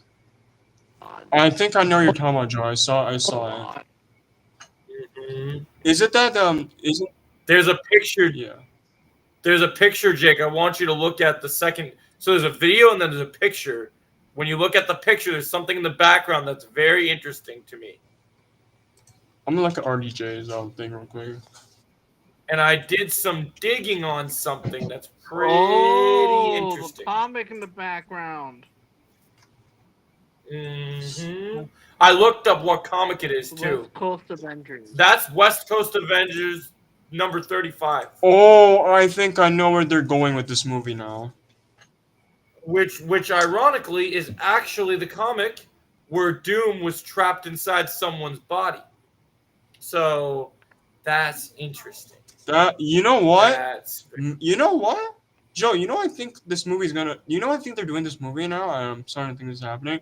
I think I know what you're talking about, Joe. I saw it. Mm-hmm. Is it that Isn't there's a picture? Yeah. There's a picture, Jake. I want you to look at the second. So there's a video and then there's a picture. When you look at the picture, there's something in the background that's very interesting to me. I'm gonna look at RDJ's thing real quick. And I did some digging on something that's pretty interesting. The comic in the background. Mm-hmm. I looked up what comic it is too. West Coast Avengers. That's West Coast Avengers number 35. Oh, I think I know where they're going with this movie now. Which ironically is actually the comic where Doom was trapped inside someone's body. So that's interesting. You know what? You know what? Joe, I think this movie's gonna. I think they're doing this movie now. I'm starting to think this is happening.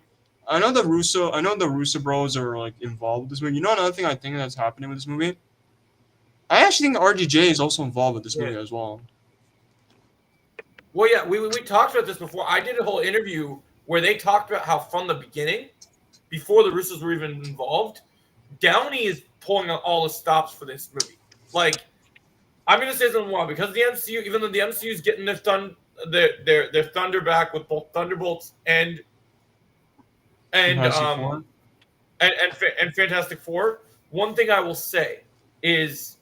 I know the Russo bros are like involved with this movie. You know another thing I think that's happening with this movie? I actually think RDJ is also involved with this movie as well. Well, yeah, we talked about this before. I did a whole interview where they talked about how from the beginning, before the Russos were even involved, Downey is pulling out all the stops for this movie. Like, I'm going to say something wrong because the MCU, even though the MCU is getting their thunder back with both Thunderbolts and Fantastic Four. One thing I will say is,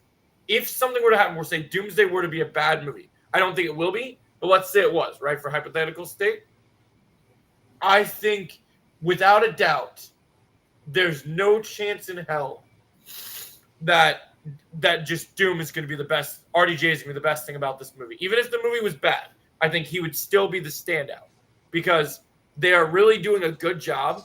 if something were to happen, where say Doomsday were to be a bad movie, I don't think it will be, but let's say it was, right, for hypothetical state. I think, without a doubt, there's no chance in hell that just Doom is going to be the best. RDJ is going to be the best thing about this movie. Even if the movie was bad, I think he would still be the standout because they are really doing a good job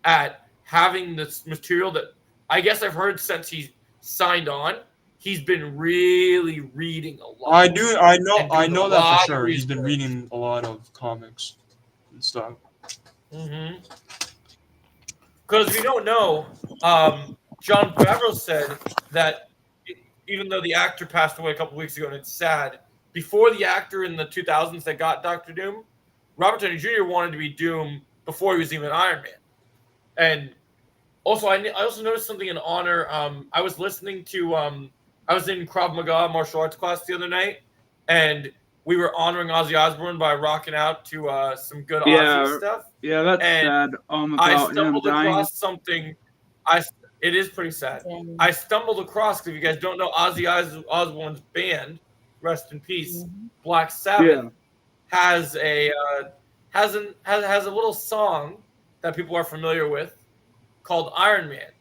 at having this material that I guess I've heard since he's signed on. He's been really reading a lot. I know that for sure. He's been reading a lot of comics and stuff. Mm-hmm. because if you don't know, John Favreau said that even though the actor passed away a couple weeks ago, and it's sad, before the actor in the 2000s that got Dr. Doom, Robert Downey Jr. wanted to be Doom before he was even Iron Man. And also, I also noticed something in honor. I was listening to, I was in Krav Maga martial arts class the other night, and we were honoring Ozzy Osbourne by rocking out to some good Ozzy stuff. Yeah, that's sad. I About him stumbled dying. across something. It is pretty sad. I stumbled across, if you guys don't know, Ozzy Osbourne's band, rest in peace, Black Sabbath, has a little song that people are familiar with called Iron Man.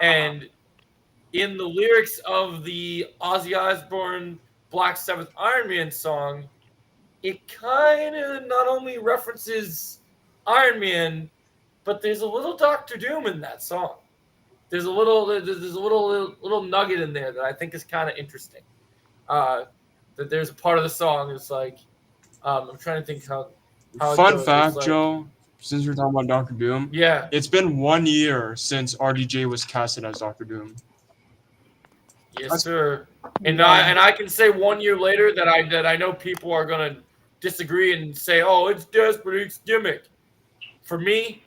And in the lyrics of the Ozzy Osbourne Black Sabbath Iron Man song, it kind of not only references Iron Man, but there's a little Doctor Doom in that song. There's a little nugget in there that I think is kind of interesting. That there's a part of the song is like, I'm trying to think how Fun fact, like, Joe, since we're talking about Doctor Doom, yeah, it's been 1 year since RDJ was casted as Doctor Doom. Yes, sir. And I can say 1 year later that I know people are gonna disagree and say, oh, it's desperate, it's gimmick. For me,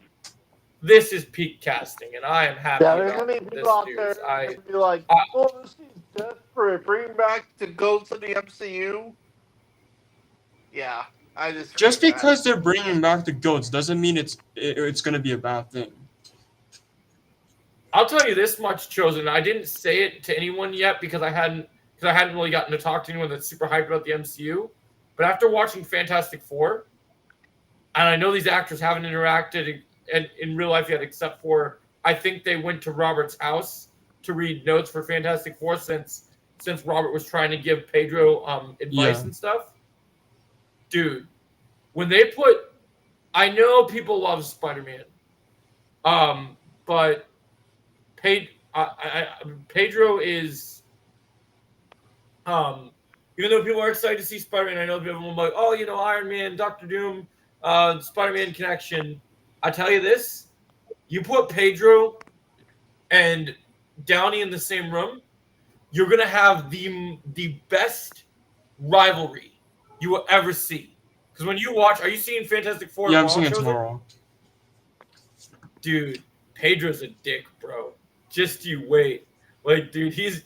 this is peak casting, and I am happy there's about gonna be this people out news. there that will be like, "Oh, this is desperate. Bring back to go to the MCU." Yeah, I just because they're bringing back the goats doesn't mean it's gonna be a bad thing. I'll tell you this much, Chosen. I didn't say it to anyone yet because I hadn't really gotten to talk to anyone that's super hyped about the MCU. But after watching Fantastic Four, and I know these actors haven't interacted in real life yet, except for I think they went to Robert's house to read notes for Fantastic Four since Robert was trying to give Pedro advice and stuff. Dude, when they put, I know people love Spider-Man, but Pedro is, even though people are excited to see Spider-Man, I know people are like, oh, Iron Man, Doctor Doom, Spider-Man connection. I tell you this, you put Pedro and Downey in the same room, you're going to have the best rivalry you will ever see. Because when you watch, are you seeing Fantastic Four? Yeah, I'm seeing it tomorrow. Dude, Pedro's a dick, bro. Just you wait. Like, dude, he's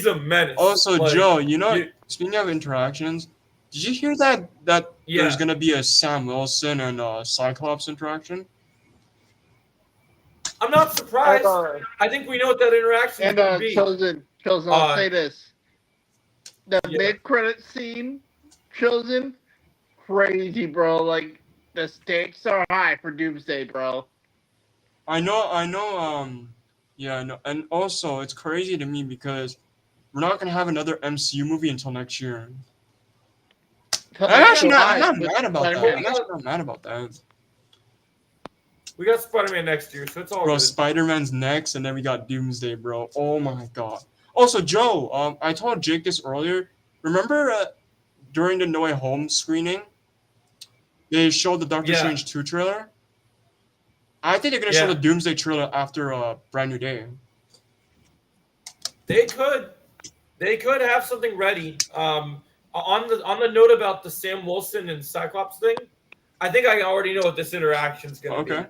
a menace. Also, like, Joe, speaking of interactions, did you hear that there's gonna be a Sam Wilson and Cyclops interaction? I'm not surprised. I think we know what that interaction is going to be. Chosen, I'll say this. The mid-credit scene, Chosen, crazy, bro. Like, the stakes are high for Doomsday, bro. I know. Yeah, I know. And also, it's crazy to me because we're not gonna have another MCU movie until next year. I'm actually not mad about that. We got Spider-Man next year, so it's all bro, good. Spider-Man's next, and then we got Doomsday, bro. Oh my god. Also, Joe, I told Jake this earlier. Remember during the No Way Home screening, they showed the Doctor Strange 2 trailer? I think they're going to show the Doomsday trailer after Brand New Day. They could have something ready. On the note about the Sam Wilson and Cyclops thing, I think I already know what this interaction is going to be.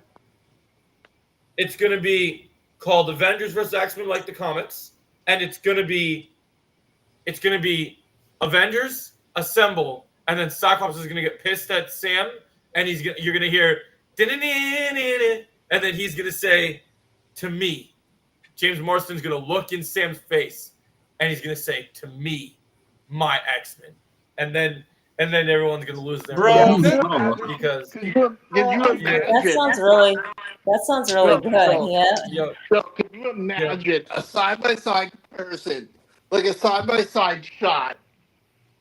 It's going to be called Avengers vs. X-Men, like the comics, and it's going to be Avengers assemble, and then Cyclops is going to get pissed at Sam, and you're going to hear, and then he's going to say, to me. James Marsden's going to look in Sam's face, and he's going to say, to me, my X-Men. And then everyone's going to lose their mind because that sounds really good. So can you imagine a side-by-side comparison, like a side-by-side shot,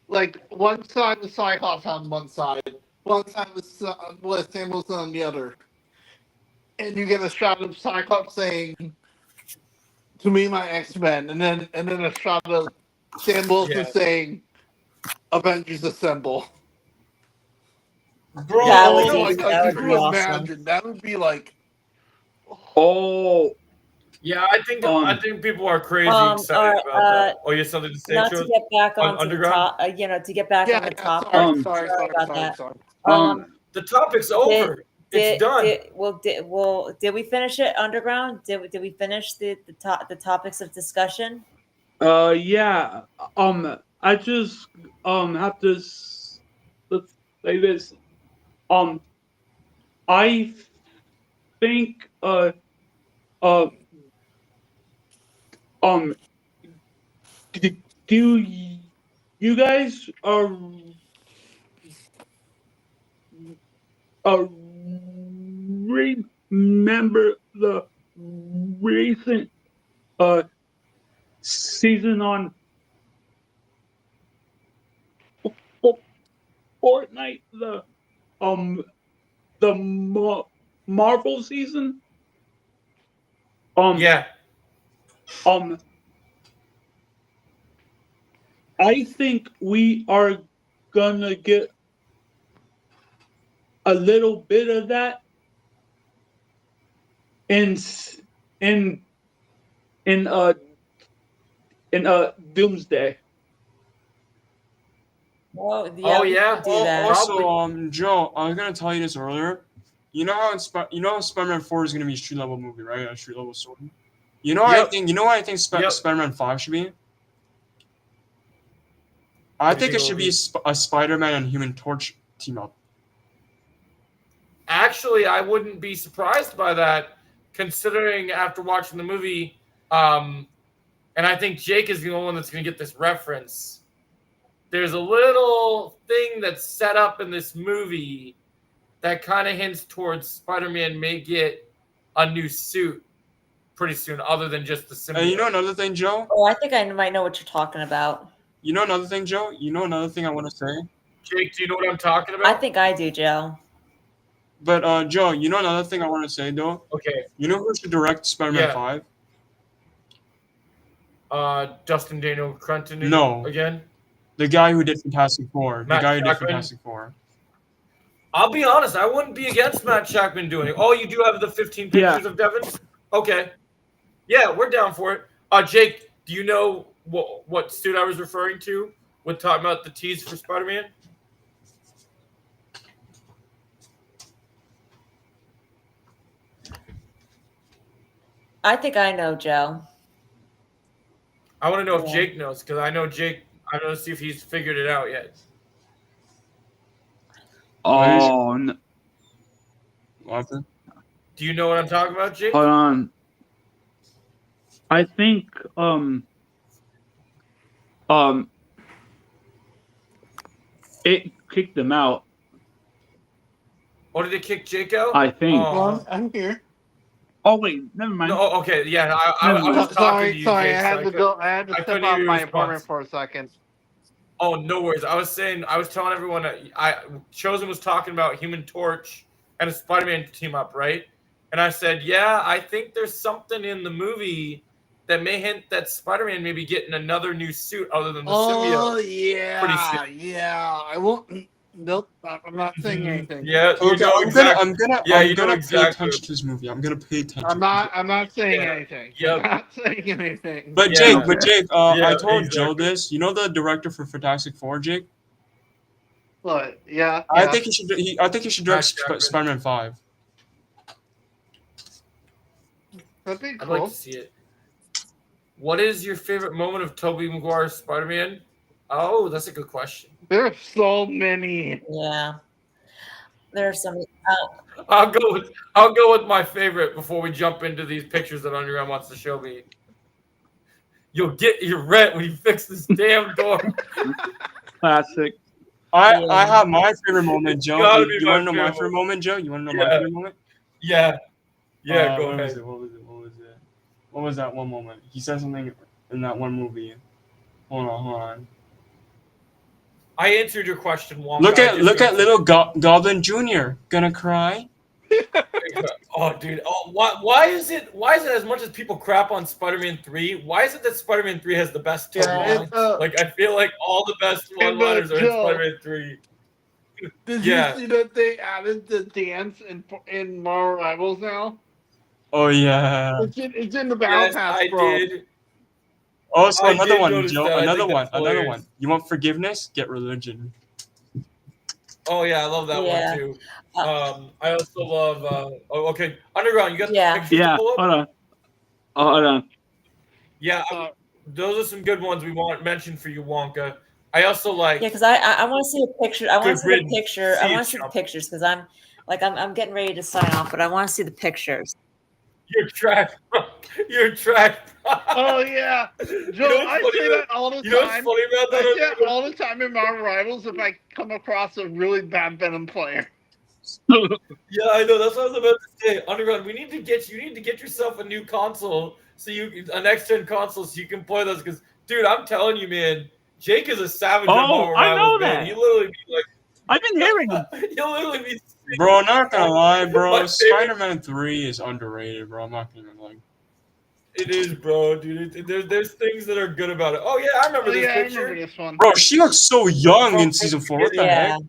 like one side with Cyclops on one side, one side with Sam Wilson on the other, and you get a shot of Cyclops saying, "To me, my X-Men," and then a shot of Sam Wilson saying, "Avengers Assemble." Bro, that would be awesome. Imagine that would be like Oh, Yeah, I think people are crazy excited all right, about that. Oh, you have something to say, not to Chose? get back On onto the Underground? top, to get back on the topic. Sorry about that. um, The topic's over. It's done. Did we finish it Underground? Did we finish the topics of discussion? yeah. I just have to let's say this. I think uh um do you guys uh remember the recent season on Fortnite, um the Marvel season? Yeah. Um I think we are gonna get a little bit of that in in in uh Doomsday. Well, Oh, we yeah. could do that. Also, Probably. Joe, I was gonna tell you this earlier. You know how Spider-Man 4 is gonna be a street level movie, right? A street level story. You know what I Yep. think? Yep. Spider-Man 5 should be. I What do you think it think should it'll be be? a Spider-Man and Human Torch team up. Actually, I wouldn't be surprised by that, considering after watching the movie, and I think Jake is the only one that's going to get this reference. There's a little thing that's set up in this movie that kind of hints towards Spider-Man may get a new suit pretty soon, other than just the symbiote. And you know another thing, Joe? Oh, I think I might know what you're talking about. You know another thing, Joe? You know another thing I want to say? Jake, do you know what I'm talking about? I think I do, Joe. But Joe, you know another thing I want to say though? Okay. You know who should direct Spider-Man Yeah. 5? Dustin Daniel Cretton No. again. The guy who did Fantastic Four. Matt The guy who did Jackman? Fantastic Four. I'll be honest, I wouldn't be against Matt Jackman doing it. Oh, you do have the 15 pictures of Devon? Okay. Yeah, we're down for it. Jake, do you know what suit I was referring to when talking about the tease for Spider-Man? I think I know, Joe. I want to know if Yeah. Jake knows, because I know Jake. I don't know, see if he's figured it out yet. Oh, What happened? Do you know what I'm talking about, Jake? hold on. I think it kicked them out. Oh, did it kick Jake out? I think. Oh. Well, I'm here. Oh wait, never mind. No, okay, yeah, I was talking to you, Sorry, Jake. I had to go. I had to I step couldn't out hear of your my response. apartment for a second. Oh, no worries. I was telling everyone that Chosen was talking about Human Torch and a Spider-Man team up, right? And I said, yeah, I think there's something in the movie that may hint that Spider-Man may be getting another new suit other than the symbiote. Oh yeah. I won't. Nope, I'm not saying anything. Yeah, you Okay, know exactly. I'm gonna you know pay exactly. attention to this movie. I'm gonna pay attention. I'm not saying anything. Yep. I'm not saying anything. But Yeah. Jake, Yeah, I told Joe exactly. this. You know the director for Fantastic Four, Jake? But yeah, I think he should. I think he should direct Matt Jackman. Spider-Man 5. that'd be I'd cool. like to see it. What is your favorite moment of Tobey Maguire's Spider-Man? Oh, that's a good question. There's so many. Yeah. There's some. I'll go with my favorite before we jump into these pictures that Underground wants to show me. You'll get your rent when you fix this damn door. Classic. I have my favorite moment, Joe. Gotta be You my want to know my favorite favorite moment, Joe? You want to know Yeah. my favorite moment? Yeah. Yeah, go what ahead. Was it? What was that one moment? He said something in that one movie. Hold on. I answered your question, Wonka. Look at little Goblin Jr. Gonna cry. Oh, dude. Oh, why is it as much as people crap on Spider-Man 3? Why is it that Spider-Man 3 has the best Yeah, one-liners? Like, I feel like all the best one-liners are in Joe. Spider-Man 3. Did Yeah. you see that they added the dance in Marvel Rivals now? Oh yeah. It's in the battle Yes, pass, I bro. did. Also, I another did one, notice Joe. that. I Another think one. that's Another hilarious. one. You want forgiveness? Get religion. Oh yeah, I love that one Yeah. too. I also love. Okay, Underground. You got Yeah. the pictures to Yeah, pull up? hold on. Hold on. Yeah, those are some good ones we want mentioned for you, Wonka. I also like. Yeah, because I want to see a picture. I want Good to see the riddance. picture. I See want it, to see the chump. pictures because I'm getting ready to sign off, but I want to see the pictures. You're trash. You're trash. Oh yeah, Joe, know what's I funny say about- that all the You know what's time. funny about that? I say that Underground? all the time in Marvel Rivals if I come across a really bad Venom player. Yeah, I know. That's what I was about to say. Underground, you need to get yourself a new console, a next gen console, so you can play those. Because, dude, I'm telling you, man, Jake is a savage on Oh, Marvel I Rivals, know man. that. He literally be I've been hearing them. like, he'll literally be. Bro, not gonna lie, My bro. favorite- Spider-Man 3 is underrated, bro. I'm not gonna lie. It is, bro, dude. There's things that are good about it. Oh yeah, I remember Oh this yeah, I picture. remember this one. Bro, she looks so young From in season 4. What the Yeah. heck?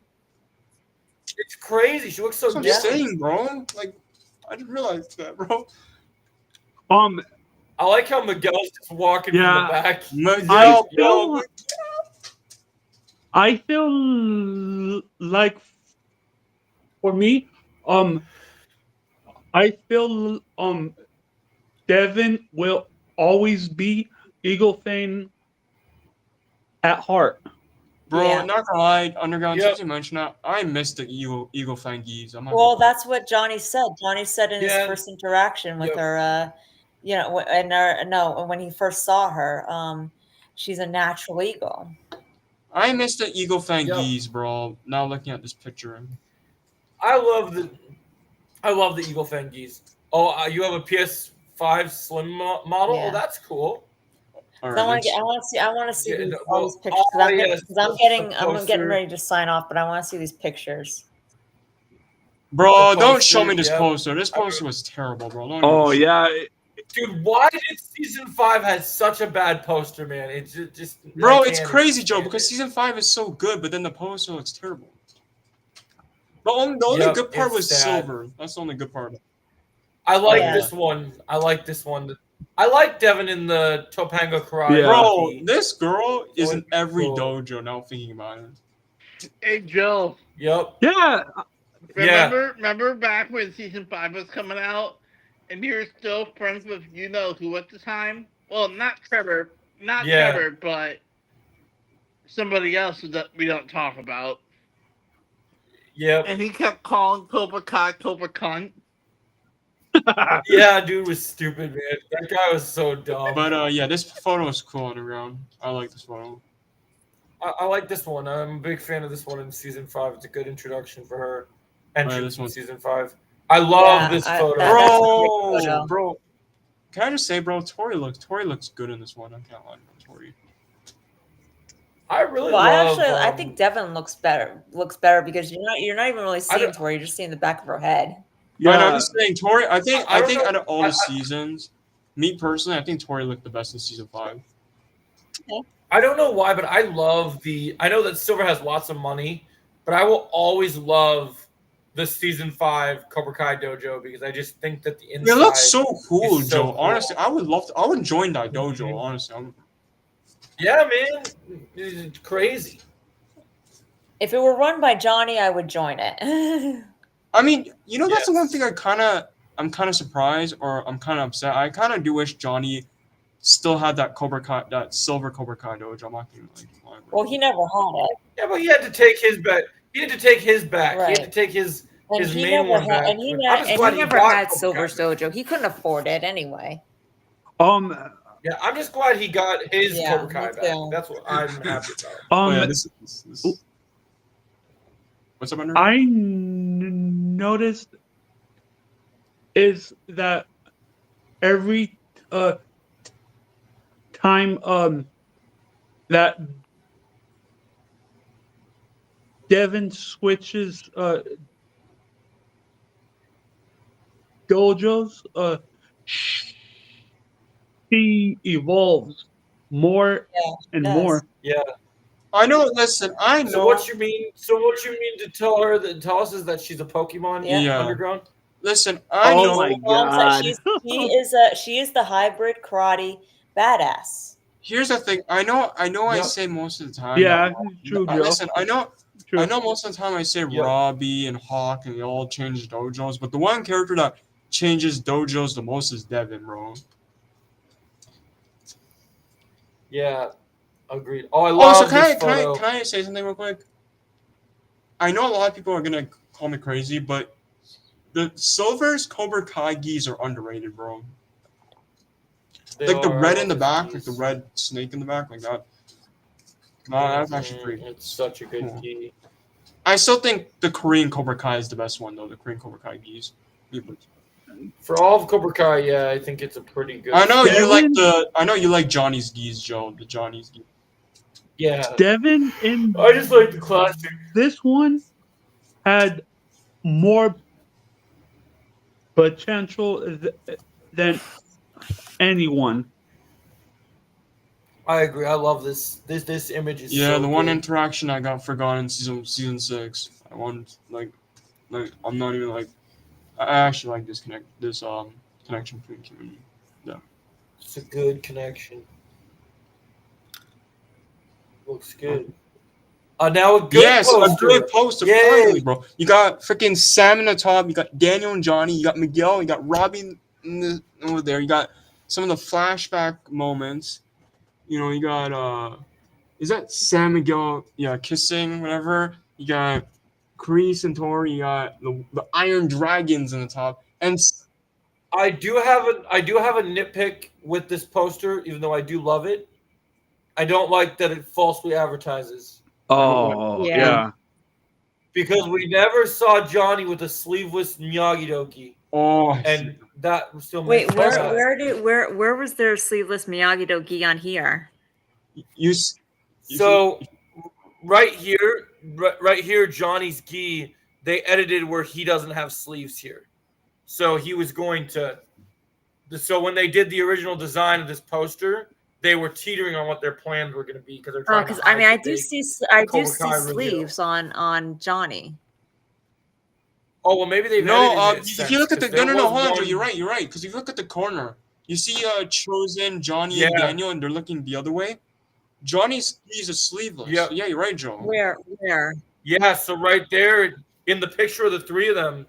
It's crazy. She looks so That's what I'm young. saying, bro. Like, I didn't realize that, bro. I like how Miguel's just walking Yeah. from the back. Miguel, I feel like for me, I feel Devin will always be Eagle Fang at heart. bro, Yeah. not gonna lie, Underground, Yep. since you mentioned that, I missed the Eagle Fang geese. I'm not Well, gonna lie. that's what Johnny said. Johnny said in his Yeah. first interaction with Yep. her, when he first saw her, she's a natural eagle. I missed the Eagle Fang Yep. geese, bro. Now looking at this picture. I love the Eagle Fang geese. Oh, you have a PS5 Slim model. Yeah. Oh, that's cool. All I right, want next. to see Yeah, these, well, all these pictures oh, because yes, I'm the getting poster. ready to sign off, but I want to see these pictures. Bro, The don't show me poster, this yep. poster. This poster was terrible, bro. Don't Oh even- yeah, Dude, why did season 5 have such a bad poster, man? It's just Bro, I it's can't crazy, Joe, stand because it. season 5 is so good, but then the poster looks terrible. The only Yep, good part it's was sad. Silver. That's the only good part. I like Yeah. this one. I like this one. I like Devin in the Topanga Karate. Yeah. Bro, tee. this girl is in it's every cool. dojo now thinking about it. Hey Joe, Yep. yeah. remember back when season 5 was coming out, and you were still friends with you know who at the time? Well, not Trevor, Yeah. but somebody else that we don't talk about. Yep. And he kept calling Cobra Kai Cobra Cunt. Yeah, dude was stupid, man. That guy was so dumb. But yeah, this photo is cool Underground. I like this photo. I like this one. I'm a big fan of this one in season 5. It's a good introduction for her. Entrance this in one. season 5. I love Yeah, this I- photo. that- that's a great Bro, photo. bro. Can I just say, bro, Tori looks good in this one. I can't lie about Tori. I really Well, love. I think Devin looks better because you're not even really seeing don't- Tori. You're just seeing the back of her head. But Yeah. I'm just saying, Tori. I think I don't know. out of all the seasons, me personally, I think Tori looked the best in season 5. I don't know why, but I love I know that Silver has lots of money, but I will always love the season 5 Cobra Kai dojo because I just think that the inside. It looks so cool, is so Joe. cool. Honestly, I would join that dojo. Honestly, Yeah, man, it's crazy. If it were run by Johnny, I would join it. I mean, you know, that's the one Yes. thing I'm kind of surprised or I'm kind of upset. I kind of do wish Johnny still had that silver Cobra Kai dojo. I'm not gonna lie, bro. Well, he never had it, Yeah, but he had to take his back. He had to take his back. He Right. had to take his and his he main never one had, back. and he, I'm ne- just and glad he he never got had Cobra Silver's Kai. dojo. He couldn't afford it anyway. Yeah, I'm just glad he got his Yeah, Cobra Kai me back. too. That's what I'm happy about. Oh, yeah, this. What's up, Under? I noticed is that every time that Devin switches dojos, he evolves more and does. more. Yeah. I know. Listen, I know. So what you mean? So what you mean to tell us is that she's a Pokemon Yeah. Yeah. underground? Listen, I Oh know. my Mom said God. she is the hybrid karate badass. Here's the thing. I know. I Yep. say most of the time. Yeah, that, true, Joe. listen, I know. True. I know most of the time I say Yep. Robbie and Hawk and they all change dojos, but the one character that changes dojos the most is Devon, bro. Yeah, agreed. Oh, I Oh, love so this photo. can I say something real quick? I know a lot of people are gonna call me crazy, but the Silver's Cobra Kai gis are underrated, bro. They Like the are. I red love in the his back, keys. like the red snake in the back, like that. No, that's actually pretty It's such a good cool. key. I still think the Korean Cobra Kai is the best one, though. The Korean Cobra Kai gis. For all of Cobra Kai, yeah, I think it's a pretty good. I know you like Devon? I know you like Johnny's gis, Joe. The Johnny's gis. Yeah, Devon in I just like the classic. this one had more potential than anyone. I agree. I love this. This image is Yeah, so the one good. interaction I got forgotten in season 6. I want like I'm not even like I actually like this connection between Kim and me. It's a good connection. Looks good. Now a good Yes, poster. a good poster Yay. finally, bro. You got freaking Sam in the top. You got Daniel and Johnny. You got Miguel. You got Robbie over there. You got some of the flashback moments. You know, you got is that Sam Miguel? Yeah, kissing, whatever. You got Kreese and Tori. You got the Iron Dragons in the top, and I do have a nitpick with this poster, even though I do love it. I don't like that it falsely advertises. Oh, Yeah. yeah. Because we never saw Johnny with a sleeveless Miyagi Doki. And that still Wait, makes where was their sleeveless Miyagi Do gi on here? So right here, Johnny's gi, they edited where he doesn't have sleeves here. So he was going to. So when they did the original design of this poster, they were teetering on what their plans were going to be because they're trying. Because to I mean, hide I the do big see Cobra Kai reveal. sleeves on Johnny. Oh well, maybe they've no. edited it If since, you look at the 'cause there no, was hold on, Joe. one- You're right. Because if you look at the corner, you see Chosen, Johnny, Yeah. and Daniel, and they're looking the other way. Johnny's he's a sleeveless. Yep. So yeah, you're right, Joe. Where? Yeah, so right there in the picture of the three of them,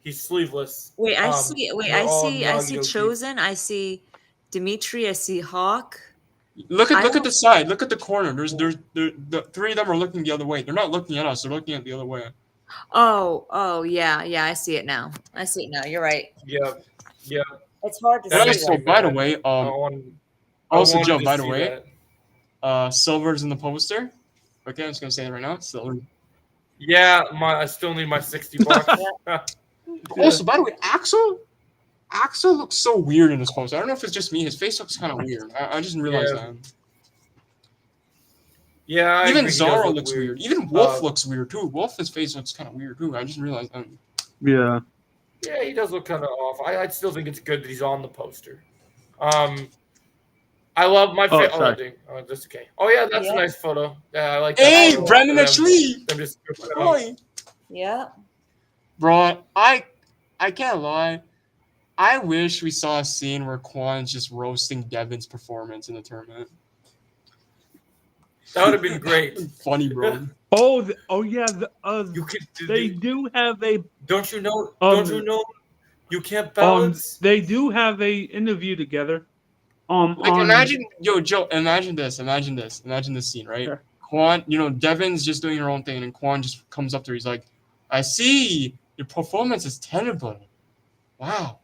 he's sleeveless. Wait, I see. Wait, I see. I see Miyagi-Do Chosen. I see Dimitri. I see Hawk. Look I at don't- the side. Look at the corner. The three of them are looking the other way. They're not looking at us. They're looking at the other way. Oh, yeah. I see it now. You're right. Yeah. It's hard to That And makes see. also, me by the mad. way, I also wanted Joe, to by the see way, that. Silver's in the poster. Okay, I'm just gonna say it right now. Silver. Yeah, I still need my $60. Also, by the way, Axel looks so weird in this poster. I don't know if it's just me. His face looks kind of weird. I just realized Yeah. that. Yeah, I Even agree, he does Zara look looks weird. Even Wolf looks weird too. Wolf's face looks kind of weird too. I just realized that. Yeah. Yeah, he does look kind of off. I still think it's good that he's on the poster. I love my Oh, face. sorry. That's okay. Oh yeah, that's Yeah. a nice photo. Yeah, I like that. Hey, photo. Brendan Them- Ashley. them just- Boy. Yeah. Bro, I can't lie. I wish we saw a scene where Quan's just roasting Devon's performance in the tournament. That would have been great. Funny, bro. Oh yeah. You could. They do have a Don't you know? Don't you know? You can't balance. They do have a interview together. Like imagine, Joe, imagine this scene, right? Sure. Quan, Devon's just doing her own thing, and Quan just comes up to her. He's like, "I see your performance is terrible. Wow."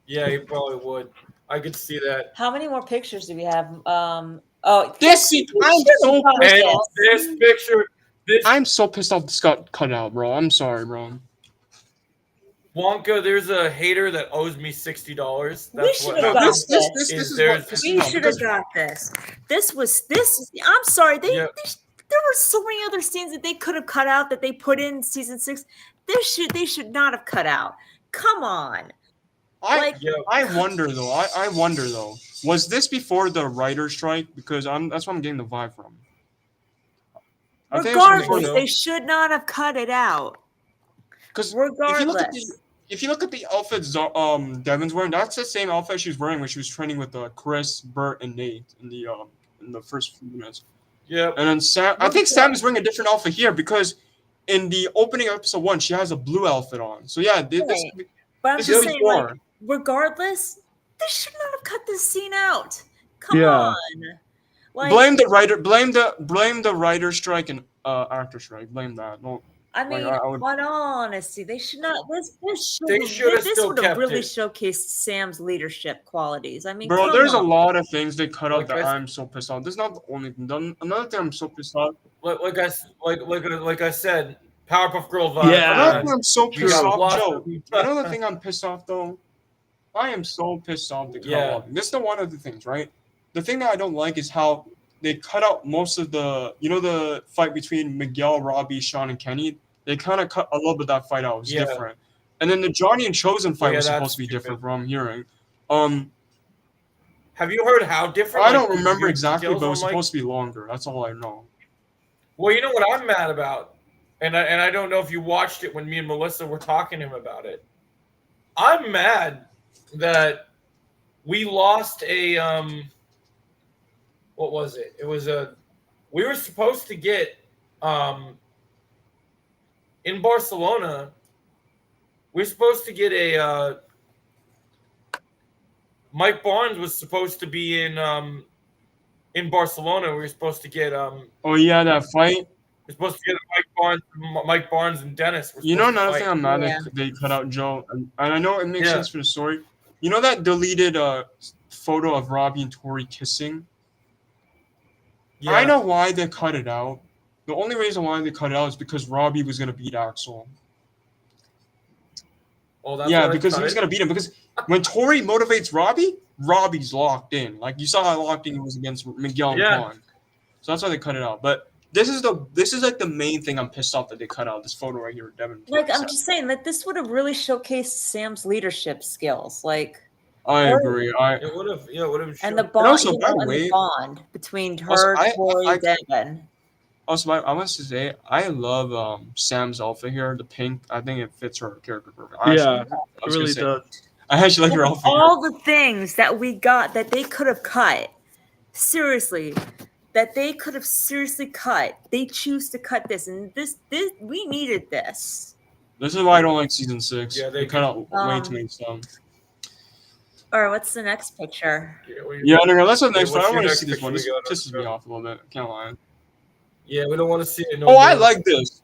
Yeah, he probably would. I could see that. How many more pictures do we have? This scene, I'm so pissed off this got cut out, bro. I'm sorry, bro. Wonka, there's a hater that owes me $60. We should have got this. This is what pisses We me off, should have because- got this. This. I'm sorry. Yeah. There were so many other scenes that they could have cut out that they put in season 6. They should not have cut out. Come on. I wonder though. Was this before the writer's strike? Because that's what I'm getting the vibe from. I think it was before Regardless, they should not have cut it out. Because Regardless. if you look at the outfit Devon's wearing, that's the same outfit she was wearing when she was training with Chris, Bert, and Nate in the first few minutes. Yeah. And then Sam, I think Sam is wearing a different outfit here because in the opening of episode 1, she has a blue outfit on. So yeah, this Right. But I'm this just is saying, before. like, regardless, they should not have cut this scene out. Come Yeah. on. Like, blame the writer, blame the writer strike and actor strike. Blame that. No, I mean, I would- in all honesty, they should not. This They should have this still would have kept really it. showcased Sam's leadership qualities. I mean, bro, come there's on. a lot of things they cut out Like that I- I'm so pissed off. This is not the only thing. Another thing I'm so pissed off. Like I said, Powerpuff Girl vibe. Yeah. Another thing I'm so You pissed got off, lost Joe. in- Another thing I'm pissed off though. I am so pissed off they cut Yeah. out. This is the one of the things, right? The thing that I don't like is how they cut out most of the fight between Miguel, Robbie, Sean, and Kenny. They kind of cut a little bit of that fight out. It was Yeah. different. And then the Johnny and Chosen fight Yeah, was that's supposed to be stupid. different from what I'm hearing. Have you heard how different? I don't the remember exactly, details but it was on, like- supposed to be longer. That's all I know. Well, you know what I'm mad about, and I don't know if you watched it when me and Melissa were talking to him about it. I'm mad that we lost a what was it? It was we were supposed to get in Barcelona. We're supposed to get a Mike Barnes was supposed to be in Barcelona. We were supposed to get Oh yeah, that fight. we're supposed to get Mike Barnes and Dennis. You know another thing I'm mad Yeah. that they cut out, Joe, and I know it makes Yeah. sense for the story. You know that deleted photo of Robbie and Tori kissing? I know why they cut it out. The only reason why they cut it out is because Robbie was gonna beat Axel. Oh, that's Yeah, why they because cut he was it? gonna beat him. Because when Tori motivates Robbie, Robbie's locked in. Like you saw how locked in he was against Miguel and Yeah. Quan. So that's why they cut it out. But this is like the main thing I'm pissed off that they cut out. This photo right here, Devon. Like, I'm just saying that this would have really showcased Sam's leadership skills. Like, I agree. It would have. Yeah, it would have. and the And bond, also, you by know, the and way- the bond between Also, her, Tori, I- and Devon. Also, I want to say I love Sam's outfit here. The pink, I think it fits her character perfect. I Yeah, actually- I It was gonna really say- does. I actually like her outfit. Here. All the things that we got that they could have cut, seriously, that they could have seriously cut. They choose to cut this, and this we needed this. This is why I don't like season 6. Yeah, they cut out way Um, too many stuff. All right, what's the next picture? Yeah, no, that's the next what's one. I your want to next see this picture one. we This got? pisses me off a little bit. I can't lie. Yeah, we don't want to see it. No Oh, I more. like this.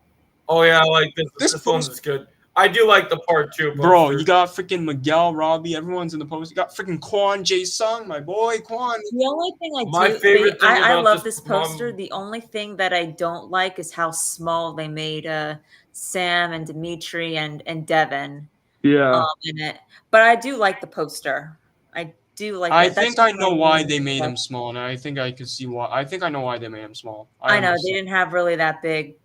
Oh yeah, I like this. This This one's post- good. I do like the part 2. Bro, you got freaking Miguel, Robbie, everyone's in the post. You got freaking Quan, Jae Sung, my boy, Quan. The only thing I My do, favorite thing I about love this this poster. The only thing that I don't like is how small they made Sam and Dimitri and Devon Yeah. in it. But I do like the poster. I do like. I that. That's think I know my why main they made thing. him small, and I think I could see why. I think I know why they made him small. I know they understand. didn't have really that big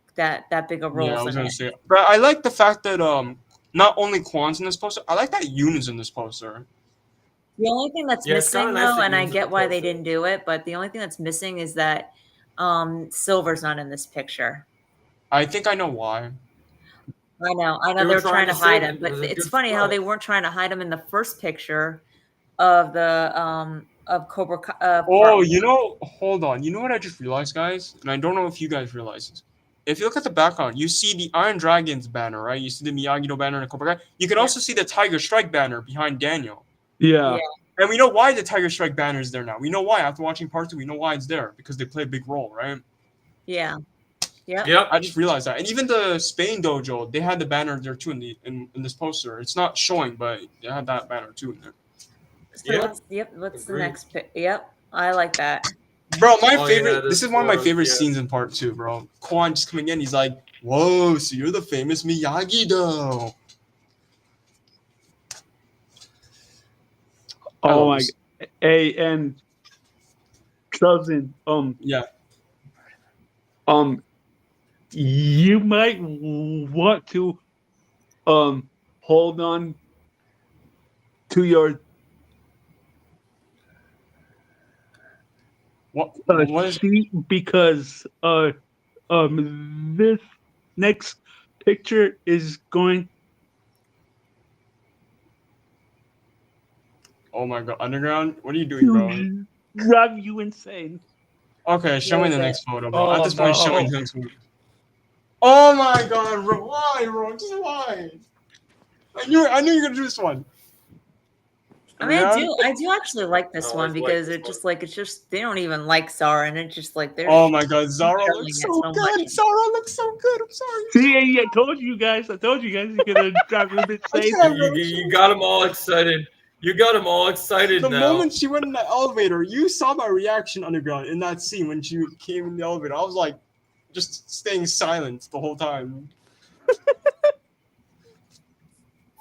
of roles Yeah, I was in gonna it. say, but I like the fact that not only Quan's in this poster. I like that Yoon's in this poster. The only thing that's Yeah, it's kinda missing, nice though, that and I Yoon's in get the why they poster. didn't do it, but the only thing that's missing is that Silver's not in this picture. I think I know why. I know They they were were trying to save hide it. him, It but was a it's good funny how spot. they weren't trying to hide him in the first picture of the of Cobra. Oh, you know, hold on. You know what I just realized, guys? And I don't know if you guys realize this. If you look at the background, you see the Iron Dragons banner, right? You see the Miyagi-Do banner and the Cobra Kai. You can Yeah. also see the Tiger Strike banner behind Daniel. Yeah. Yeah. And we know why the Tiger Strike banner is there now. We know why. After watching part 2, we know why it's there. Because they play a big role, right? Yeah. Yep. Yep. I just realized that. And even the Spain dojo, they had the banner there too in this poster. It's not showing, but they had that banner too in there. So Yeah. what's the Agreed. next pic? Yep. I like that. Bro, my Oh, favorite. yeah, This is one of my was, favorite yeah. scenes in part 2, bro. Quan just coming in, he's like, "Whoa, so you're the famous Miyagi-Do." I Oh love my. this. Hey, and cousin, Yeah. you might want to hold on to your What? What is? seat because this next picture is going Oh my god, Underground, what are you doing, bro? Drive you insane. Okay, show me the Okay. next photo, bro. At Oh, this point, show me no. the next photo. Oh my god, bro! Why, bro? Just why? I knew you were gonna do this one. I mean, Yeah? I do actually like this I one always like because this it's just they don't even like Zara, and it's just like they're Oh my god, Zara showing looks it so so good. much. Zara looks so good. I'm sorry. See, I told you guys. You're gonna drive me insane. can't, bro. You got them all excited. You got them all excited The now. moment she went in the elevator, you saw my reaction, Underground, in that scene when she came in the elevator. I was like, just staying silent the whole time.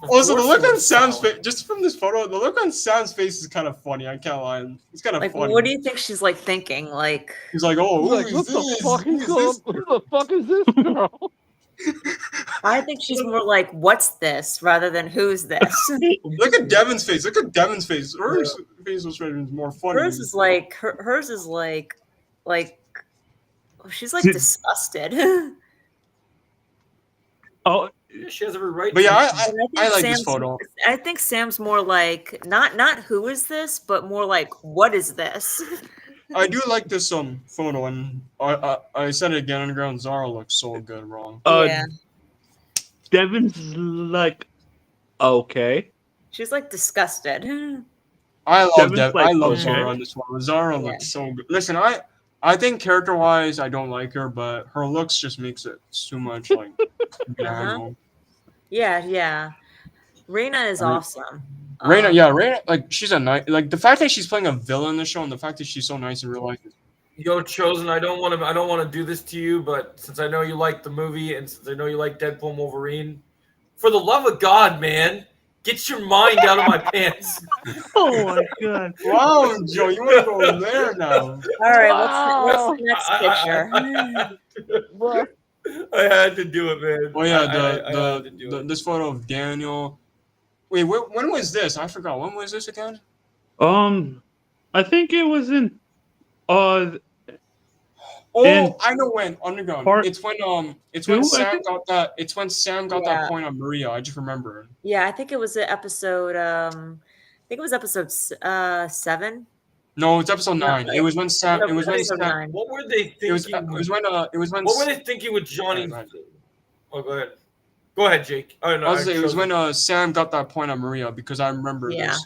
Of Also, the course look it on was Sam's solid. face, just from this photo, the look on Sam's face is kind of funny. I can't lie. It's kind of Like, funny. what do you think she's like thinking? Like, He's like, oh, He's who like, is what the this? fuck Who is is going? this? Who the fuck is this girl? I think she's more like, "What's this?" rather than "Who's this." Look at Devon's face. Look at Devon's face. Her face was more funny. Hers is like hers is like she's like Did- disgusted. Oh, Yeah, she has every right. But yeah, to. I And like this Sam's- photo. I think Sam's more like not who is this, but more like what is this? I do like this photo, and I said it again. Underground Zara looks so good, bro. Yeah, Devon's like, okay. she's like disgusted. I love Devin's Devon. like, I love okay. Zara on this photo. Zara Yeah. looks so good. Listen, I think character wise, I don't like her, but her looks just makes it too much like. Yeah. Raina is I mean, awesome. Raina, like she's a nice, like the fact that she's playing a villain in the show, and the fact that she's so nice in real life. Yo, Chosen, I don't want to do this to you, but since I know you like the movie and since I know you like Deadpool and Wolverine, for the love of God, man, get your mind out of my pants. Oh my god. Wow, Joe, you want to go there now? All right, Wow. what's the next picture? What? I had to do it, man. Oh yeah, I had to do it. this photo of Daniel. Wait, when was this? I forgot. When was this again? I think it was in Oh, And I know when. Underground. part It's when two, I Sam think? got that. It's when Sam got Yeah. that point on Maria. I just remember. Yeah, I think it was episode. I think it was episode 7. No, it's episode No, 9. It was when Sam. It was when episode Sam. 9. What were they thinking? It was when it was when. What were they thinking with Johnny? Go ahead. Oh, go ahead. Go ahead, Jake. Oh no, I was it was Chosen. when Sam got that point on Maria because I remember Yeah. this.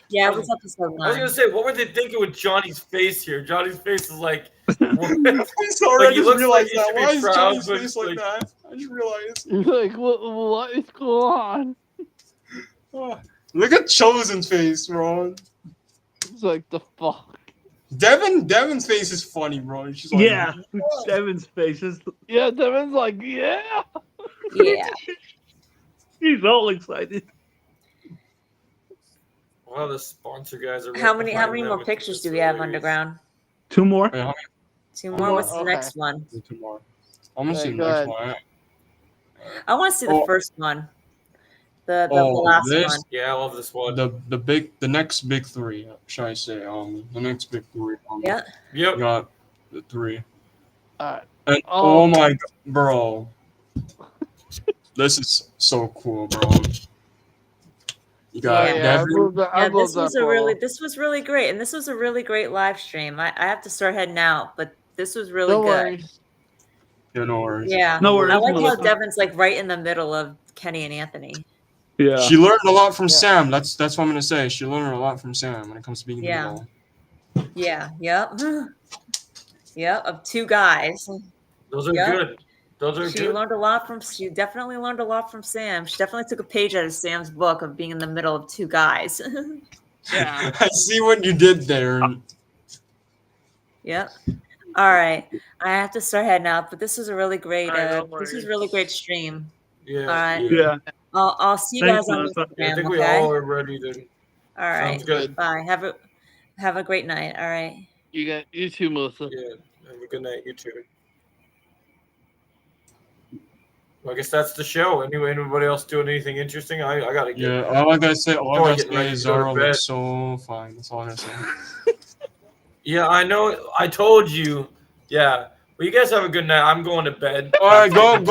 Yeah, it was episode 9. I was gonna say, what were they thinking with Johnny's face here? Johnny's face is like, what? I'm sorry, Like, I he just looks realized like he that. should be Why is proud, Johnny's but face like like- that? I just realized. He's like, what is going on? Oh, look at Chosen's face, bro. It's like the fuck. Devon's face is funny, bro. She's like, yeah. Devon's face is Yeah, Devin's like, yeah. Yeah. he's all excited. Wow, the sponsor guys are. How right many behind them. more It's pictures just do we have hilarious. underground? 2 more. Wait, how 2 One more. more? What's the Okay. next one? many? 2 more. I'm gonna see the Okay, next good. one. I want to see the Oh. first one. The Oh, last this- one. Yeah, I love this one. The next big 3. Should I say? The next big 3. Yeah. You Yep. got the 3. Alright. And Oh. oh my god, bro. This is so cool, bro. You got Yeah, I Devin. love that. I Yeah, love this that was a photo. this was really great, and this was a really great live stream. I have to start heading out, but this was really No good. worries. Yeah, no worries. Yeah, No worries, I like how Melissa. Devin's like right in the middle of Kenny and Anthony. Yeah. She learned a lot from Yeah. Sam. That's what I'm gonna say. She learned a lot from Sam when it comes to being in Yeah. the middle. Yeah. Yep. Yep. Of 2 guys. Those are Yep. good. Those are She good. learned a lot from. She definitely learned a lot from Sam. She definitely took a page out of Sam's book of being in the middle of 2 guys. Yeah. I see what you did there. Yep. All right. I have to start heading out, but this was a really great. All right, no This was worries. a really great stream. Yeah. All right. Yeah. I'll see you Thanks, guys on Melissa. Yeah, I Instagram. think we Okay. all are ready then. All right. Sounds good. Bye. Have a great night. All right. You too, Melissa. Yeah. Have a good night, you too. Well, I guess that's the show. Anyway, anybody else doing anything interesting? I gotta get. Yeah, all I gotta say Getting ready is to go to Zara bed. looks so fine. That's all I gotta say. Yeah, I know. I told you. Yeah. Well, you guys have a good night. I'm going to bed. All right, Close to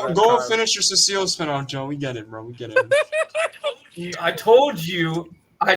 that go time. finish your Cecile spin off, Joe. We get it, bro. We get it. I told you